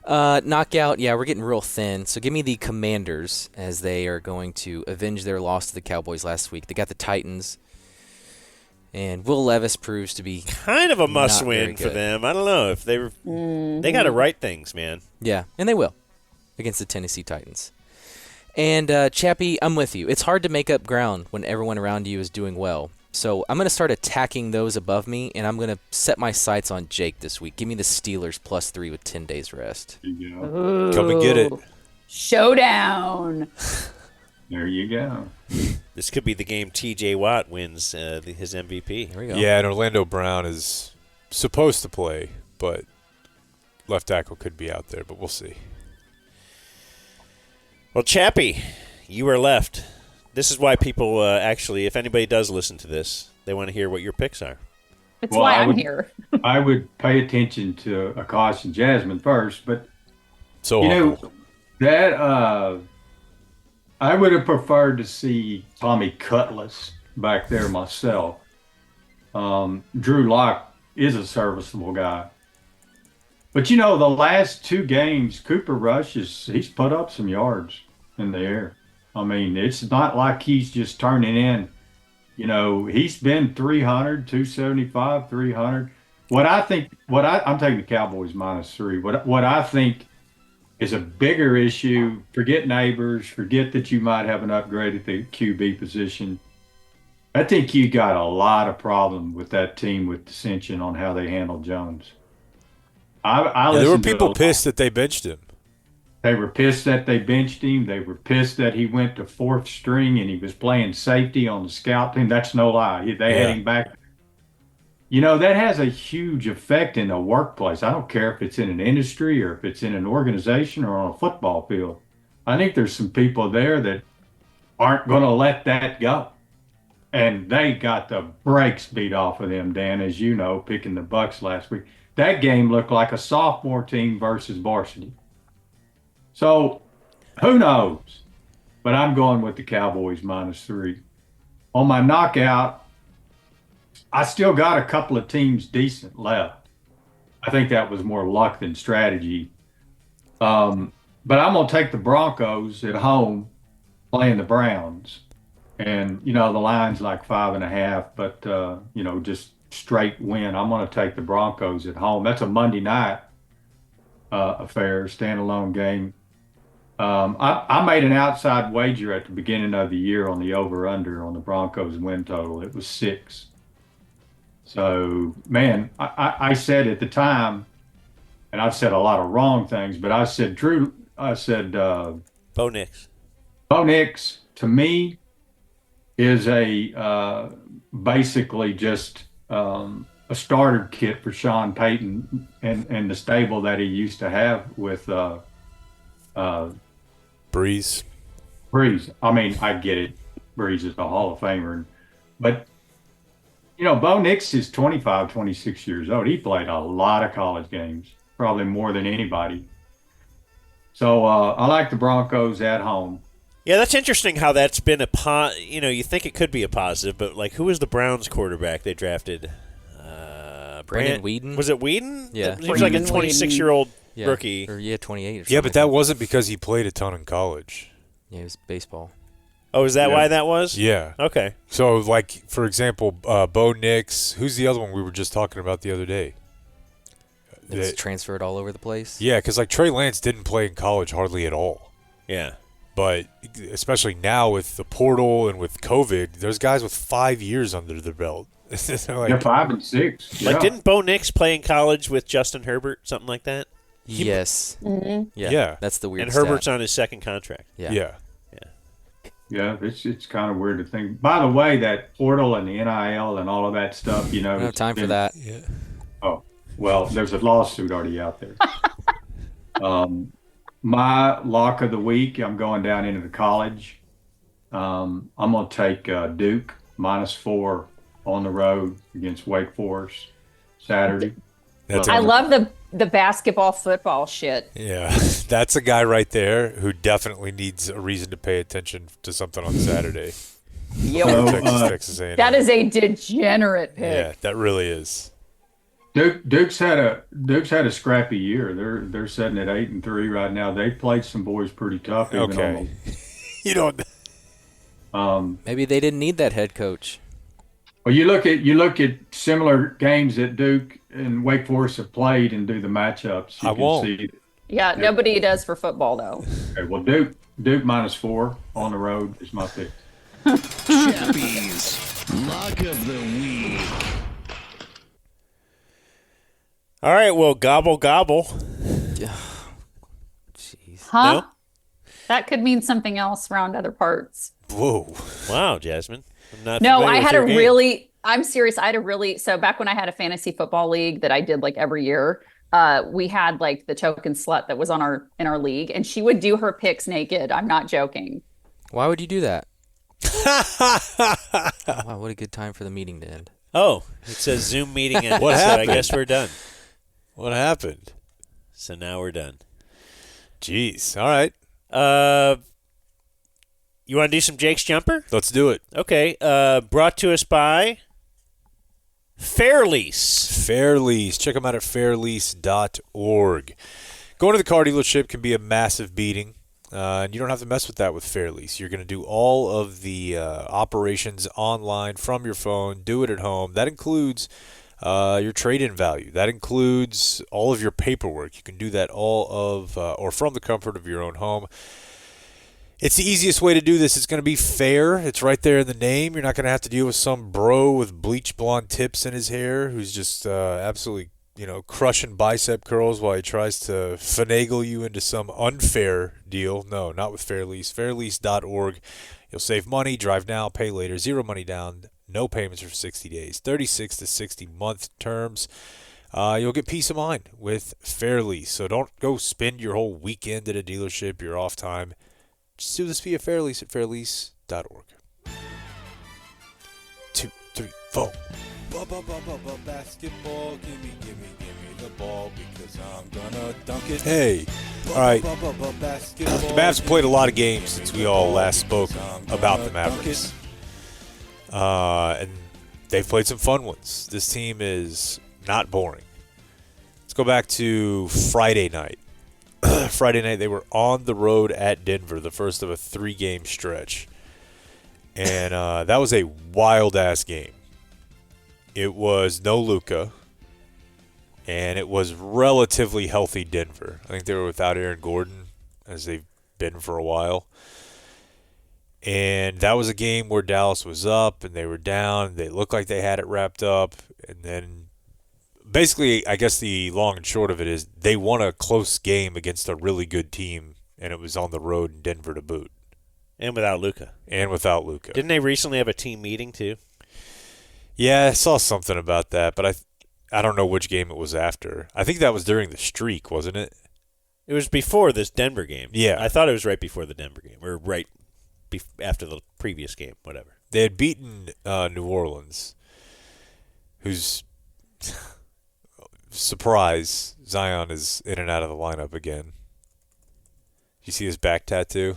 Knockout, we're getting real thin. So give me the Commanders as they are going to avenge their loss to the Cowboys last week. They got the Titans. And Will Levis proves to be kind of a must-win for them. I don't know if they got to write things, man. Yeah, and they will against the Tennessee Titans. And Chappie, I'm with you. It's hard to make up ground when everyone around you is doing well. So I'm going to start attacking those above me, and I'm going to set my sights on Jake this week. Give me the Steelers +3 with 10 days rest. Come and get it. Showdown. There you go. This could be the game T.J. Watt wins his MVP. There we go. Yeah, and Orlando Brown is supposed to play, but left tackle could be out there, but we'll see. Well, Chappie, you are left. This is why people actually, if anybody does listen to this, they want to hear what your picks are. That's why I'm here. I would pay attention to Akash and Jasmine first, but that I would have preferred to see Tommy Cutlass back there myself. Drew Lock is a serviceable guy. But, the last 2 games, Cooper Rush, he's put up some yards in the air. I mean, it's not like he's just turning in. He's been 300, 275, 300. I'm taking the Cowboys -3. What I think is a bigger issue, forget Neighbors, forget that you might have an upgrade at the QB position. I think you got a lot of problem with that team with dissension on how they handle Jones. There were people pissed that they benched him. They were pissed that they benched him. They were pissed that he went to 4th string and he was playing safety on the scout team. That's no lie. They had him back. That has a huge effect in the workplace. I don't care if it's in an industry or if it's in an organization or on a football field. I think there's some people there that aren't going to let that go. And they got the brakes beat off of them, Dan, as you know, picking the Bucks last week. That game looked like a sophomore team versus varsity. So, who knows? But I'm going with the Cowboys -3. On my knockout, I still got a couple of teams decent left. I think that was more luck than strategy. But I'm going to take the Broncos at home playing the Browns. And, the line's like 5.5, but, just straight win. I'm going to take the Broncos at home. That's a Monday night affair, standalone game. I made an outside wager at the beginning of the year on the over-under on the Broncos win total. It was 6. So, man, I said at the time, and I've said a lot of wrong things, but I said Bo Nix. Bo Nix, to me, is basically just a starter kit for Sean Payton and the stable that he used to have with Breeze. I mean, I get it. Breeze is a Hall of Famer. But, Bo Nix is 25, 26 years old. He played a lot of college games, probably more than anybody. So I like the Broncos at home. Yeah, that's interesting how that's been you think it could be a positive, but, who was the Browns quarterback they drafted? Brandon Weeden? Was it Weeden? Yeah. He was like a 26-year-old rookie. Or 28 or Yeah, but that wasn't because he played a ton in college. Yeah, it was baseball. Oh, is that why that was? Yeah. Okay. So, for example, Bo Nix, who's the other one we were just talking about the other day? It's transferred all over the place. Yeah, because, Trey Lance didn't play in college hardly at all. Yeah. But especially now with the portal and with COVID, there's guys with 5 years under their belt. 5 and 6. Yeah. Didn't Bo Nix play in college with Justin Herbert, something like that? Yes. Mm-hmm. Yeah. That's the weird And stat. Herbert's on his second contract. Yeah. Yeah, it's kind of weird to think. By the way, that portal and the NIL and all of that stuff, No time for that. Yeah. Oh, well, there's a lawsuit already out there. My lock of the week, I'm going down into the college. I'm going to take Duke -4 on the road against Wake Forest Saturday. I love the basketball football shit. Yeah, that's a guy right there who definitely needs a reason to pay attention to something on Saturday. Texas A&M. That is a degenerate pick. Yeah, that really is. Duke's had a scrappy year. They're sitting at 8-3 right now. They played some boys pretty tough. Okay. You don't. Maybe they didn't need that head coach. Well, you look at similar games that Duke and Wake Forest have played and do the matchups. You can see. Yeah, nobody does for football though. Okay, well, Duke -4 on the road is my pick. Chappie's Lock of the Week. All right, well, gobble. Jeez. Huh? No? That could mean something else around other parts. Whoa. Wow, Jasmine. I'm not No, familiar I with had your a game. really, I'm serious. I had a really, so back when I had a fantasy football league that I did every year, we had the token slut that was in our league, and she would do her picks naked. I'm not joking. Why would you do that? Wow, what a good time for the meeting to end. Oh, it says Zoom meeting ended. What so happened? I guess we're done. What happened? So now we're done. Jeez. All right. You want to do some Jake's Jumper? Let's do it. Okay. Brought to us by Fairlease. Fairlease. Check them out at fairlease.org. Going to the car dealership can be a massive beating. And you don't have to mess with that with Fairlease. You're going to do all of the operations online from your phone. Do it at home. That includes your trade-in value. That includes all of your paperwork. You can do that or from the comfort of your own home. It's the easiest way to do this. It's going to be fair. It's right there in the name. You're not going to have to deal with some bro with bleach blonde tips in his hair who's just absolutely, crushing bicep curls while he tries to finagle you into some unfair deal. No, not with Fairlease. Fairlease.org. You'll save money, drive now, pay later, 0 money down, no payments for 60 days, 36 to 60-month terms. You'll get peace of mind with Fairlease. So don't go spend your whole weekend at a dealership, your off time. Just do this via Fairlease at fairlease.org. 2, 3, 4. Basketball, give me the ball because I'm gonna dunk it. Hey, all right. The Mavs have played a lot of games since we all last spoke about the Mavericks. And they've played some fun ones. This team is not boring. Let's go back to Friday night. Friday night, they were on the road at Denver, the first of a 3-game stretch. And that was a wild-ass game. It was no Luka, and it was relatively healthy Denver. I think they were without Aaron Gordon, as they've been for a while. And that was a game where Dallas was up, and they were down. They looked like they had it wrapped up. And then basically, I guess the long and short of it is they won a close game against a really good team, and it was on the road in Denver to boot. And without Luka. Didn't they recently have a team meeting, too? Yeah, I saw something about that, but I don't know which game it was after. I think that was during the streak, wasn't it? It was before this Denver game. Yeah. I thought it was right before the Denver game, or right after the previous game, whatever. They had beaten New Orleans, who's, surprise, Zion is in and out of the lineup again. You see his back tattoo?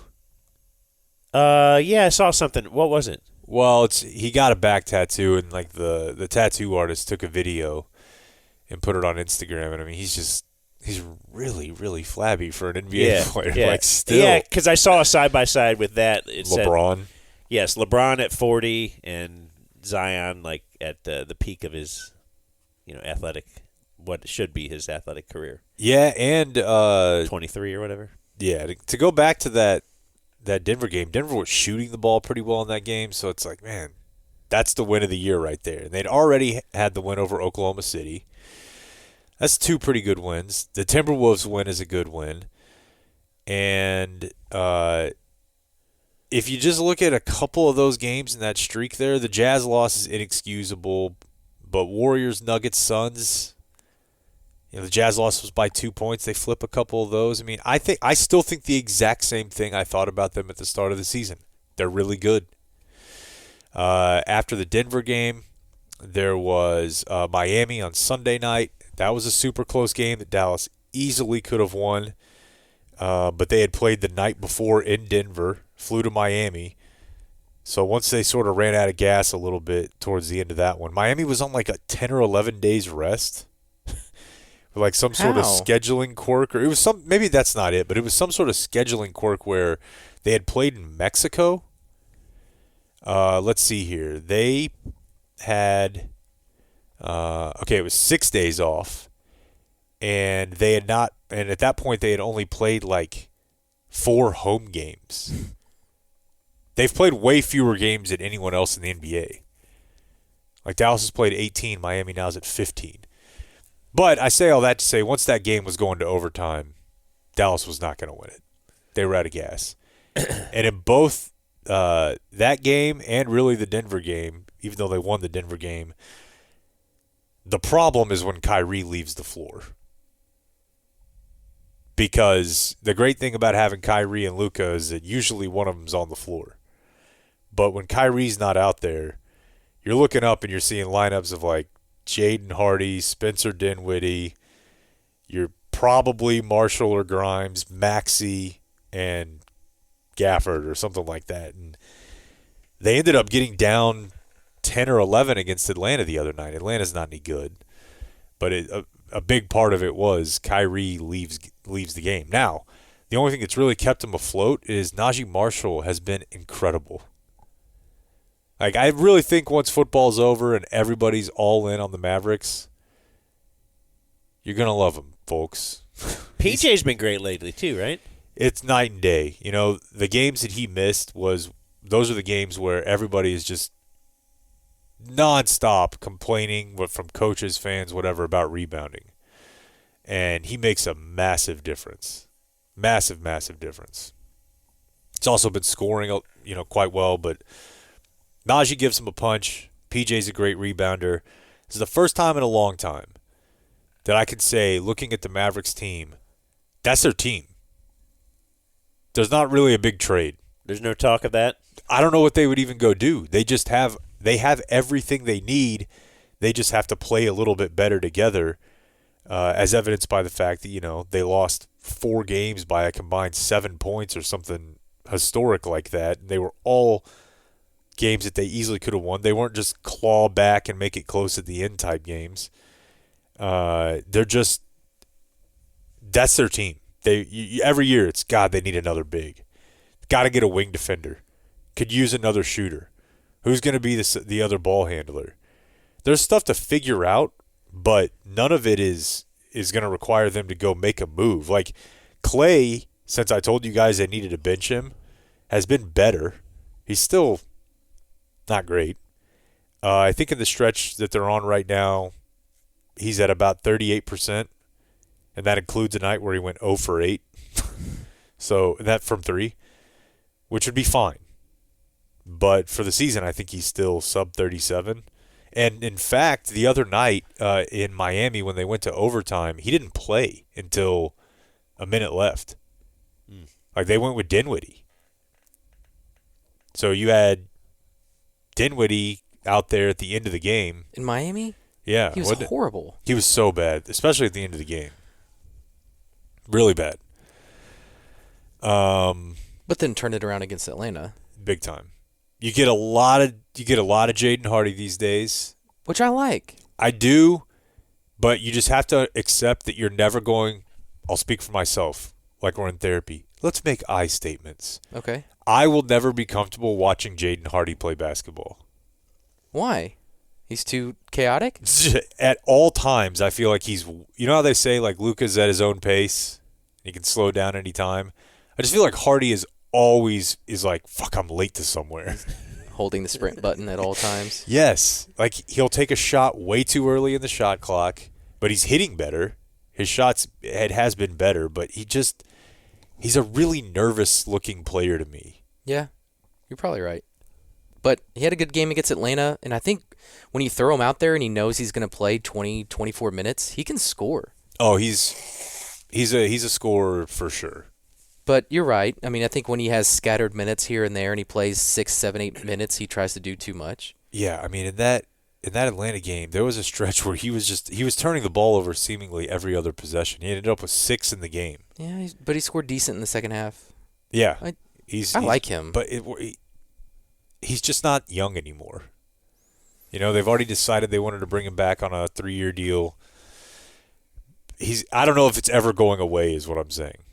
Yeah, I saw something. What was it? Well, he got a back tattoo, and like the tattoo artist took a video and put it on Instagram. And I mean, he's really, really flabby for an NBA player. Yeah, like still. Yeah, because I saw a side by side with that. It LeBron. Said, yes, LeBron at 40 and Zion like at the peak of his, athletic, what should be his athletic career. Yeah, and 23 or whatever. Yeah, to go back to that Denver game, Denver was shooting the ball pretty well in that game, so it's like, man, that's the win of the year right there. And they'd already had the win over Oklahoma City. That's 2 pretty good wins. The Timberwolves win is a good win. And if you just look at a couple of those games in that streak there, the Jazz loss is inexcusable, but Warriors, Nuggets, Suns, the Jazz loss was by 2 points. They flip a couple of those. I mean, I still think the exact same thing I thought about them at the start of the season. They're really good. After the Denver game, there was Miami on Sunday night. That was a super close game that Dallas easily could have won. But they had played the night before in Denver, flew to Miami. So once they sort of ran out of gas a little bit towards the end of that one, Miami was on like a 10 or 11 days rest. Like some sort of scheduling quirk, or it was maybe that's not it, but it was some sort of scheduling quirk where they had played in Mexico. Let's see here. They had, it was 6 days off, and they had not, and at that point they had only played like 4 home games. They've played way fewer games than anyone else in the NBA. Like Dallas has played 18, Miami now is at 15. But I say all that to say, once that game was going to overtime, Dallas was not going to win it. They were out of gas. And in both that game and really the Denver game, even though they won the Denver game, the problem is when Kyrie leaves the floor. Because the great thing about having Kyrie and Luka is that usually one of them's on the floor. But when Kyrie's not out there, you're looking up and you're seeing lineups of like Jaden Hardy, Spencer Dinwiddie, you're probably Marshall or Grimes, Maxey, and Gafford or something like that. And they ended up getting down 10 or 11 against Atlanta the other night. Atlanta's not any good. But a big part of it was Kyrie leaves the game. Now, the only thing that's really kept him afloat is Najee Marshall has been incredible. Like, I really think once football's over and everybody's all in on the Mavericks, you're going to love him, folks. PJ's been great lately, too, right? It's night and day. The games that he missed those are the games where everybody is just nonstop complaining from coaches, fans, whatever, about rebounding. And he makes a massive difference. Massive, massive difference. It's also been scoring, quite well, but Najee gives him a punch. PJ's a great rebounder. This is the first time in a long time that I can say, looking at the Mavericks team, that's their team. There's not really a big trade. There's no talk of that? I don't know what they would even go do. They have everything they need. They just have to play a little bit better together, as evidenced by the fact that, they lost 4 games by a combined 7 points or something historic like that. And they were all games that they easily could have won. They weren't just claw back and make it close at the end type games. That's their team. every year it's, God, they need another big. Got to get a wing defender. Could use another shooter. Who's going to be the other ball handler? There's stuff to figure out, but none of it is going to require them to go make a move. Like Clay, since I told you guys I needed to bench him, has been better. He's still not great. I think in the stretch that they're on right now, he's at about 38%, and that includes a night where he went 0 for 8. So that from 3, which would be fine. But for the season, I think he's still sub 37. And in fact, the other night in Miami when they went to overtime, he didn't play until a minute left. Like they went with Dinwiddie. So you had Dinwiddie out there at the end of the game. In Miami? Yeah. He was horrible. He was so bad, especially at the end of the game. Really bad. But then turned it around against Atlanta. Big time. You get a lot of Jaden Hardy these days. Which I like. I do, but you just have to accept that you're never going, I'll speak for myself, like we're in therapy. Let's make I statements. Okay. I will never be comfortable watching Jaden Hardy play basketball. Why? He's too chaotic? At all times, I feel like he's, you know how they say like Luka's at his own pace? He can slow down any time. I just feel like Hardy is always like, fuck, I'm late to somewhere. Holding the sprint button at all times. Yes. Like he'll take a shot way too early in the shot clock, but he's hitting better. His shots, it has been better, but he's a really nervous looking player to me. Yeah, you're probably right. But he had a good game against Atlanta, and I think when you throw him out there and he knows he's going to play 20, 24 minutes, he can score. Oh, he's a scorer for sure. But you're right. I mean, I think when he has scattered minutes here and there and he plays 6, 7, 8 minutes, he tries to do too much. Yeah, I mean, in that Atlanta game, there was a stretch where he was turning the ball over seemingly every other possession. He ended up with 6 in the game. Yeah, but he scored decent in the second half. Yeah. I like him. But he's just not young anymore. You know, they've already decided they wanted to bring him back on a 3-year deal. I don't know if it's ever going away is what I'm saying.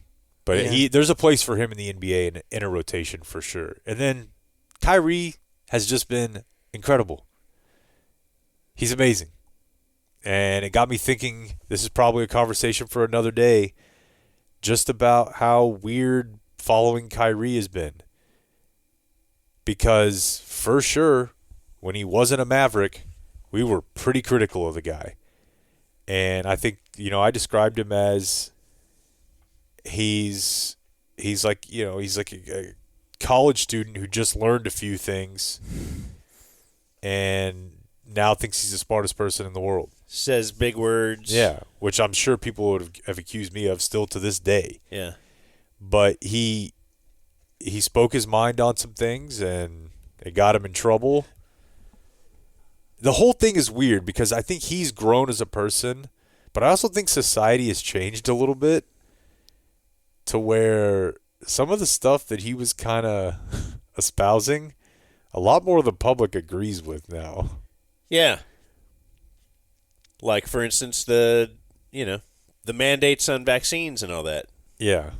But Yeah. there's a place for him in the NBA in a rotation for sure. And then Kyrie has just been incredible. He's amazing. And it got me thinking, this is probably a conversation for another day, just about how weird following Kyrie has been. Because for sure, when he wasn't a Maverick, we were pretty critical of the guy. And I think, I described him as he's like a college student who just learned a few things and now thinks he's the smartest person in the world. Says big words. Yeah, which I'm sure people would have accused me of still to this day. Yeah. But he spoke his mind on some things and it got him in trouble. The whole thing is weird because I think he's grown as a person, but I also think society has changed a little bit to where some of the stuff that he was kind of espousing, a lot more of the public agrees with now. Yeah. Like, for instance, the mandates on vaccines and all that. Yeah.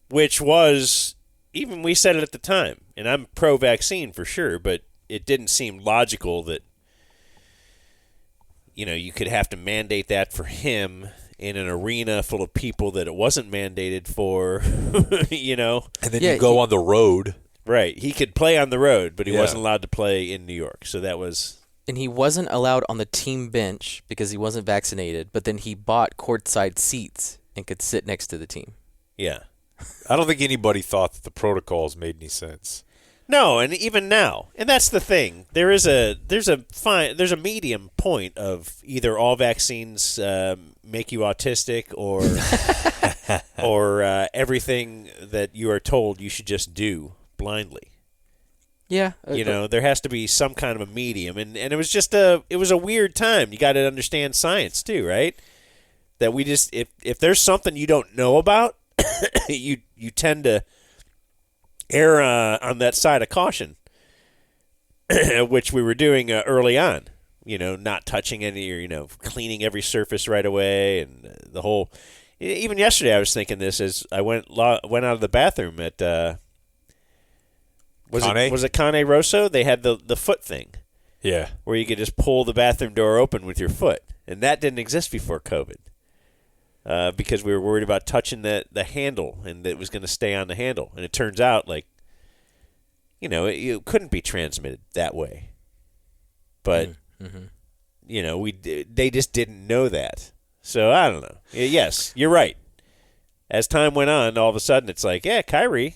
Which was, even we said it at the time, and I'm pro-vaccine for sure, but it didn't seem logical that, you could have to mandate that for him in an arena full of people that it wasn't mandated for, And then you go on the road. Right. He could play on the road, but he wasn't allowed to play in New York. So that was... And he wasn't allowed on the team bench because he wasn't vaccinated, but then he bought courtside seats and could sit next to the team. Yeah. I don't think anybody thought that the protocols made any sense. No, and even now, and that's the thing. There's a medium point of either all vaccines make you autistic, or everything that you are told you should just do blindly. Yeah, there has to be some kind of a medium, and it was just a weird time. You got to understand science too, right? That we just if there's something you don't know about, you tend to err on that side of caution, which we were doing early on. Not touching any, or cleaning every surface right away, and the whole even yesterday I was thinking this as I went out of the bathroom at was it Cane Rosso? They had the foot thing. Yeah. Where you could just pull the bathroom door open with your foot. And that didn't exist before COVID. Because we were worried about touching the handle and that it was going to stay on the handle. And it turns out, like, it couldn't be transmitted that way. But, they just didn't know that. So, I don't know. Yes, you're right. As time went on, all of a sudden it's like, yeah, Kyrie,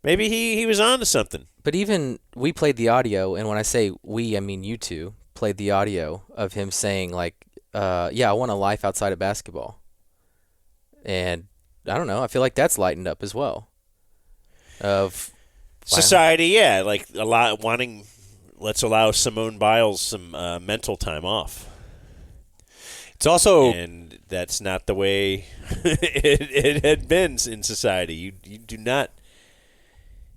maybe he was on to something. But even we played the audio, and when I say we, I mean you two, played the audio of him saying, like, I want a life outside of basketball. And I don't know, I feel like that's lightened up as well. Society, yeah, like a lot wanting, let's allow Simone Biles some mental time off. It's also... And that's not the way it had been in society. You do not...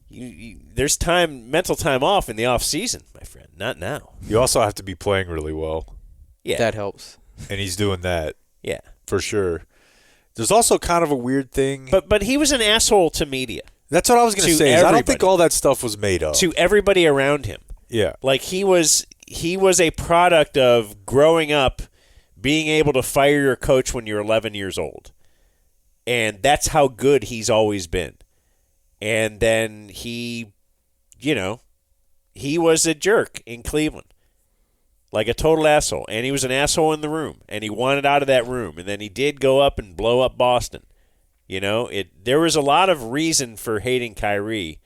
there's mental time off in the off season, my friend. Not now. You also have to be playing really well. Yeah, that helps. And he's doing that. Yeah, for sure. There's also kind of a weird thing. But he was an asshole to media. That's what I was going to say. I don't think all that stuff was made up. To everybody around him. Yeah, like he was a product of growing up, being able to fire your coach when you're 11 years old, and that's how good he's always been. And then he was a jerk in Cleveland. Like a total asshole. And he was an asshole in the room. And he wanted out of that room. And then he did go up and blow up Boston. There was a lot of reason for hating Kyrie.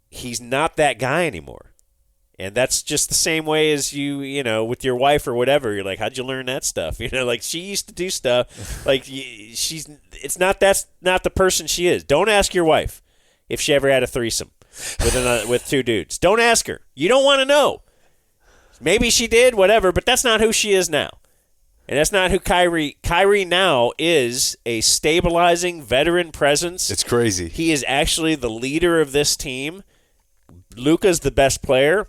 He's not that guy anymore. And that's just the same way as you with your wife or whatever. You're like, how'd you learn that stuff? Like she used to do stuff. Like that's not the person she is. Don't ask your wife if she ever had a threesome with two dudes. Don't ask her. You don't want to know. Maybe she did, whatever, but that's not who she is now. And that's not who Kyrie now is a stabilizing veteran presence. It's crazy. He is actually the leader of this team. Luka's the best player.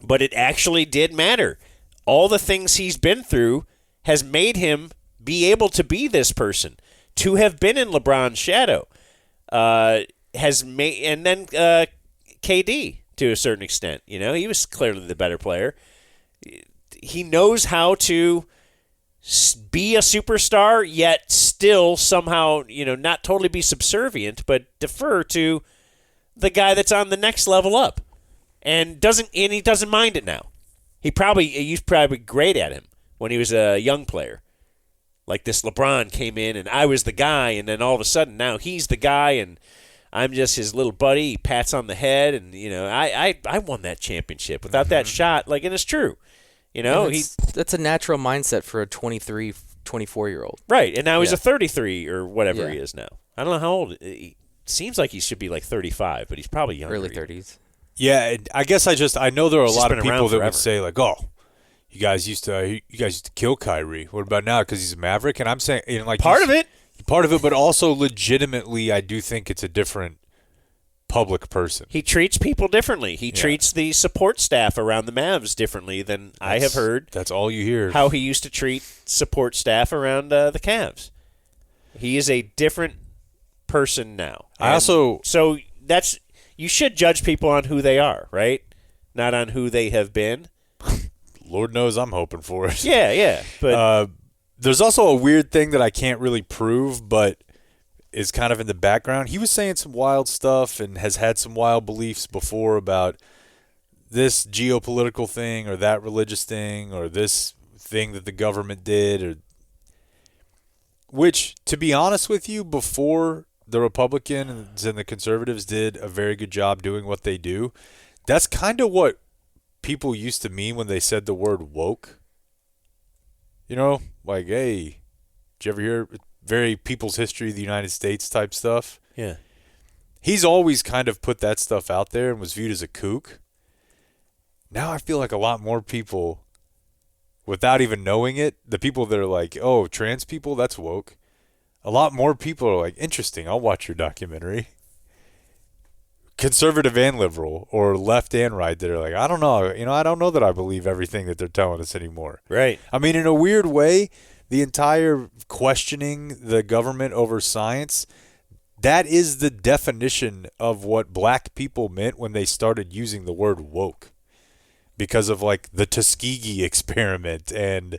But it actually did matter. All the things he's been through has made him be able to be this person, to have been in LeBron's shadow. And then KD to a certain extent. He was clearly the better player. He knows how to be a superstar, yet still somehow, not totally be subservient, but defer to the guy that's on the next level up. And he doesn't mind it now. He's probably great at him when he was a young player. Like this LeBron came in and I was the guy, and then all of a sudden now he's the guy and I'm just his little buddy. He pats on the head, and I won that championship without that shot. Like, and it's true. That's a natural mindset for a 23, 24-year-old. Right, and now he's a 33 or whatever he is now. I don't know how old. It seems like he should be like 35, but he's probably younger. Early 30s. Yeah, I guess I know there are a lot of people that would say like, "Oh, you guys used to kill Kyrie. What about now? Because he's a Maverick." And I'm saying, part of it, but also legitimately, I do think it's a different public person. He treats people differently. He treats the support staff around the Mavs differently than I have heard. That's all you hear. How he used to treat support staff around the Cavs. He is a different person now. So that's. You should judge people on who they are, right? Not on who they have been. Lord knows I'm hoping for it. Yeah. But there's also a weird thing that I can't really prove, but is kind of in the background. He was saying some wild stuff and has had some wild beliefs before about this geopolitical thing or that religious thing or this thing that the government did. Which, to be honest with you, before the Republicans and the conservatives did a very good job doing what they do, that's kind of what people used to mean when they said the word woke. Like, hey, did you ever hear very people's history of the United States type stuff? Yeah. He's always kind of put that stuff out there and was viewed as a kook. Now I feel like a lot more people, without even knowing it, the people that are like, oh, trans people, that's woke. A lot more people are like, interesting, I'll watch your documentary. Conservative and liberal, or left and right, that are like, I don't know. I don't know that I believe everything that they're telling us anymore. Right. I mean, in a weird way, the entire questioning the government over science, that is the definition of what black people meant when they started using the word woke. Because of like the Tuskegee experiment and,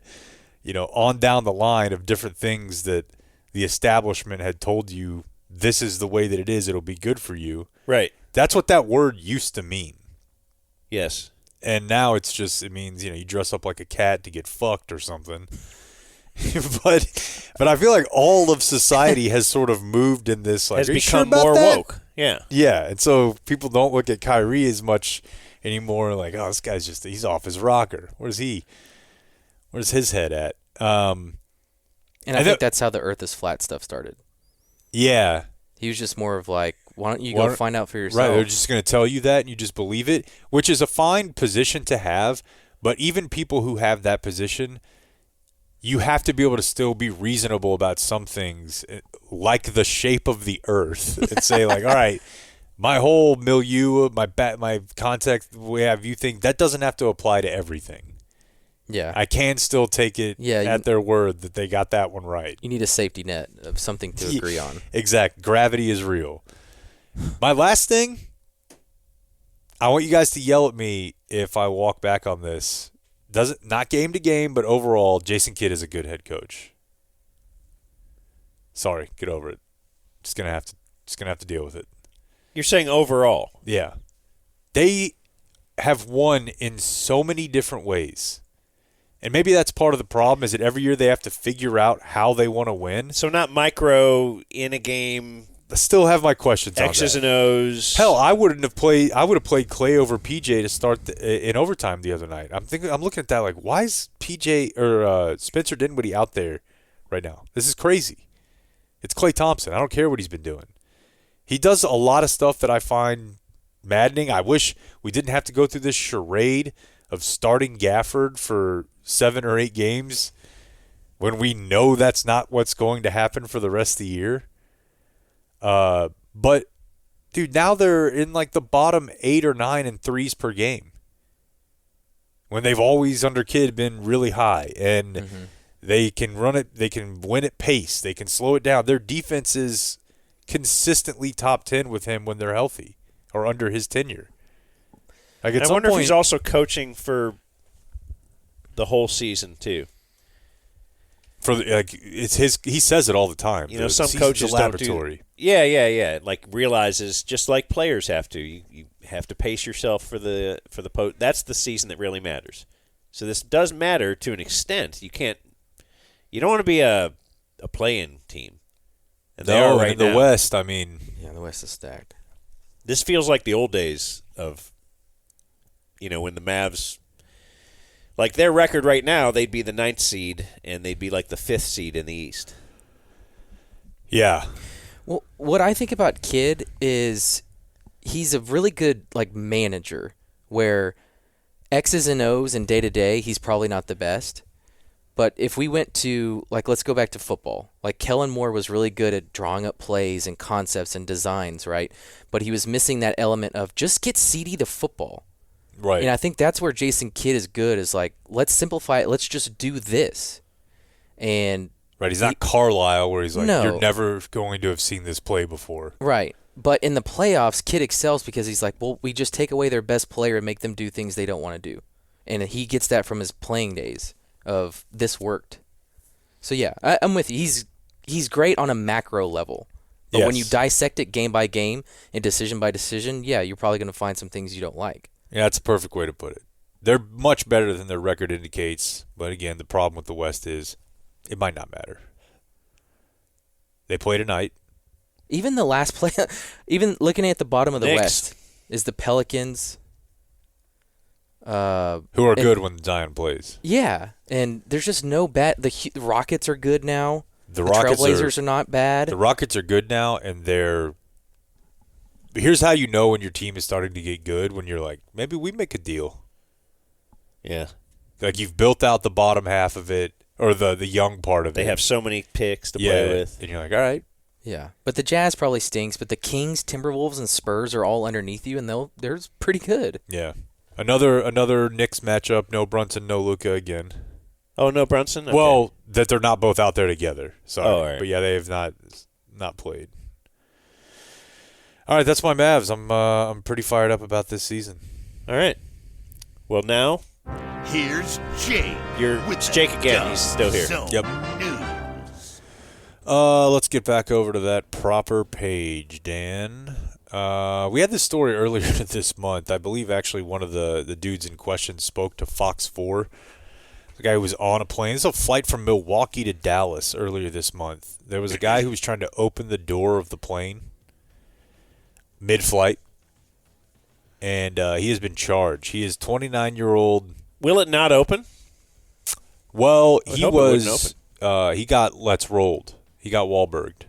on down the line of different things that the establishment had told you, this is the way that it is, it'll be good for you. Right. That's what that word used to mean. Yes. And now it means, you dress up like a cat to get fucked or something. but I feel like all of society has sort of moved in this, like, has become more woke. Yeah. Yeah. And so people don't look at Kyrie as much anymore, like, oh, this guy's he's off his rocker. Where's his head at? And I think that's how the Earth is flat stuff started. Yeah. He was just more of like, why don't you go find out for yourself? Right, they're just going to tell you that and you just believe it, which is a fine position to have. But even people who have that position, you have to be able to still be reasonable about some things, like the shape of the Earth, and say like, all right, my whole milieu, my context, the way I view things, that doesn't have to apply to everything. Yeah. I can still take it at their word that they got that one right. You need a safety net of something to agree on. Exactly. Gravity is real. My last thing, I want you guys to yell at me if I walk back on this. Not game to game, but overall, Jason Kidd is a good head coach. Sorry, get over it. Just gonna have to deal with it. You're saying overall? Yeah. They have won in so many different ways. And maybe that's part of the problem, is that every year they have to figure out how they want to win. So not micro in a game. I still have my questions on that. X's and O's. Hell, I would have played Clay over PJ to start in overtime the other night. I'm looking at that like, why is PJ or Spencer Dinwiddie out there right now? This is crazy. It's Klay Thompson. I don't care what he's been doing. He does a lot of stuff that I find maddening. I wish we didn't have to go through this charade of starting Gafford for 7 or 8 games when we know that's not what's going to happen for the rest of the year. But, dude, now they're in like the bottom 8 or 9 in threes per game, when they've always under Kidd been really high, and they can run it, they can win at pace, they can slow it down. Their defense is consistently top 10 with him when they're healthy or under his tenure. Like I wonder if he's also coaching for the whole season too. It's his. He says it all the time. Some coaches don't do. Yeah. Like realizes, just like players have to. You have to pace yourself for the that's the season that really matters. So this does matter to an extent. You don't want to be a play-in team. And they are right in the now. West. I mean, yeah, the West is stacked. This feels like the old days of, when the Mavs. Like their record right now, they'd be the 9th seed, and they'd be like the 5th seed in the East. Yeah. Well, what I think about Kidd is he's a really good manager, where X's and O's and day to day, he's probably not the best. But if we went to let's go back to football. Kellen Moore was really good at drawing up plays and concepts and designs, right? But he was missing that element of just get CD the football. Right. And I think that's where Jason Kidd is good, is let's simplify it. Let's just do this. And right, he's not Carlisle where he's like, no. You're never going to have seen this play before. Right. But in the playoffs, Kidd excels because he's like, well, we just take away their best player and make them do things they don't want to do. And he gets that from his playing days of this worked. So, yeah, I'm with you. He's great on a macro level. But when you dissect it game by game and decision by decision, yeah, you're probably going to find some things you don't like. Yeah, that's a perfect way to put it. They're much better than their record indicates. But, again, the problem with the West is it might not matter. They play tonight. Even the last play, even looking at the bottom of the Knicks. West, is the Pelicans. Who are good when Zion plays. Yeah, and there's just no bad. The Rockets are good now. The Rockets Trailblazers are not bad. The Rockets are good now, and they're. Here's how you know when your team is starting to get good, when you're like, maybe we make a deal. Yeah. Like you've built out the bottom half of it, or the young part of it. They have so many picks to play with. And you're like, all right. Yeah, but the Jazz probably stinks, but the Kings, Timberwolves, and Spurs are all underneath you, and they're pretty good. Yeah. Another Knicks matchup, no Brunson, no Luka again. Oh, no Brunson? Okay. Well, that they're not both out there together. Sorry. Oh, all right. But yeah, they have not played. All right, that's my Mavs. I'm pretty fired up about this season. All right. Well, now here's Jake. It's Jake again. He's still here. Yep. Let's get back over to that proper page, Dan. We had this story earlier this month. I believe actually one of the dudes in question spoke to Fox 4. The guy who was on a plane. This is a flight from Milwaukee to Dallas earlier this month. There was a guy who was trying to open the door of the plane mid-flight, and he has been charged. He is 29-year-old. Will it not open? Well, he got let's rolled. He got Wahlberged.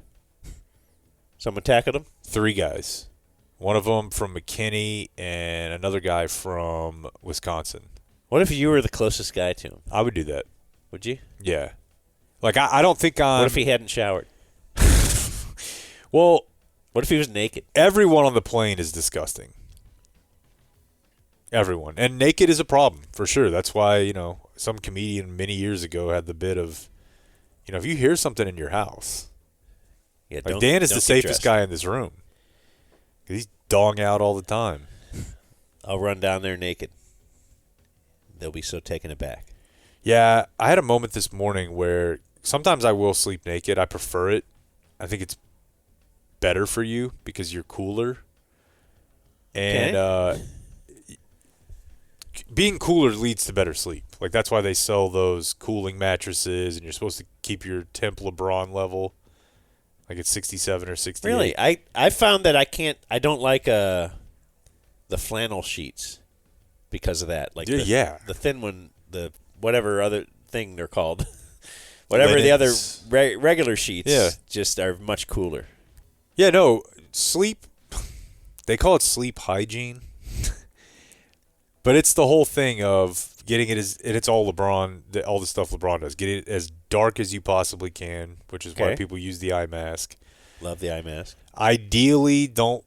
Someone tackled him? 3 guys. One of them from McKinney and another guy from Wisconsin. What if you were the closest guy to him? I would do that. Would you? Yeah. Like, I don't think I'm... What if he hadn't showered? Well... What if he was naked? Everyone on the plane is disgusting. Everyone. And naked is a problem, for sure. That's why, some comedian many years ago had the bit of, if you hear something in your house... Yeah, like Dan is the safest guy in this room. He's dong out all the time. I'll run down there naked. They'll be so taken aback. Yeah, I had a moment this morning where sometimes I will sleep naked. I prefer it. I think it's better for you because you're cooler. And being cooler leads to better sleep. Like, that's why they sell those cooling mattresses, and you're supposed to keep your temp LeBron level. Like it's 67 or 68. Really? I found that I don't like the flannel sheets because of that. Like the thin one, the whatever other thing they're called. Whatever the other regular sheets just are much cooler. Yeah, no, sleep, they call it sleep hygiene. But it's the whole thing of getting it and it's all LeBron, all the stuff LeBron does. Get it as dark as you possibly can, which is why people use the eye mask. Love the eye mask. Ideally, don't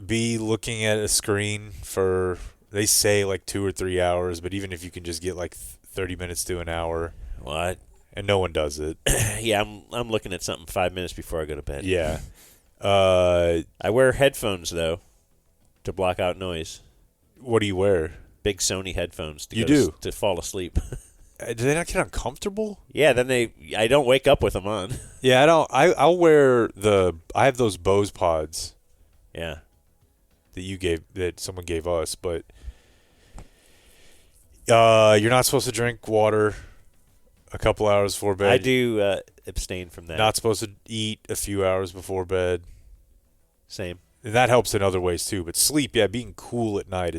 be looking at a screen for, they say like 2 or 3 hours, but even if you can just get like 30 minutes to an hour. What? And no one does it. Yeah, I'm looking at something 5 minutes before I go to bed. Yeah. I wear headphones, though, to block out noise. What do you wear? Big Sony headphones to fall asleep. Do they not get uncomfortable? Yeah, then I don't wake up with them on. Yeah, I don't. I'll wear I have those Bose pods. Yeah. That someone gave us, but you're not supposed to drink water a couple hours before bed. I do abstain from that. Not supposed to eat a few hours before bed. Same. And that helps in other ways too. But sleep, being cool at night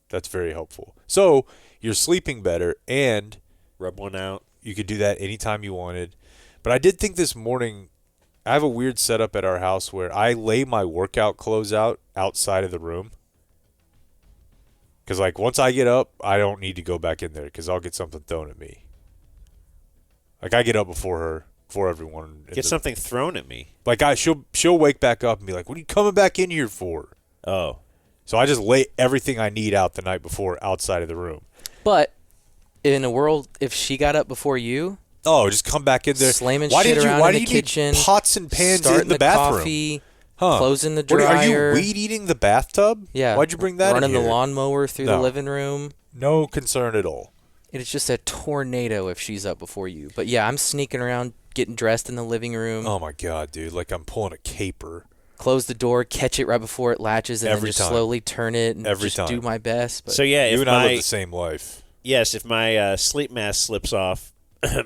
that's very helpful. So you're sleeping better, and rub one out. You could do that anytime you wanted. But I did think this morning, I have a weird setup at our house where I lay my workout clothes out outside of the room. Because, like, once I get up, I don't need to go back in there because I'll get something thrown at me. Like, I get up before everyone. Get something thrown at me? Like, she'll wake back up and be like, what are you coming back in here for? Oh. So I just lay everything I need out the night before outside of the room. But in a world, if she got up before you, just come back in there, slamming shit around in the kitchen, need pots and pans in the bathroom, coffee, closing the dryer. Are you weed eating the bathtub? Yeah. Why'd you bring that? Running in here? the lawnmower through the living room. No concern at all. It's just a tornado if she's up before you. But yeah, I'm sneaking around, getting dressed in the living room. Oh my god, dude! Like I'm pulling a caper. Close the door, catch it right before it latches, and then just slowly turn it and do my best. But so yeah, you and I live the same life. Yes, if my sleep mask slips off,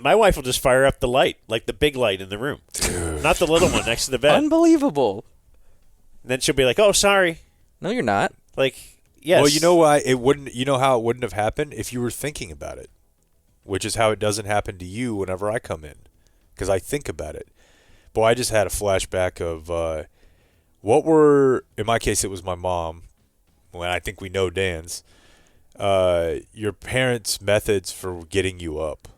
my wife will just fire up the light, like the big light in the room, not the little one next to the bed. Unbelievable. And then she'll be like, "Oh, sorry." No, you're not. Like, yes. Well, you know why it wouldn't? You know how it wouldn't have happened if you were thinking about it, which is how it doesn't happen to you whenever I come in, because I think about it. Boy, I just had a flashback of. In my case, it was my mom. Well, I think we know Dan's. Your parents' methods for getting you up.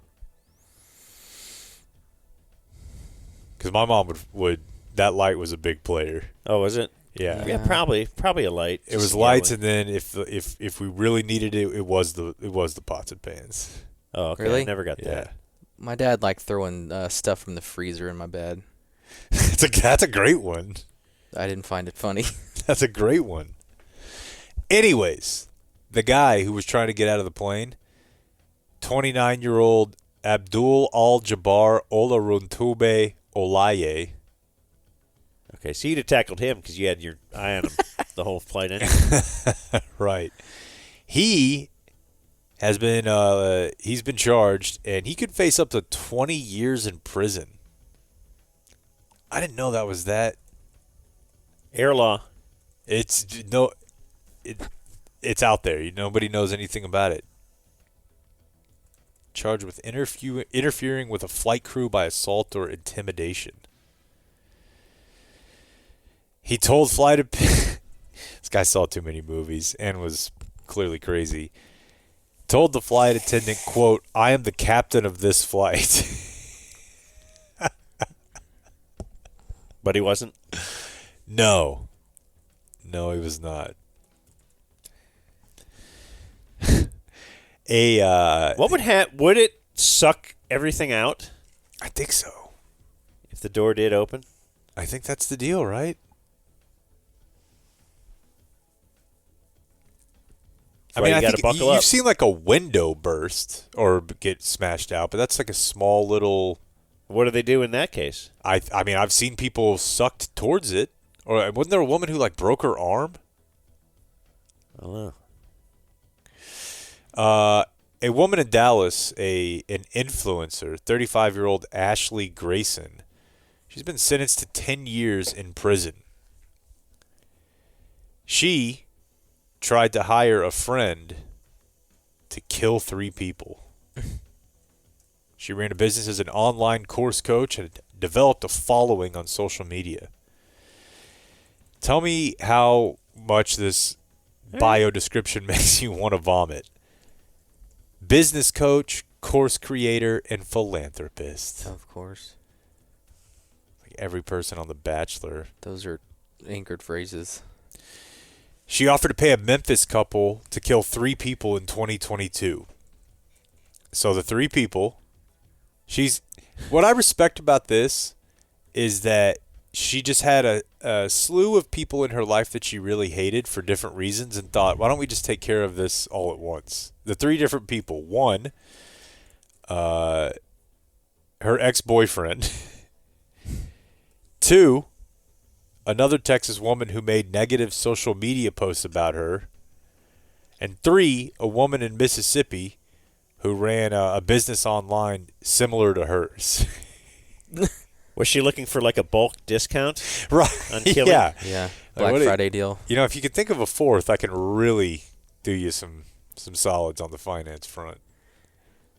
Because my mom would, that light was a big player. Oh, was it? Yeah. Yeah, probably a light. It was lights, and then if we really needed it, it was the pots and pans. Oh, okay. Really? I never got that. My dad liked throwing stuff from the freezer in my bed. That's a great one. I didn't find it funny. That's a great one. Anyways, the guy who was trying to get out of the plane, 29-year-old Abdul Al-Jabbar Olaruntube Olaye. Okay, so you'd have tackled him because you had your eye on him the whole flight anyway. Right. He has been he's been charged, and he could face up to 20 years in prison. I didn't know that was that. Air law. It's out there. Nobody knows anything about it. Charged with interfering with a flight crew by assault or intimidation. He told flight this guy saw too many movies and was clearly crazy. Told the flight attendant, quote, "I am the captain of this flight." But he wasn't? No, he was not. What would it suck everything out? I think so. If the door did open? I think that's the deal, right? I mean, I think you've seen like a window burst or get smashed out, but that's like a small little. What do they do in that case? I mean, I've seen people sucked towards it. Or wasn't there a woman who like broke her arm? I don't know. A woman in Dallas, an influencer, 35-year-old Ashley Grayson, she's been sentenced to 10 years in prison. She tried to hire a friend to kill 3 people. She ran a business as an online course coach and developed a following on social media. Tell me how much this bio description makes you want to vomit. Business coach, course creator, and philanthropist. Of course. Like every person on The Bachelor. Those are anchored phrases. She offered to pay a Memphis couple to kill 3 people in 2022. So the 3 people, what I respect about this is that she just had a slew of people in her life that she really hated for different reasons and thought, why don't we just take care of this all at once? The 3 different people. 1, her ex-boyfriend. 2, another Texas woman who made negative social media posts about her. And 3, a woman in Mississippi who ran a business online similar to hers. Was she looking for like a bulk discount? Right. On killing? Yeah. Black Friday deal. If you can think of a 4th, I can really do you some solids on the finance front.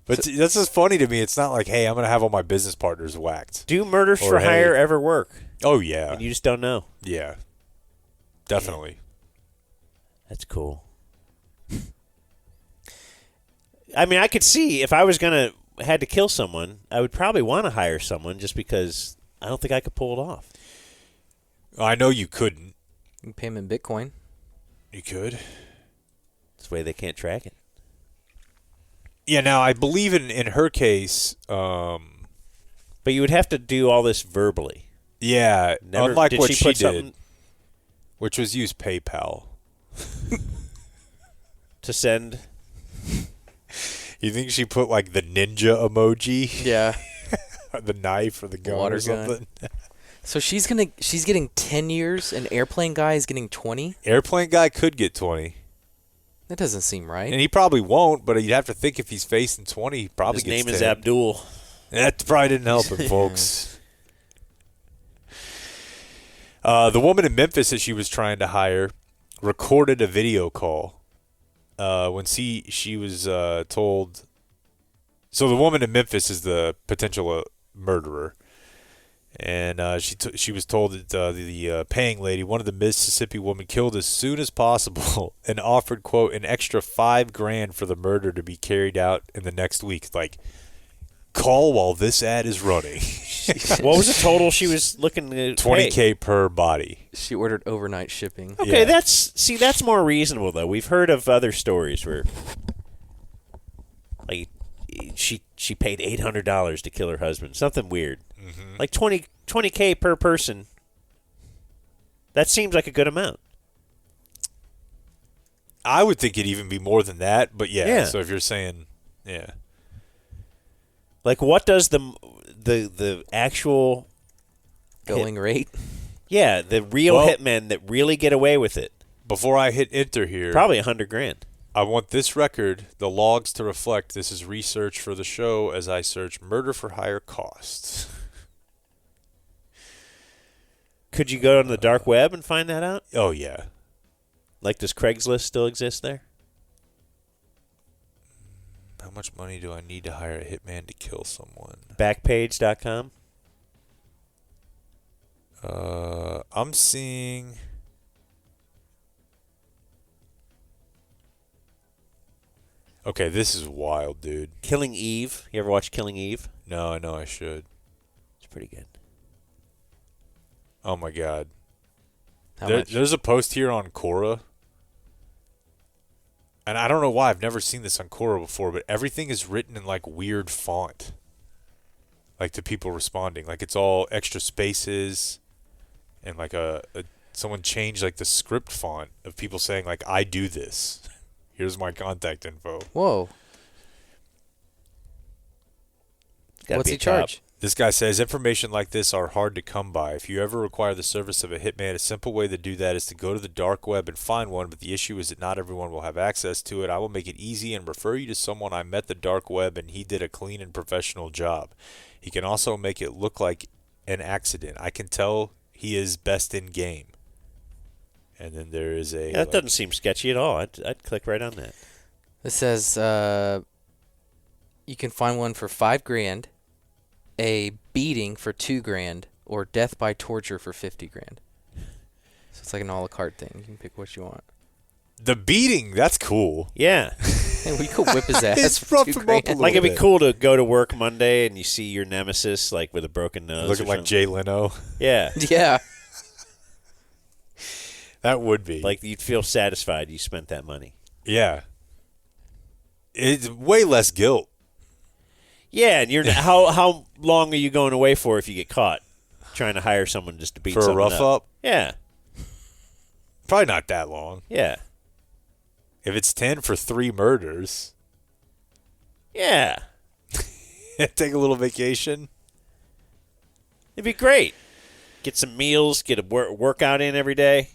But this is funny to me. It's not like, hey, I'm going to have all my business partners whacked. Do murders for hire ever work? Oh, yeah. And you just don't know? Yeah. Definitely. Yeah. That's cool. I mean, I could see if I was had to kill someone, I would probably want to hire someone just because I don't think I could pull it off. I know you couldn't. You can pay them in Bitcoin. You could. That's the way they can't track it. Yeah, now I believe in her case. But you would have to do all this verbally. Yeah, unlike what she did, something which was use PayPal. To send. You think she put like the ninja emoji? Yeah. The knife or the gun Water or something. gun. So she's getting 10 years and Airplane Guy is getting 20? Airplane Guy could get 20. That doesn't seem right. And he probably won't, but you'd have to think if he's facing 20, he probably His gets 10. name is Abdul. That probably didn't help him, folks. The woman in Memphis that she was trying to hire recorded a video call when she was told. So the woman in Memphis is the potential murderer, and she was told that the paying lady, one of the Mississippi women, killed as soon as possible and offered, quote, an extra $5,000 for the murder to be carried out in the next week. Like, call while this ad is running. What was the total she was looking to $20K pay? per body. She ordered overnight shipping. Okay, Yeah. that's more reasonable though. We've heard of other stories where, like, she paid $800 to kill her husband. Something weird. Mm-hmm. Like $20K per person. That seems like a good amount. I would think it'd even be more than that, but Yeah. So if you're saying, yeah. Like, what does the actual going rate? Yeah, the real hitmen that really get away with it. Before I hit enter here, probably $100,000. I want this record, the logs to reflect this is research for the show as I search murder for hire costs. Could you go on the dark web and find that out? Oh, yeah. Like, does Craigslist still exist there? How much money do I need to hire a hitman to kill someone? Backpage.com? I'm seeing... Okay, this is wild, dude. Killing Eve. You ever watch Killing Eve? No, I know I should. It's pretty good. Oh, my God. Much? There's a post here on Quora. And I don't know why. I've never seen this on Quora before, but everything is written in, like, weird font. Like, to people responding. Like, it's all extra spaces. And, like, someone changed, like, the script font of people saying, like, I do this. Here's my contact info. Whoa. What's he charge? This guy says, information like this are hard to come by. If you ever require the service of a hitman, a simple way to do that is to go to the dark web and find one, but the issue is that not everyone will have access to it. I will make it easy and refer you to someone I met the dark web, and he did a clean and professional job. He can also make it look like an accident. I can tell he is best in game. And then there is a... that doesn't seem sketchy at all. I'd click right on that. It says you can find one for $5,000, a beating for $2,000, or death by torture for $50,000. So it's like an a la carte thing. You can pick what you want. The beating, that's cool. Yeah. And we could whip his ass for $2,000. Like, it'd be cool to go to work Monday and you see your nemesis, like, with a broken nose. Looking like Jay Leno. Yeah. Yeah. That would be. Like, you'd feel satisfied you spent that money. Yeah. It's way less guilt. Yeah, and you're how long are you going away for if you get caught trying to hire someone just to beat for a someone rough up? Yeah. Probably not that long. Yeah. If it's 10 for 3 murders. Yeah. Take a little vacation. It'd be great. Get some meals, get a workout in every day.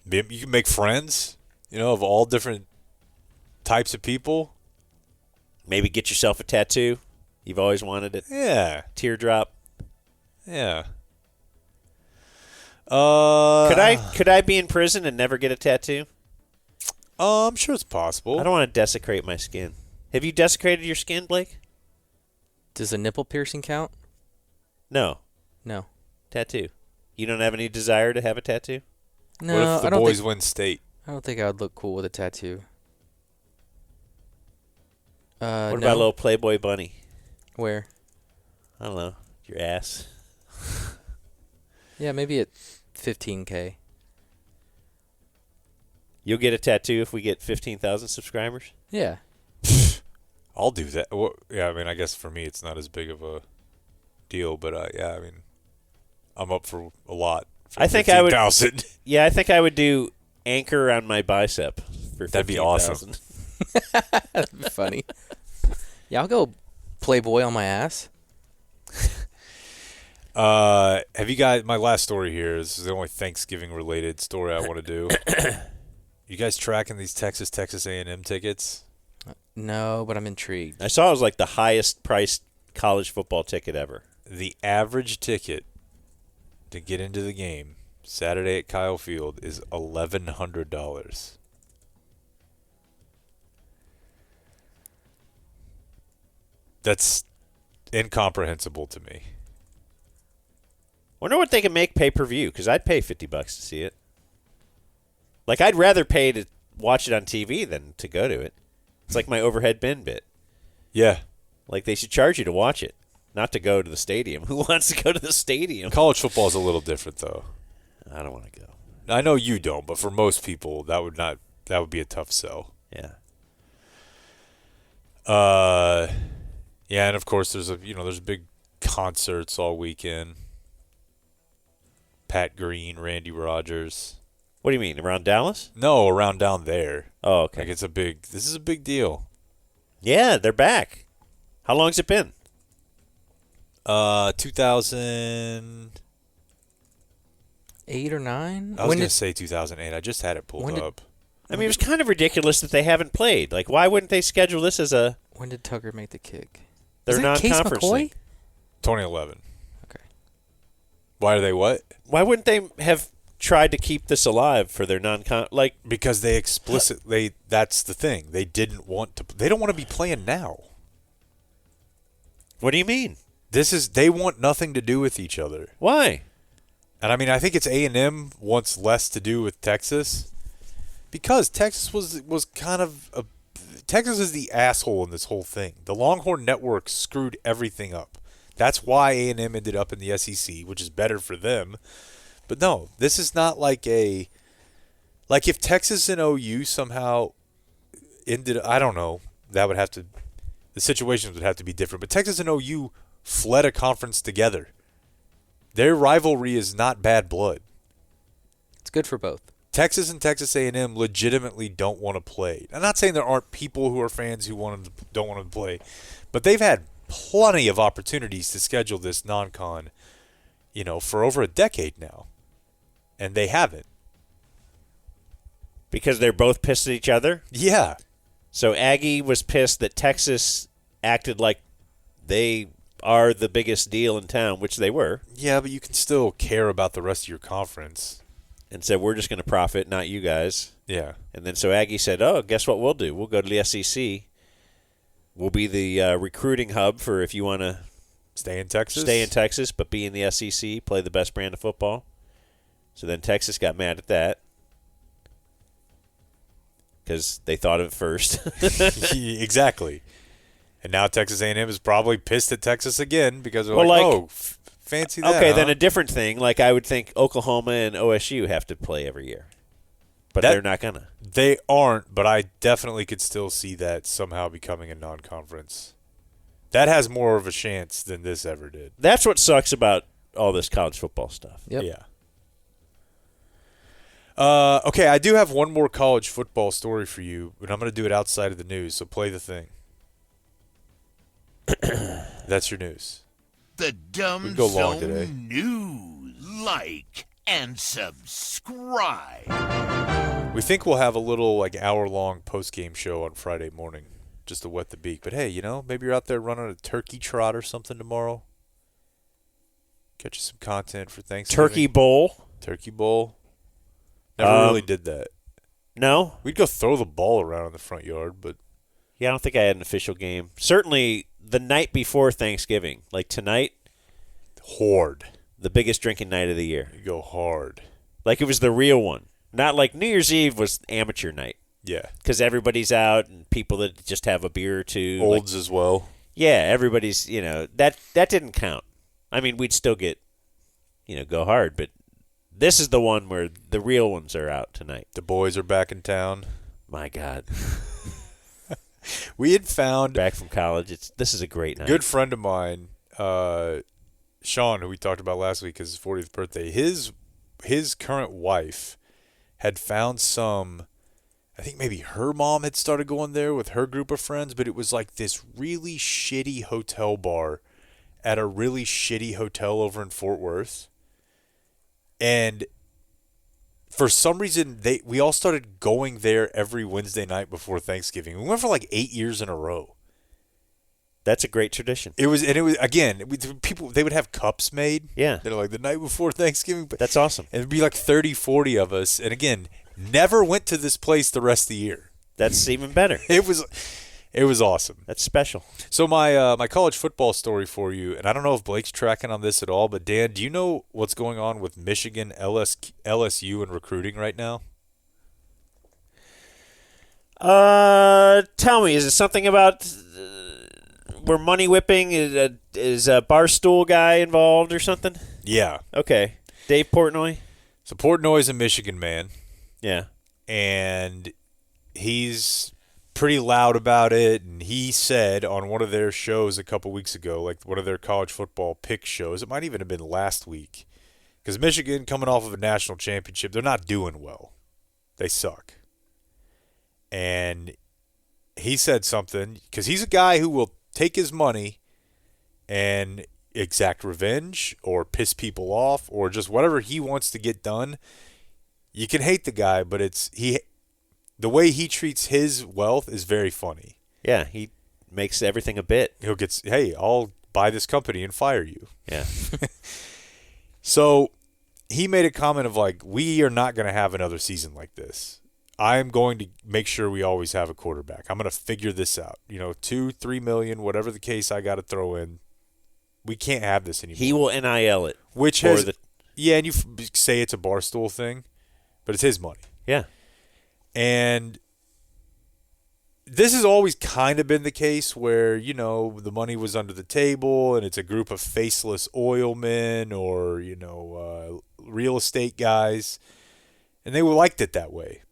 You can make friends, of all different types of people. Maybe get yourself a tattoo. You've always wanted it. Yeah. Teardrop. Yeah. Could I be in prison and never get a tattoo? I'm sure it's possible. I don't want to desecrate my skin. Have you desecrated your skin, Blake? Does a nipple piercing count? No. No. Tattoo. You don't have any desire to have a tattoo? No, what if the I don't boys think, win state? I don't think I would look cool with a tattoo. What about a little Playboy bunny? Where? I don't know. Your ass. Yeah, maybe at $15K. You'll get a tattoo if we get 15,000 subscribers? Yeah. I'll do that. Well, yeah, I mean, I guess for me it's not as big of a deal, but yeah, I mean, I'm up for a lot. For I think I would. 15,000. Yeah, I think I would do anchor on my bicep for 15,000. That'd be awesome. That'd be funny. Yeah, I'll go Playboy on my ass. Have you guys? My last story here is the only Thanksgiving related story I want to do. You guys tracking these Texas A&M tickets? No, but I'm intrigued. I saw it was like the highest priced college football ticket ever. The average ticket to get into the game Saturday at Kyle Field is $1,100. That's incomprehensible to me. Wonder what they can make pay-per-view, because I'd pay $50 to see it. Like, I'd rather pay to watch it on TV than to go to it. It's like my overhead bin bit. Yeah. Like, they should charge you to watch it, not to go to the stadium. Who wants to go to the stadium? College football is a little different, though. I don't want to go. I know you don't, but for most people, that would be a tough sell. Yeah. Yeah, and of course there's big concerts all weekend. Pat Green, Randy Rogers. What do you mean, around Dallas? No, around down there. Oh, okay. Like this is a big deal. Yeah, they're back. How long's it been? 2008 or 9? I was going to say 2008. I just had it pulled up. I mean, it was kind of ridiculous that they haven't played. Like, why wouldn't they schedule this as a... When did Tucker make the kick? They're non-conference league. 2011. Okay. Why are they what? Why wouldn't they have tried to keep this alive for their non-con... Like, because they explicitly... That's the thing. They didn't want to... They don't want to be playing now. What do you mean? They want nothing to do with each other. Why? And I mean, I think it's A&M wants less to do with Texas because Texas was kind of Texas is the asshole in this whole thing. The Longhorn Network screwed everything up. That's why A&M ended up in the SEC, which is better for them. But no, this is not like if Texas and OU somehow ended, I don't know, the situations would have to be different. But Texas and OU fled a conference together. Their rivalry is not bad blood. It's good for both. Texas and Texas A&M legitimately don't want to play. I'm not saying there aren't people who are fans who don't want to play, but they've had plenty of opportunities to schedule this non-con, for over a decade now, and they haven't. Because they're both pissed at each other? Yeah. So Aggie was pissed that Texas acted like they are the biggest deal in town, which they were. Yeah, but you can still care about the rest of your conference. And said, we're just going to profit, not you guys. Yeah. And then so Aggie said, oh, guess what we'll do? We'll go to the SEC. We'll be the recruiting hub for if you want to stay in Texas, but be in the SEC, play the best brand of football. So then Texas got mad at that because they thought of it first. Exactly. And now Texas A&M is probably pissed at Texas again because they're fancy that. Okay, huh? then a different thing. Like I would think Oklahoma and OSU have to play every year. But they're not going to. They aren't, but I definitely could still see that somehow becoming a non-conference. That has more of a chance than this ever did. That's what sucks about all this college football stuff. Yep. Yeah. Okay, I do have one more college football story for you, but I'm going to do it outside of the news, so play the thing. That's your news. The Dumb go long Zone today. News. Like and subscribe. We think we'll have a little hour-long post-game show on Friday morning just to wet the beak. But hey, maybe you're out there running a turkey trot or something tomorrow. Catch you some content for Thanksgiving. Turkey bowl. Never really did that. No? We'd go throw the ball around in the front yard, but... Yeah, I don't think I had an official game. Certainly the night before Thanksgiving, like tonight. Hard. The biggest drinking night of the year. You go hard. Like it was the real one. Not like New Year's Eve was amateur night. Yeah. Because everybody's out and people that just have a beer or two. Olds as well. Yeah, everybody's, that didn't count. I mean, we'd still get, go hard, but this is the one where the real ones are out tonight. The boys are back in town. My God. We had found... Back from college. This is a great night. Good friend of mine, Sean, who we talked about last week, his 40th birthday, his current wife had found I think maybe her mom had started going there with her group of friends, but it was like this really shitty hotel bar at a really shitty hotel over in Fort Worth. And for some reason, we all started going there every Wednesday night before Thanksgiving. We went for 8 years in a row. That's a great tradition. It was people, they would have cups made. Yeah. They're like the night before Thanksgiving. But that's awesome. And it'd be 30, 40 of us. And again, never went to this place the rest of the year. That's even better. It was awesome. That's special. So my college football story for you, and I don't know if Blake's tracking on this at all, but Dan, do you know what's going on with Michigan, LSU, and recruiting right now? Tell me, is it something about where money whipping is a Barstool guy involved or something? Yeah. Okay. Dave Portnoy? So Portnoy's a Michigan man. Yeah. And he's pretty loud about it, and he said on one of their shows a couple weeks ago, like one of their college football pick shows, it might even have been last week, because Michigan, coming off of a national championship, they're not doing well. They suck. And he said something, because he's a guy who will take his money and exact revenge or piss people off or just whatever he wants to get done. You can hate the guy, but the way he treats his wealth is very funny. Yeah, he makes everything a bit. He'll get, hey, I'll buy this company and fire you. Yeah. So he made a comment of like, we are not going to have another season like this. I'm going to make sure we always have a quarterback. I'm going to figure this out. $2-3 million, whatever the case I got to throw in. We can't have this anymore. He will NIL it. And you say it's a Barstool thing, but it's his money. Yeah. And this has always kind of been the case where, the money was under the table and it's a group of faceless oil men or, real estate guys. And they liked it that way.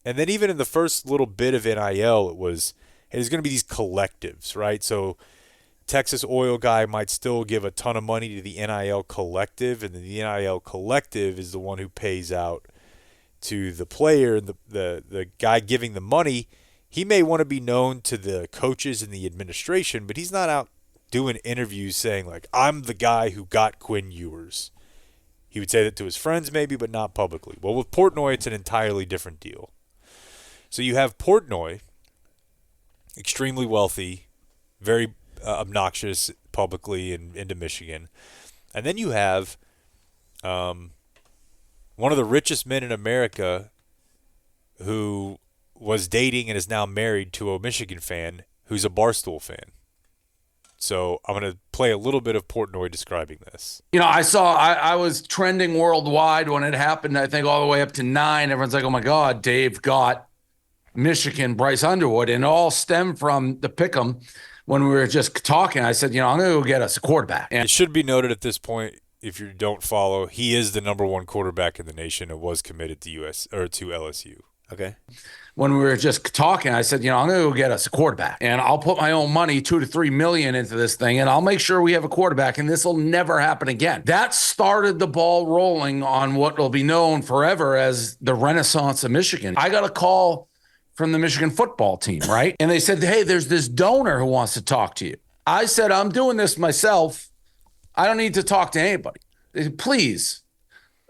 And then even in the first little bit of NIL, it was, hey, there's going to be these collectives, right? So Texas oil guy might still give a ton of money to the NIL collective, and then the NIL collective is the one who pays out to the player. The guy giving the money, he may want to be known to the coaches and the administration, but he's not out doing interviews saying, like, I'm the guy who got Quinn Ewers. He would say that to his friends maybe, but not publicly. Well, with Portnoy, it's an entirely different deal. So you have Portnoy, extremely wealthy, very obnoxious publicly and into Michigan. And then you have one of the richest men in America who was dating and is now married to a Michigan fan who's a Barstool fan. So I'm going to play a little bit of Portnoy describing this. I was trending worldwide when it happened, I think all the way up to 9. Everyone's like, oh my God, Dave got Michigan, Bryce Underwood, and it all stemmed from the pick'em when we were just talking. I said, I'm going to go get us a quarterback. And it should be noted at this point, if you don't follow, he is the number one quarterback in the nation and was committed to to LSU. Okay. When we were just talking, I said, I'm going to go get us a quarterback, and I'll put my own money, $2 to $3 million into this thing, and I'll make sure we have a quarterback, and this will never happen again. That started the ball rolling on what will be known forever as the Renaissance of Michigan. I got a call from the Michigan football team, right? And they said, hey, there's this donor who wants to talk to you. I said, I'm doing this myself. I don't need to talk to anybody. They said, please.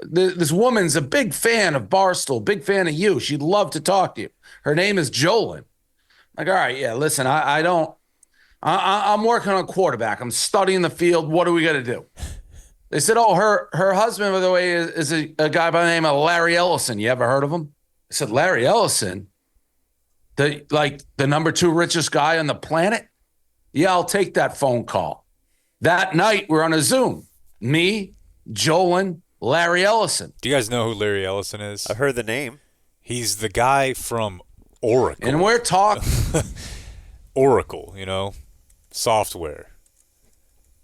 This woman's a big fan of Barstool, big fan of you. She'd love to talk to you. Her name is Jolyn. Like, all right, yeah, listen, I'm working on quarterback. I'm studying the field. What do we got to do? They said, oh, her husband, by the way, is a guy by the name of Larry Ellison. You ever heard of him? I said, Larry Ellison? The number 2 richest guy on the planet? Yeah, I'll take that phone call. That night, we're on a Zoom. Me, Jolyn, Larry Ellison. Do you guys know who Larry Ellison is? I've heard the name. He's the guy from Oracle. And we're talking. Oracle, software.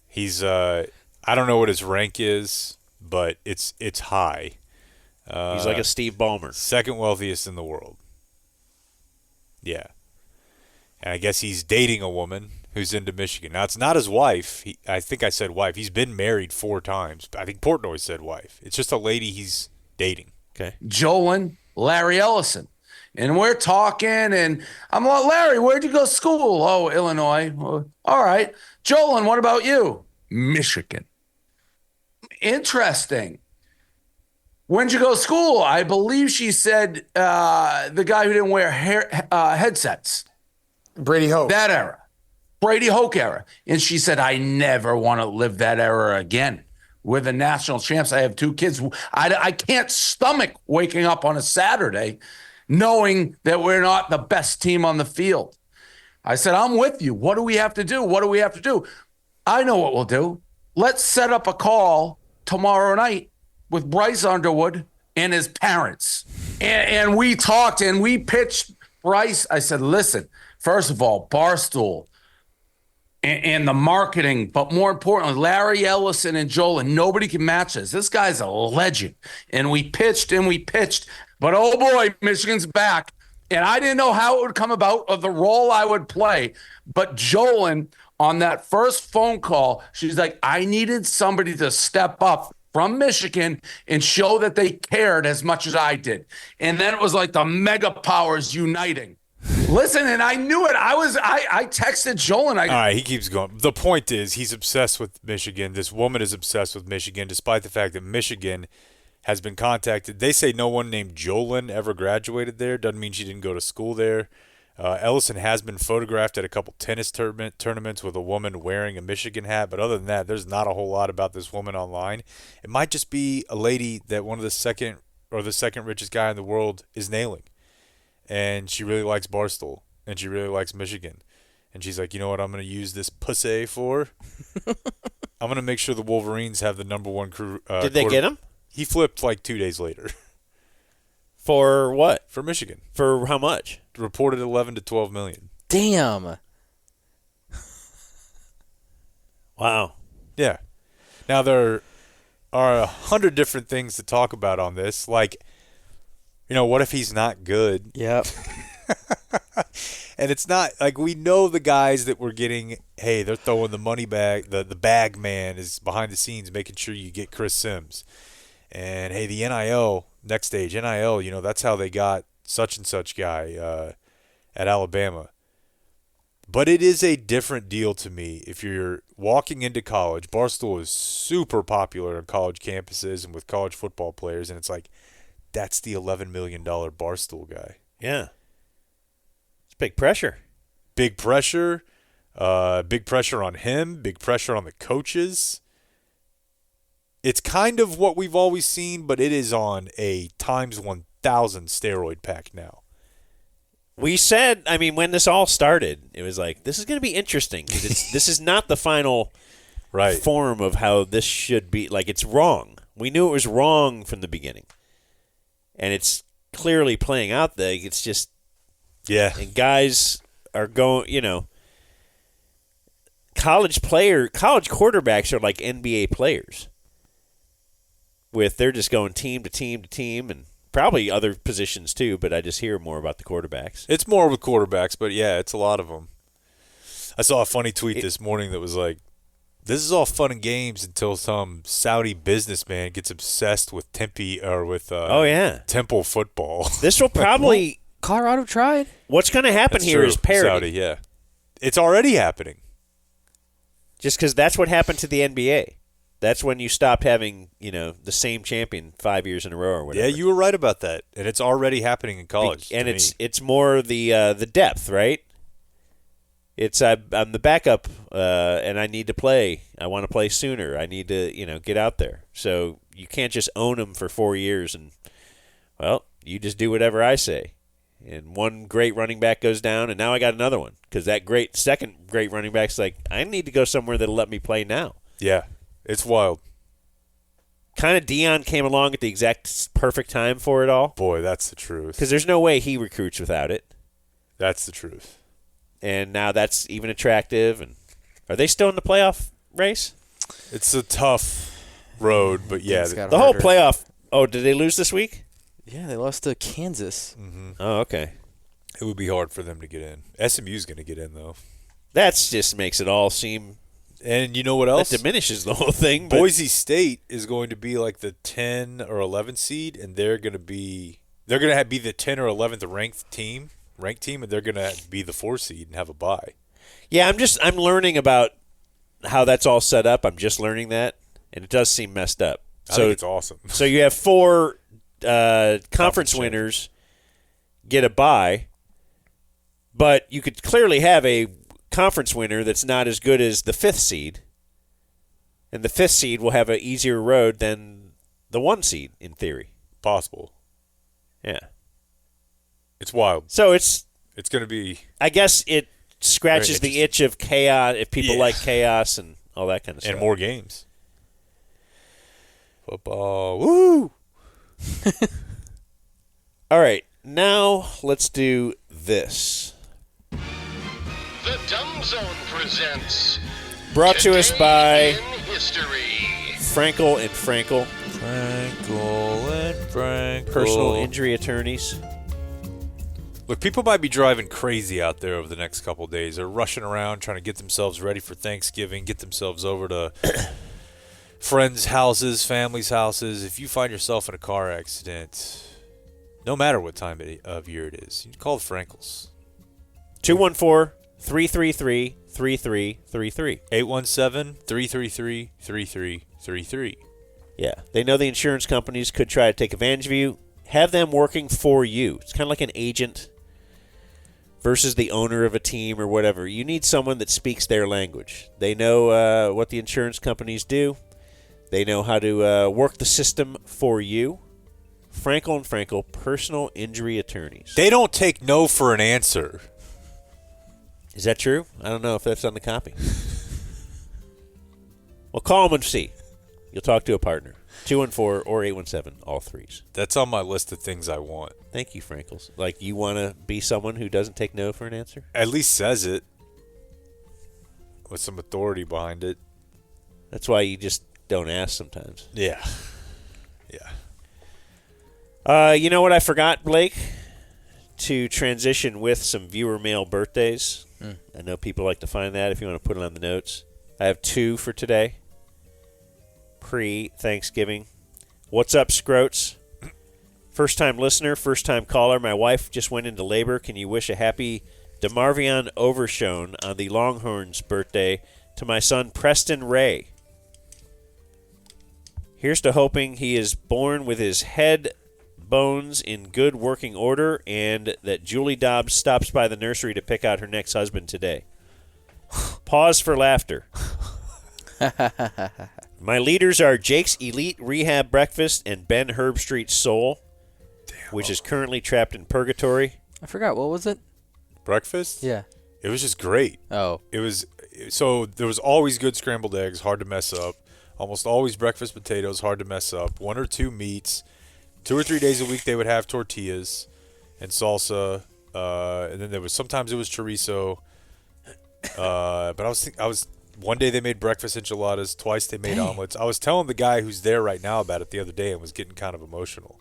He's, I don't know what his rank is, but it's high. He's like a Steve Ballmer. Second wealthiest in the world. Yeah. And I guess he's dating a woman who's into Michigan. Now, it's not his wife. I think I said wife. He's been married 4 times. I think Portnoy said wife. It's just a lady he's dating. Okay. Jolyn, Larry Ellison. And we're talking, and I'm like, Larry, where'd you go to school? Oh, Illinois. All right. Jolyn, what about you? Michigan. Interesting. When'd you go to school? I believe she said the guy who didn't wear headsets. Brady Hoke. That era. Brady Hoke era. And she said, I never want to live that era again. We're the national champs. I have 2 kids. I can't stomach waking up on a Saturday knowing that we're not the best team on the field. I said, I'm with you. What do we have to do? What do we have to do? I know what we'll do. Let's set up a call tomorrow night with Bryce Underwood and his parents. And we talked and we pitched Bryce. I said, listen, first of all, Barstool and the marketing, but more importantly, Larry Ellison and Jolyn, nobody can match this. This guy's a legend. And we pitched, but oh boy, Michigan's back. And I didn't know how it would come about or the role I would play. But Jolyn, on that first phone call, she's like, I needed somebody to step up from Michigan and show that they cared as much as I did. And then it was like the mega powers uniting. Listen, and I knew it. I texted Jolyn. All right, he keeps going. The point is, he's obsessed with Michigan. This woman is obsessed with Michigan, despite the fact that Michigan has been contacted. They say no one named Jolyn ever graduated there. Doesn't mean she didn't go to school there. Ellison has been photographed at a couple tennis tournaments with a woman wearing a Michigan hat. But other than that, there's not a whole lot about this woman online. It might just be a lady that one of the second richest guy in the world is nailing. And she really likes Barstool. And she really likes Michigan. And she's like, you know what I'm going to use this pussy for? I'm going to make sure the Wolverines have the number one crew. Did they get him? He flipped like 2 days later. For what? For Michigan. For how much? Reported 11 to 12 million. Damn. Wow. Yeah. Now there are 100 different things to talk about on this. Like, you know, what if he's not good? Yep. And it's not like we know the guys that we're getting. Hey, they're throwing the money bag. The bag man is behind the scenes making sure you get Chris Sims. And hey, the NIL, next stage, NIL, you know, that's how they got such and such guy at Alabama. But it is a different deal to me if you're walking into college. Barstool is super popular on college campuses and with college football players, and it's like, that's the $11 million Barstool guy. Yeah. It's big pressure. Big pressure. Big pressure on him. Big pressure on the coaches. It's kind of what we've always seen, but it is on a times 1,000 steroid pack now. We said, I mean, when this all started, it was like, this is going to be interesting because this is not the final form of how this should be. Like, it's wrong. We knew it was wrong from the beginning. And it's clearly playing out there. It's just, and guys are going, you know, college quarterbacks are like NBA players. They're just going team to team to team, and probably other positions too, but I just hear more about the quarterbacks. It's more with quarterbacks, but yeah, it's a lot of them. I saw a funny tweet this morning that was like, this is all fun and games until some Saudi businessman gets obsessed with Temple football. This will probably Colorado tried. What's going to happen here is parity. Saudi, yeah. It's already happening. Just because that's what happened to the NBA. That's when you stopped having, you know, the same champion 5 years in a row or whatever. Yeah, you were right about that, and it's already happening in college. And it's more the depth, right? It's I'm the backup, and I need to play. I want to play sooner. I need to, get out there. So you can't just own them for 4 years and, well, you just do whatever I say. And one great running back goes down, and now I got another one because that second great running back's like, I need to go somewhere that'll let me play now. Yeah. It's wild. Kind of Deion came along at the exact perfect time for it all. Boy, that's the truth. Because there's no way he recruits without it. That's the truth. And now that's even attractive. And are they still in the playoff race? It's a tough road, but yeah. The whole playoff. Oh, did they lose this week? Yeah, they lost to Kansas. Mm-hmm. Oh, okay. It would be hard for them to get in. SMU's going to get in, though. That just makes it all seem... And you know what else? That diminishes the whole thing. But Boise State is going to be like the 10 or 11 seed, and they're going to be the 10 or 11th ranked team, and they're going to be the 4 seed and have a bye. Yeah, I'm learning about how that's all set up. I'm just learning that, and it does seem messed up. I think it's awesome. So you have 4 conference winners get a bye, but you could clearly have a conference winner that's not as good as the 5th seed, and the 5th seed will have an easier road than the 1 seed in theory. Possible. Yeah. It's wild. So it's going to be... I guess it scratches the itch of chaos, if people like chaos and all that kind of stuff. And more games. Football. Woo! All right. Now let's do this. The Dumb Zone presents... Brought to us by History. Frankel and Frankel. Frankel and Frankel. Personal injury attorneys. Look, people might be driving crazy out there over the next couple of days. They're rushing around trying to get themselves ready for Thanksgiving, get themselves over to friends' houses, families' houses. If you find yourself in a car accident, no matter what time of year it is, you can call the Frankels. 214-333-3333. 817-333-3333. Yeah, they know the insurance companies could try to take advantage of you. Have them working for you. It's kind of like an agent versus the owner of a team or whatever. You need someone that speaks their language. They know what the insurance companies do. They know how to work the system for you. Frankel & Frankel, personal injury attorneys. They don't take no for an answer. Is that true? I don't know if that's on the copy. Well, call them and see. You'll talk to a partner. 214 or 817, all threes. That's on my list of things I want. Thank you, Frankels. Like, you want to be someone who doesn't take no for an answer? At least says it with some authority behind it. That's why you just don't ask sometimes. Yeah. You know what I forgot, Blake? To transition with some viewer mail birthdays. I know people like to find that if you want to put it on the notes. I have 2 for today. Pre-Thanksgiving. What's up, Scroats? First-time listener, first-time caller. My wife just went into labor. Can you wish a happy DeMarvion Overshone on the Longhorns' birthday to my son, Preston Ray? Here's to hoping he is born with his head bones in good working order and that Julie Dobbs stops by the nursery to pick out her next husband today. Pause for laughter. My leaders are Jake's Elite Rehab Breakfast and Ben Herbstreet's Soul, which is currently trapped in purgatory. I forgot. What was it? Breakfast? Yeah. It was just great. Oh. It was so there was always good scrambled eggs, hard to mess up. Almost always breakfast potatoes, hard to mess up. 1 or 2 meats. 2 or 3 days a week they would have tortillas and salsa, and then sometimes it was chorizo. But I was one day they made breakfast enchiladas, twice they made omelets. I was telling the guy who's there right now about it the other day and was getting kind of emotional.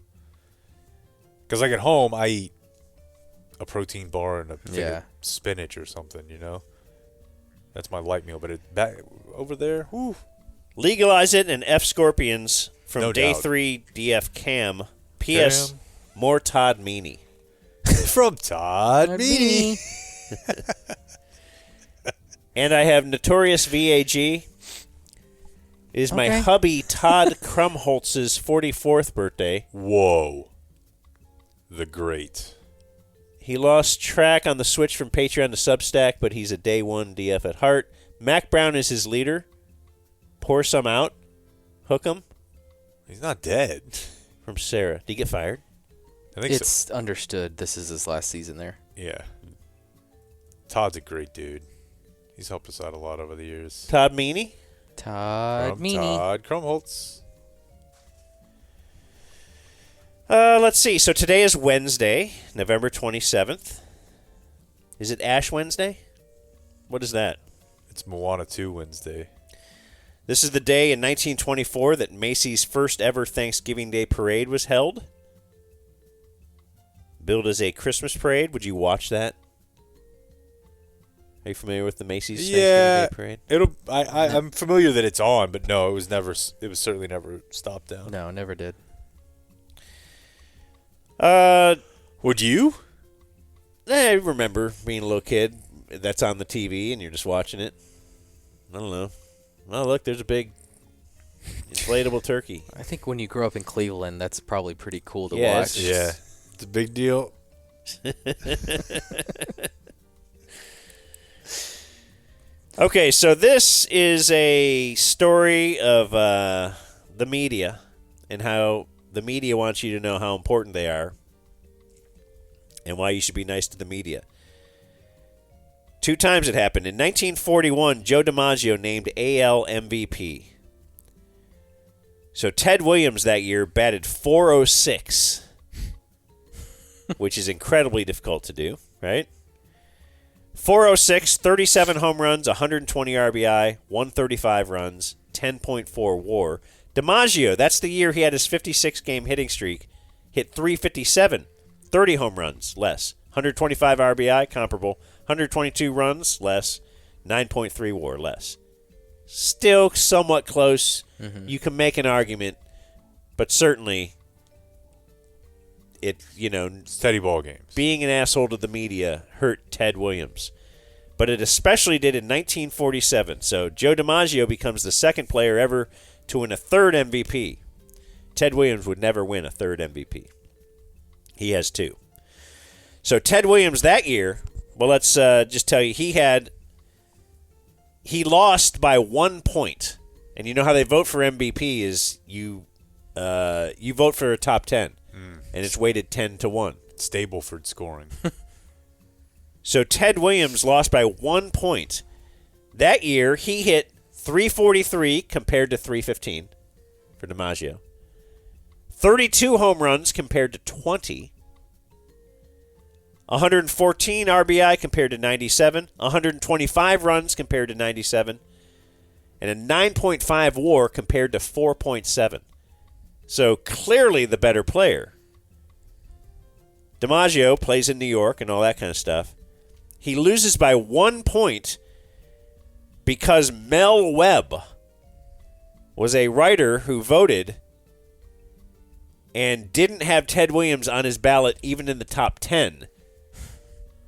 Because like at home I eat a protein bar and a thing of spinach or something, you know. That's my light meal. But back over there, whew. Legalize it and F Scorpions from No Day doubt. 3 DF Cam. P.S. More Todd Meany. From Todd Meany. And I have Notorious VAG. It is my hubby Todd Krumholtz's 44th birthday. Whoa. The great. He lost track on the switch from Patreon to Substack, but he's a Day 1 DF at heart. Mac Brown is his leader. Pour some out. Hook him. He's not dead. From Sarah. Did he get fired? I think It's understood this is his last season there. Yeah. Todd's a great dude. He's helped us out a lot over the years. Todd Meany? Todd Meany. Todd Krumholtz. Let's see. So today is Wednesday, November 27th. Is it Ash Wednesday? What is that? It's Moana 2 Wednesday. This is the day in 1924 that Macy's first ever Thanksgiving Day parade was held. Billed as a Christmas parade. Would you watch that? Are you familiar with the Macy's Thanksgiving Day parade? I'm familiar that it's on, but no, it was certainly never stopped down. No, never did. Would you? I remember being a little kid. That's on the TV, and you're just watching it. I don't know. Oh, look, there's a big inflatable turkey. I think when you grow up in Cleveland, that's probably pretty cool to Yeah, watch. Yeah, it's a big deal. Okay, so this is a story of the media and how the media wants you to know how important they are and why you should be nice to the media. 2 times it happened. In 1941, Joe DiMaggio named AL MVP. So Ted Williams that year batted .406, which is incredibly difficult to do, right? .406, 37 home runs, 120 RBI, 135 runs, 10.4 WAR. DiMaggio, that's the year he had his 56-game hitting streak, hit .357, 30 home runs less, 125 RBI, comparable. 122 runs, less. 9.3 WAR, less. Still somewhat close. Mm-hmm. You can make an argument, but certainly steady ball games. Being an asshole to the media hurt Ted Williams. But it especially did in 1947. So Joe DiMaggio becomes the second player ever to win a third MVP. Ted Williams would never win a third MVP. He has 2. So Ted Williams that year, well, let's just tell you, he lost by 1 point. And you know how they vote for MVP is you vote for a top 10, and it's weighted 10-1. Stableford scoring. So Ted Williams lost by 1 point. That year, he hit 343 compared to 315 for DiMaggio. 32 home runs compared to 20. 114 RBI compared to 97. 125 runs compared to 97. And a 9.5 WAR compared to 4.7. So clearly the better player. DiMaggio plays in New York and all that kind of stuff. He loses by 1 point because Mel Webb was a writer who voted and didn't have Ted Williams on his ballot even in the top 10.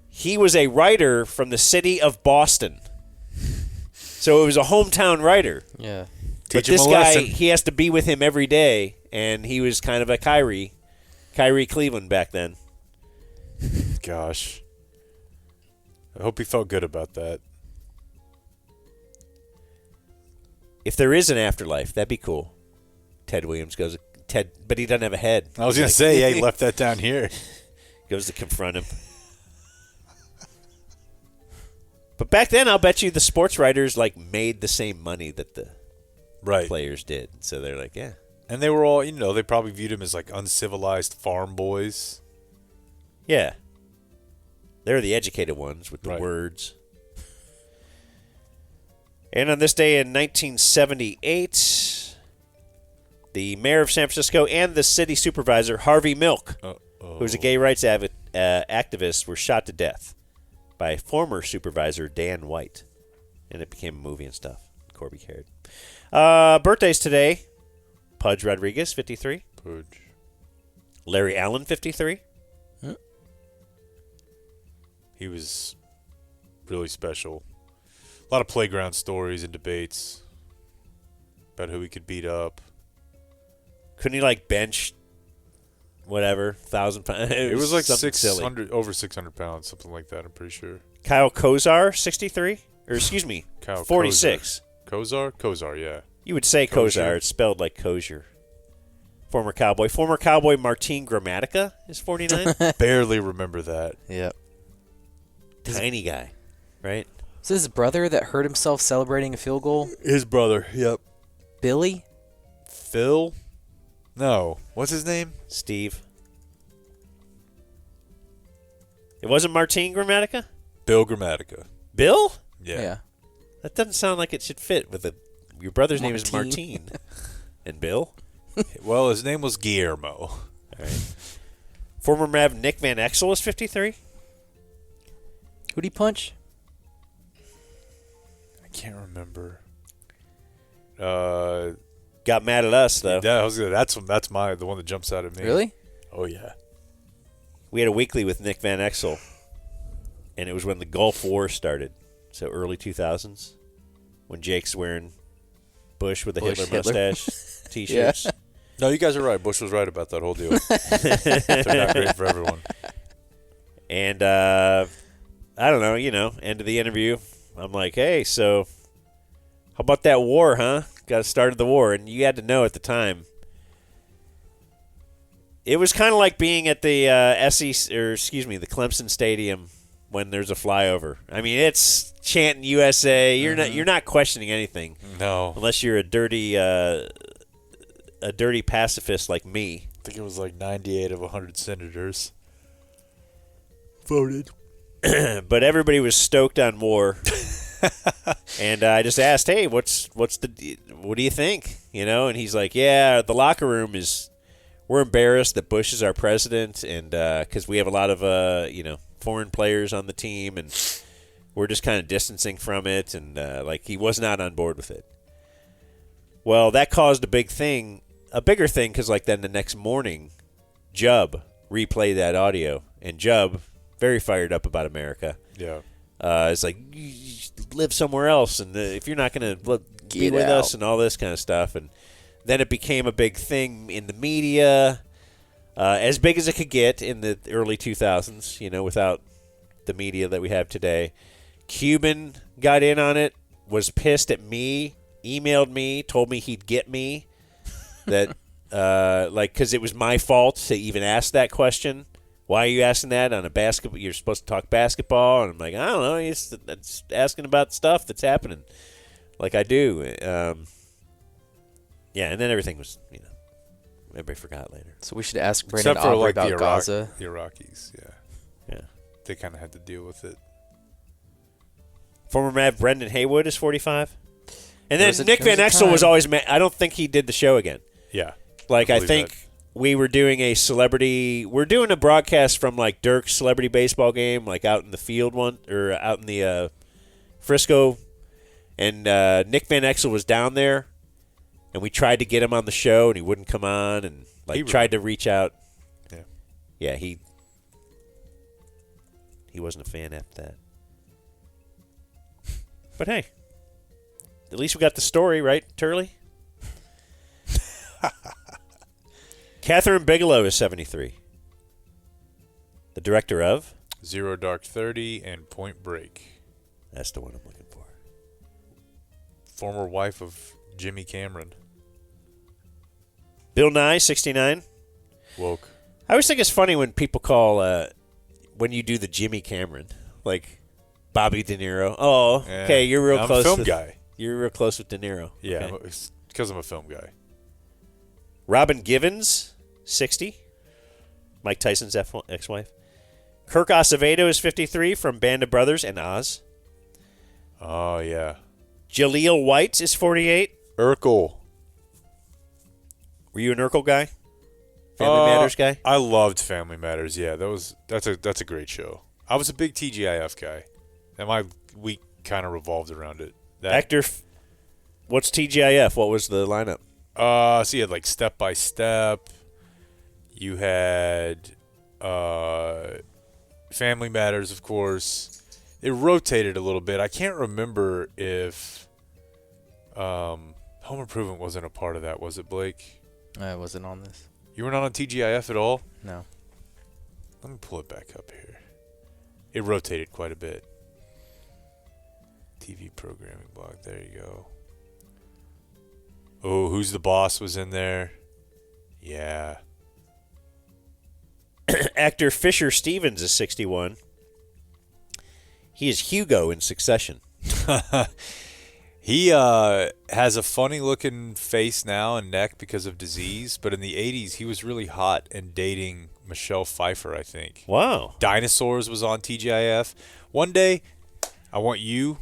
He was a writer from the city of Boston. So it was a hometown writer. Yeah. But this guy, he has to be with him every day, and he was kind of a Kyrie Cleveland back then. Gosh. I hope he felt good about that. If there is an afterlife, that'd be cool. Ted Williams goes, but he doesn't have a head. I was going to say, yeah, he left that down here. Goes to confront him. But back then, I'll bet you the sports writers made the same money that the players did. So they're like, yeah. And they were all, they probably viewed him as uncivilized farm boys. Yeah. They're the educated ones with the words. And on this day in 1978, the mayor of San Francisco and the city supervisor, Harvey Milk, who was a gay rights activist, were shot to death by former supervisor Dan White. And it became a movie and stuff. Corby cared. Birthdays today. Pudge Rodriguez, 53. Pudge. Larry Allen, 53. He was really special. A lot of playground stories and debates about who he could beat up. Couldn't he bench whatever 1,000 pounds? It was like 600, over 600 pounds, something like that. I'm pretty sure. Kyle Kozar, 63, or excuse me, Kyle 46. Kozar, yeah. You would say Kozar. It's spelled like kosher. Former Cowboy Martin Gramatica is 49. Barely remember that. Yep. Tiny guy, right? Is this his brother that hurt himself celebrating a field goal? His brother, yep. Billy? Phil? No. What's his name? Steve. It wasn't Martin Gramatica? Bill Gramatica. Bill? Yeah. That doesn't sound like it should fit with your brother's name is Martin. And Bill? Well, his name was Guillermo. All right. Former Mav Nick Van Exel is 53. Who'd he punch? I can't remember. Got mad at us though. Yeah, that's the one that jumps out at me. Really? Oh yeah. We had a weekly with Nick Van Exel, and it was when the Gulf War started, so early 2000s, when Jake's wearing Bush with a Hitler mustache T-shirts. Yeah. No, you guys are right. Bush was right about that whole deal. Turned out great for everyone. And I don't know, end of the interview, I'm like, hey, so how about that war, huh? Got started the war. And you had to know at the time, it was kind of like being at the the Clemson Stadium when there's a flyover. I mean, it's chanting USA. You're not questioning anything. No. Unless you're a dirty pacifist like me. I think it was 98 of 100 senators voted. But everybody was stoked on war. And I just asked, hey, what do you think? And he's like, yeah, the locker room we're embarrassed that Bush is our president, and because we have a lot of foreign players on the team, and we're just kind of distancing from it, and he was not on board with it. Well, that caused a bigger thing, because then the next morning, Jubb replayed that audio, and Jubb, very fired up about America. Yeah. It's like, you live somewhere else, and if you're not going to be with us and all this kind of stuff. And then it became a big thing in the media, as big as it could get in the early 2000s, without the media that we have today. Cuban got in on it, was pissed at me, emailed me, told me he'd get me, that, because it was my fault to even ask that question. Why are you asking that on a basketball? You're supposed to talk basketball. And I'm like, I don't know. He's asking about stuff that's happening like I do. Yeah, and then everything was, everybody forgot later. So we should ask Brandon Aubrey about Gaza. The Iraqis, yeah. Yeah. They kind of had to deal with it. Former Mav Brendan Haywood is 45. And then Nick Van Exel was always mad. I don't think he did the show again. Yeah. I think we were doing we're doing a broadcast from Dirk's celebrity baseball game, out in the field or out in the Frisco. And Nick Van Exel was down there, and we tried to get him on the show, and he wouldn't come on, and tried to reach out. Yeah. Yeah, he wasn't a fan after that. But hey, at least we got the story, right, Turley? Catherine Bigelow is 73. The director of? Zero Dark 30 and Point Break. That's the one I'm looking for. Former wife of Jimmy Cameron. Bill Nye, 69. Woke. I always think it's funny when people call, when you do the Jimmy Cameron, Bobby De Niro. Oh, okay, you're real close. I'm a film guy. You're real close with De Niro. Yeah, okay. It's because I'm a film guy. Robin Givens, 60. Mike Tyson's ex-wife. Kirk Acevedo is 53 from Band of Brothers and Oz. Oh, yeah. Jaleel White is 48. Urkel. Were you an Urkel guy? Family Matters guy? I loved Family Matters, yeah. That's a great show. I was a big TGIF guy, and my week kind of revolved around it. Actor, what's TGIF? What was the lineup? So you had Step by Step. You had Family Matters, of course. It rotated a little bit. I can't remember if Home Improvement wasn't a part of that. Was it, Blake? I wasn't on this. You were not on TGIF at all? No. Let me pull it back up here. It rotated quite a bit. TV programming block. There you go. Oh, Who's the Boss was in there. Yeah. Actor Fisher Stevens is 61. He is Hugo in Succession. He has a funny-looking face now and neck because of disease, but in the 80s, he was really hot and dating Michelle Pfeiffer, I think. Wow. Dinosaurs was on TGIF. One day, I want you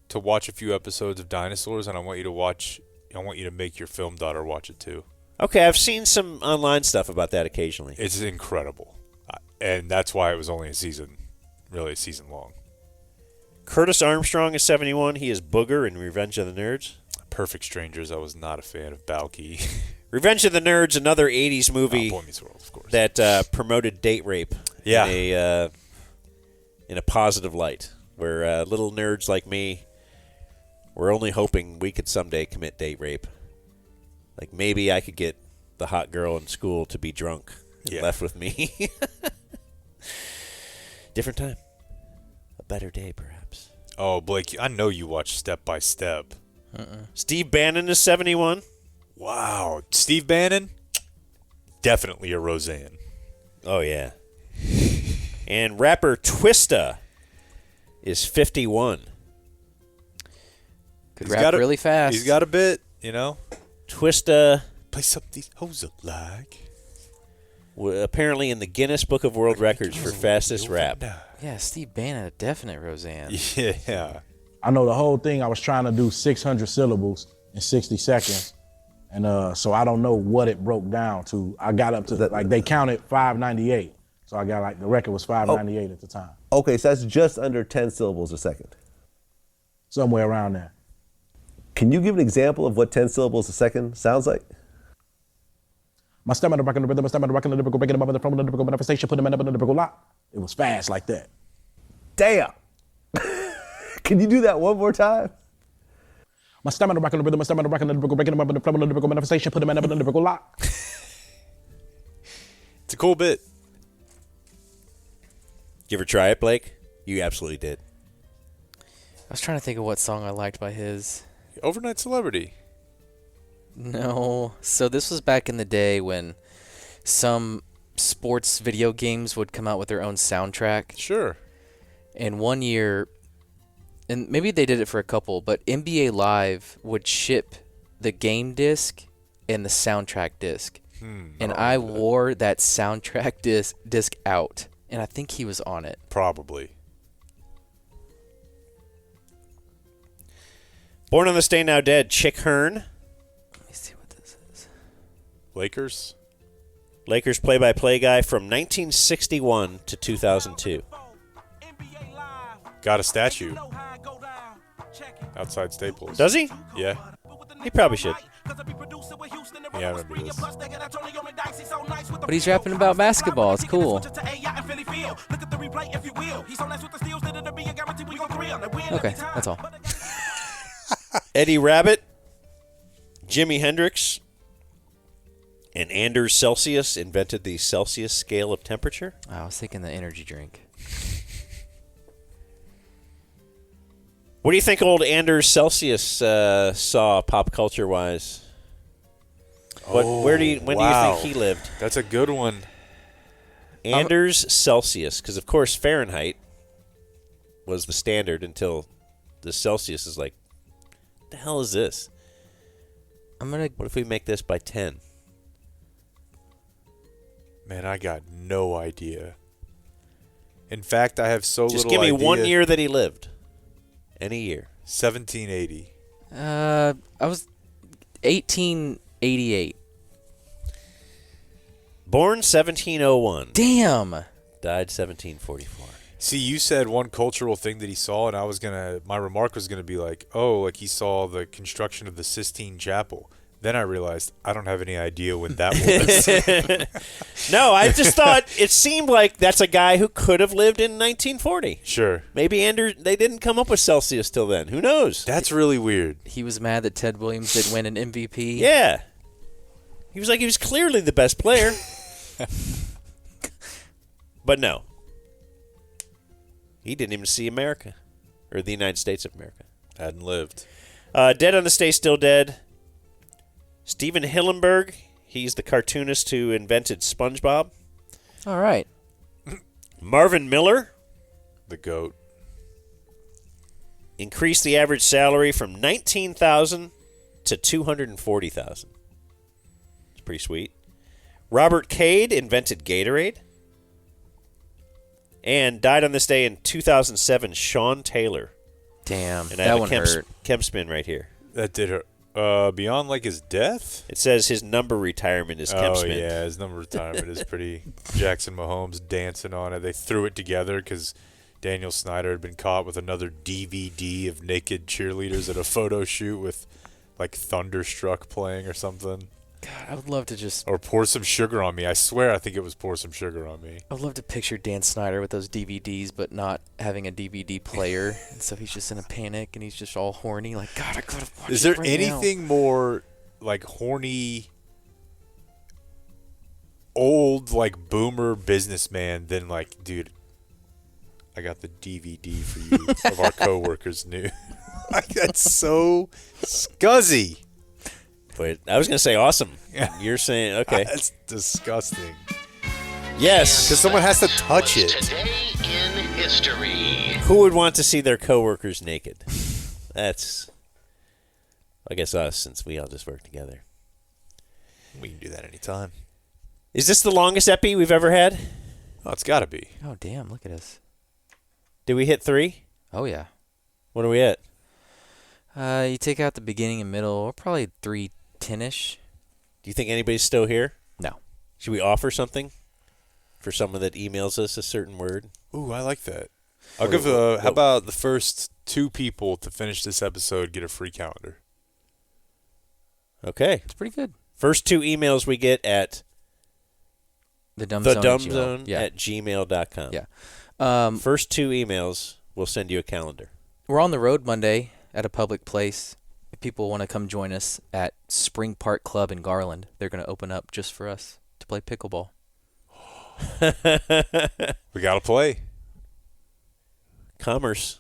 to watch a few episodes of Dinosaurs, and I want you to make your film daughter watch it too. Okay, I've seen some online stuff about that occasionally. It's incredible. And that's why it was only a season long. Curtis Armstrong is 71. He is Booger in Revenge of the Nerds. Perfect Strangers. I was not a fan of Balky. Revenge of the Nerds, another 80s movie Boy Meets World, of course. that promoted date rape Yeah. in a positive light, where little nerds like me were only hoping we could someday commit date rape. Maybe I could get the hot girl in school to be drunk and left with me. Different time. A better day, perhaps. Oh, Blake, I know you watch Step by Step. Steve Bannon is 71. Wow. Steve Bannon? Definitely a Roseanne. Oh, yeah. And rapper Twista is 51. Could rap really fast. He's got a bit, Twista. Play something these hoes up like. Apparently in the Guinness Book of World Records for fastest rap. Yeah, Steve Bannon, a definite Roseanne. Yeah. I know the whole thing. I was trying to do 600 syllables in 60 seconds. And so I don't know what it broke down to. I got up to they counted 598. So I got like the record was 598 at the time. Okay, so that's just under 10 syllables a second. Somewhere around there. Can you give an example of what 10 syllables a second sounds like? My stamina rocking the rhythm, my stamina rocking the lyrical, breaking them up in the from the lyrical manifestation, put them in the lyrical lock. It was fast like that. Damn. Can you do that one more time? My stamina rocking the rhythm, my stamina rocking the lyrical, breaking them up in the from the lyrical manifestation, put them in the lyrical lock. It's a cool bit. You ever try it, Blake? You absolutely did. I was trying to think of what song I liked by his. Overnight Celebrity. No. So this was back in the day when some sports video games would come out with their own soundtrack. Sure. And one year, and maybe they did it for a couple, but NBA Live would ship the game disc and the soundtrack disc. And I wore that soundtrack disc out, and I think he was on it. Probably. Born on this Day Now Dead, Chick Hearn. Let me see what this is. Lakers play-by-play guy from 1961 to 2002. Got a statue outside Staples. Does he? Yeah. He probably should. Yeah, I remember this. But he's rapping about basketball. It's cool. Okay, that's all. Eddie Rabbitt, Jimi Hendrix, and Anders Celsius invented the Celsius scale of temperature. I was thinking the energy drink. What do you think old Anders Celsius saw pop culture wise? When do you think he lived? That's a good one. Anders Celsius, because of course Fahrenheit was the standard until the Celsius is like, what the hell is this? What if we make this by 10? Man, I got no idea. In fact, I have so Just little give me idea. 1 year that he lived. Any year. 1780. I was 1888. Born 1701. Damn. Died 1744. See, you said one cultural thing that he saw, and my remark was gonna be like, oh, like he saw the construction of the Sistine Chapel. Then I realized I don't have any idea when that was. No, I just thought it seemed like that's a guy who could have lived in 1940. Sure. Maybe they didn't come up with Celsius till then. Who knows? That's really weird. He was mad that Ted Williams didn't win an MVP. Yeah. He was clearly the best player. But no. He didn't even see America. Or the United States of America. Hadn't lived. Dead on this day, still dead. Steven Hillenburg. He's the cartoonist who invented SpongeBob. All right. Marvin Miller. The GOAT. Increased the average salary from $19,000 to $240,000. It's pretty sweet. Robert Cade invented Gatorade. And died on this day in 2007, Sean Taylor. Damn, and I that have one a hurt. Chem spin right here. That did hurt. Beyond like his death? It says his number retirement is Chem spin. Oh, yeah, his number retirement is pretty. Jackson Mahomes dancing on it. They threw it together because Daniel Snyder had been caught with another DVD of naked cheerleaders at a photo shoot with like Thunderstruck playing or something. God, I would love to just... Or Pour Some Sugar on Me. I swear I think it was Pour Some Sugar on Me. I would love to picture Dan Snyder with those DVDs, but not having a DVD player. And so he's just in a panic, and he's just all horny. Like, God, I could have watched Is there it right anything more, like, horny, old, like, boomer businessman than, like, dude, I got the DVD for you of our coworkers' new. Like, that's so scuzzy. But I was going to say awesome. Yeah. You're saying, okay. That's disgusting. Yes. Because someone has to touch it. Today in history. Who would want to see their coworkers naked? That's, I guess, us, since we all just work together. We can do that anytime. Is this the longest epi we've ever had? Oh, it's got to be. Oh, damn. Look at us. Did we hit 3? Oh, yeah. What are we at? You take out the beginning and middle, we're probably 3:10-ish. Do you think anybody's still here? No. Should we offer something? for someone that emails us a certain word. Ooh, I like that. I'll give how about the first 2 people to finish this episode get a free calendar? Okay. It's pretty good. First 2 emails we get at thedumbzone at gmail.com. Yeah. First 2 emails, we'll send you a calendar. We're on the road Monday at a public place. If people want to come join us at Spring Park Club in Garland, they're going to open up just for us to play pickleball. We got to play. Commerce.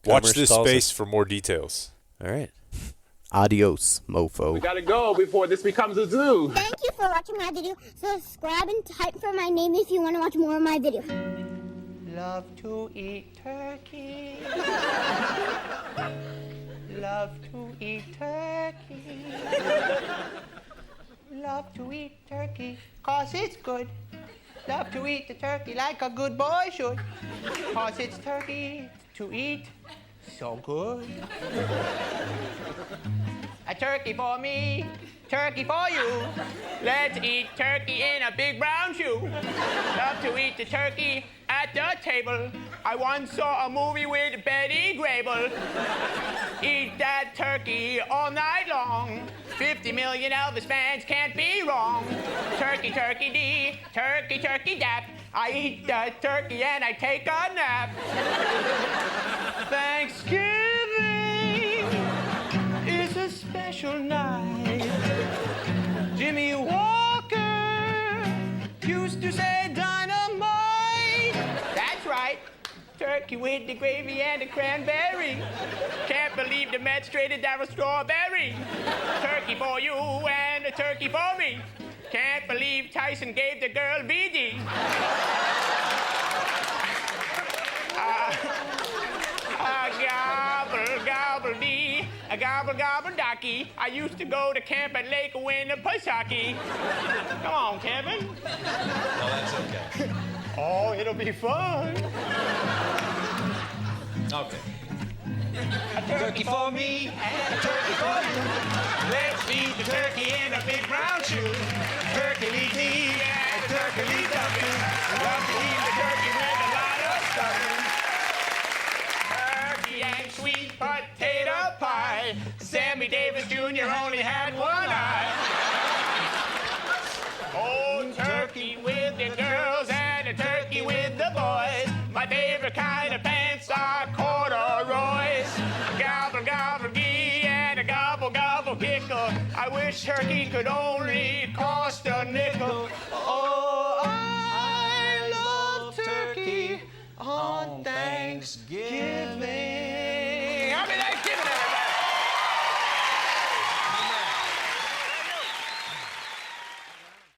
Watch this space for more details. All right. Adios, mofo. We gotta go before this becomes a zoo. Thank you for watching my video. Subscribe and type for my name if you want to watch more of my videos. Love to eat turkey. Love to eat turkey. Love to eat turkey, 'cause it's good. Love to eat the turkey like a good boy should, 'cause it's turkey to eat so good. A turkey for me, turkey for you. Let's eat turkey in a big brown shoe. Love to eat the turkey at the table. I once saw a movie with Betty Grable. Eat that turkey all night long. 50 million Elvis fans can't be wrong. Turkey, turkey dee, turkey, turkey dap. I eat the turkey and I take a nap. Thanksgiving is a special night. Jimmy Walker used to say dynamite. That's right. Turkey with the gravy and the cranberry. Can't believe the Mets traded Darryl Strawberry. Turkey for you and a turkey for me. Can't believe Tyson gave the girl BD. Gobble, gobble dee, a gobble, gobble docky. I used to go to camp at Lake Winnipesaukee. Come on, Kevin. No, that's okay. Oh, it'll be fun. Okay. A turkey for me and a turkey for you. Let's feed the turkey in a big brown shoe. Turkey-lee-dee and turkey-lee-ducky. Love to eat the turkey with a lot of stuffing. Turkey and sweet potato pie. Sammy Davis Jr. only had one eye. Oh, turkey with the girls and a turkey with the boys. My favorite kind of pants are corduroys. Gobble, gobble, gee, and a gobble, gobble, pickle. I wish turkey could only cost a nickel. Oh,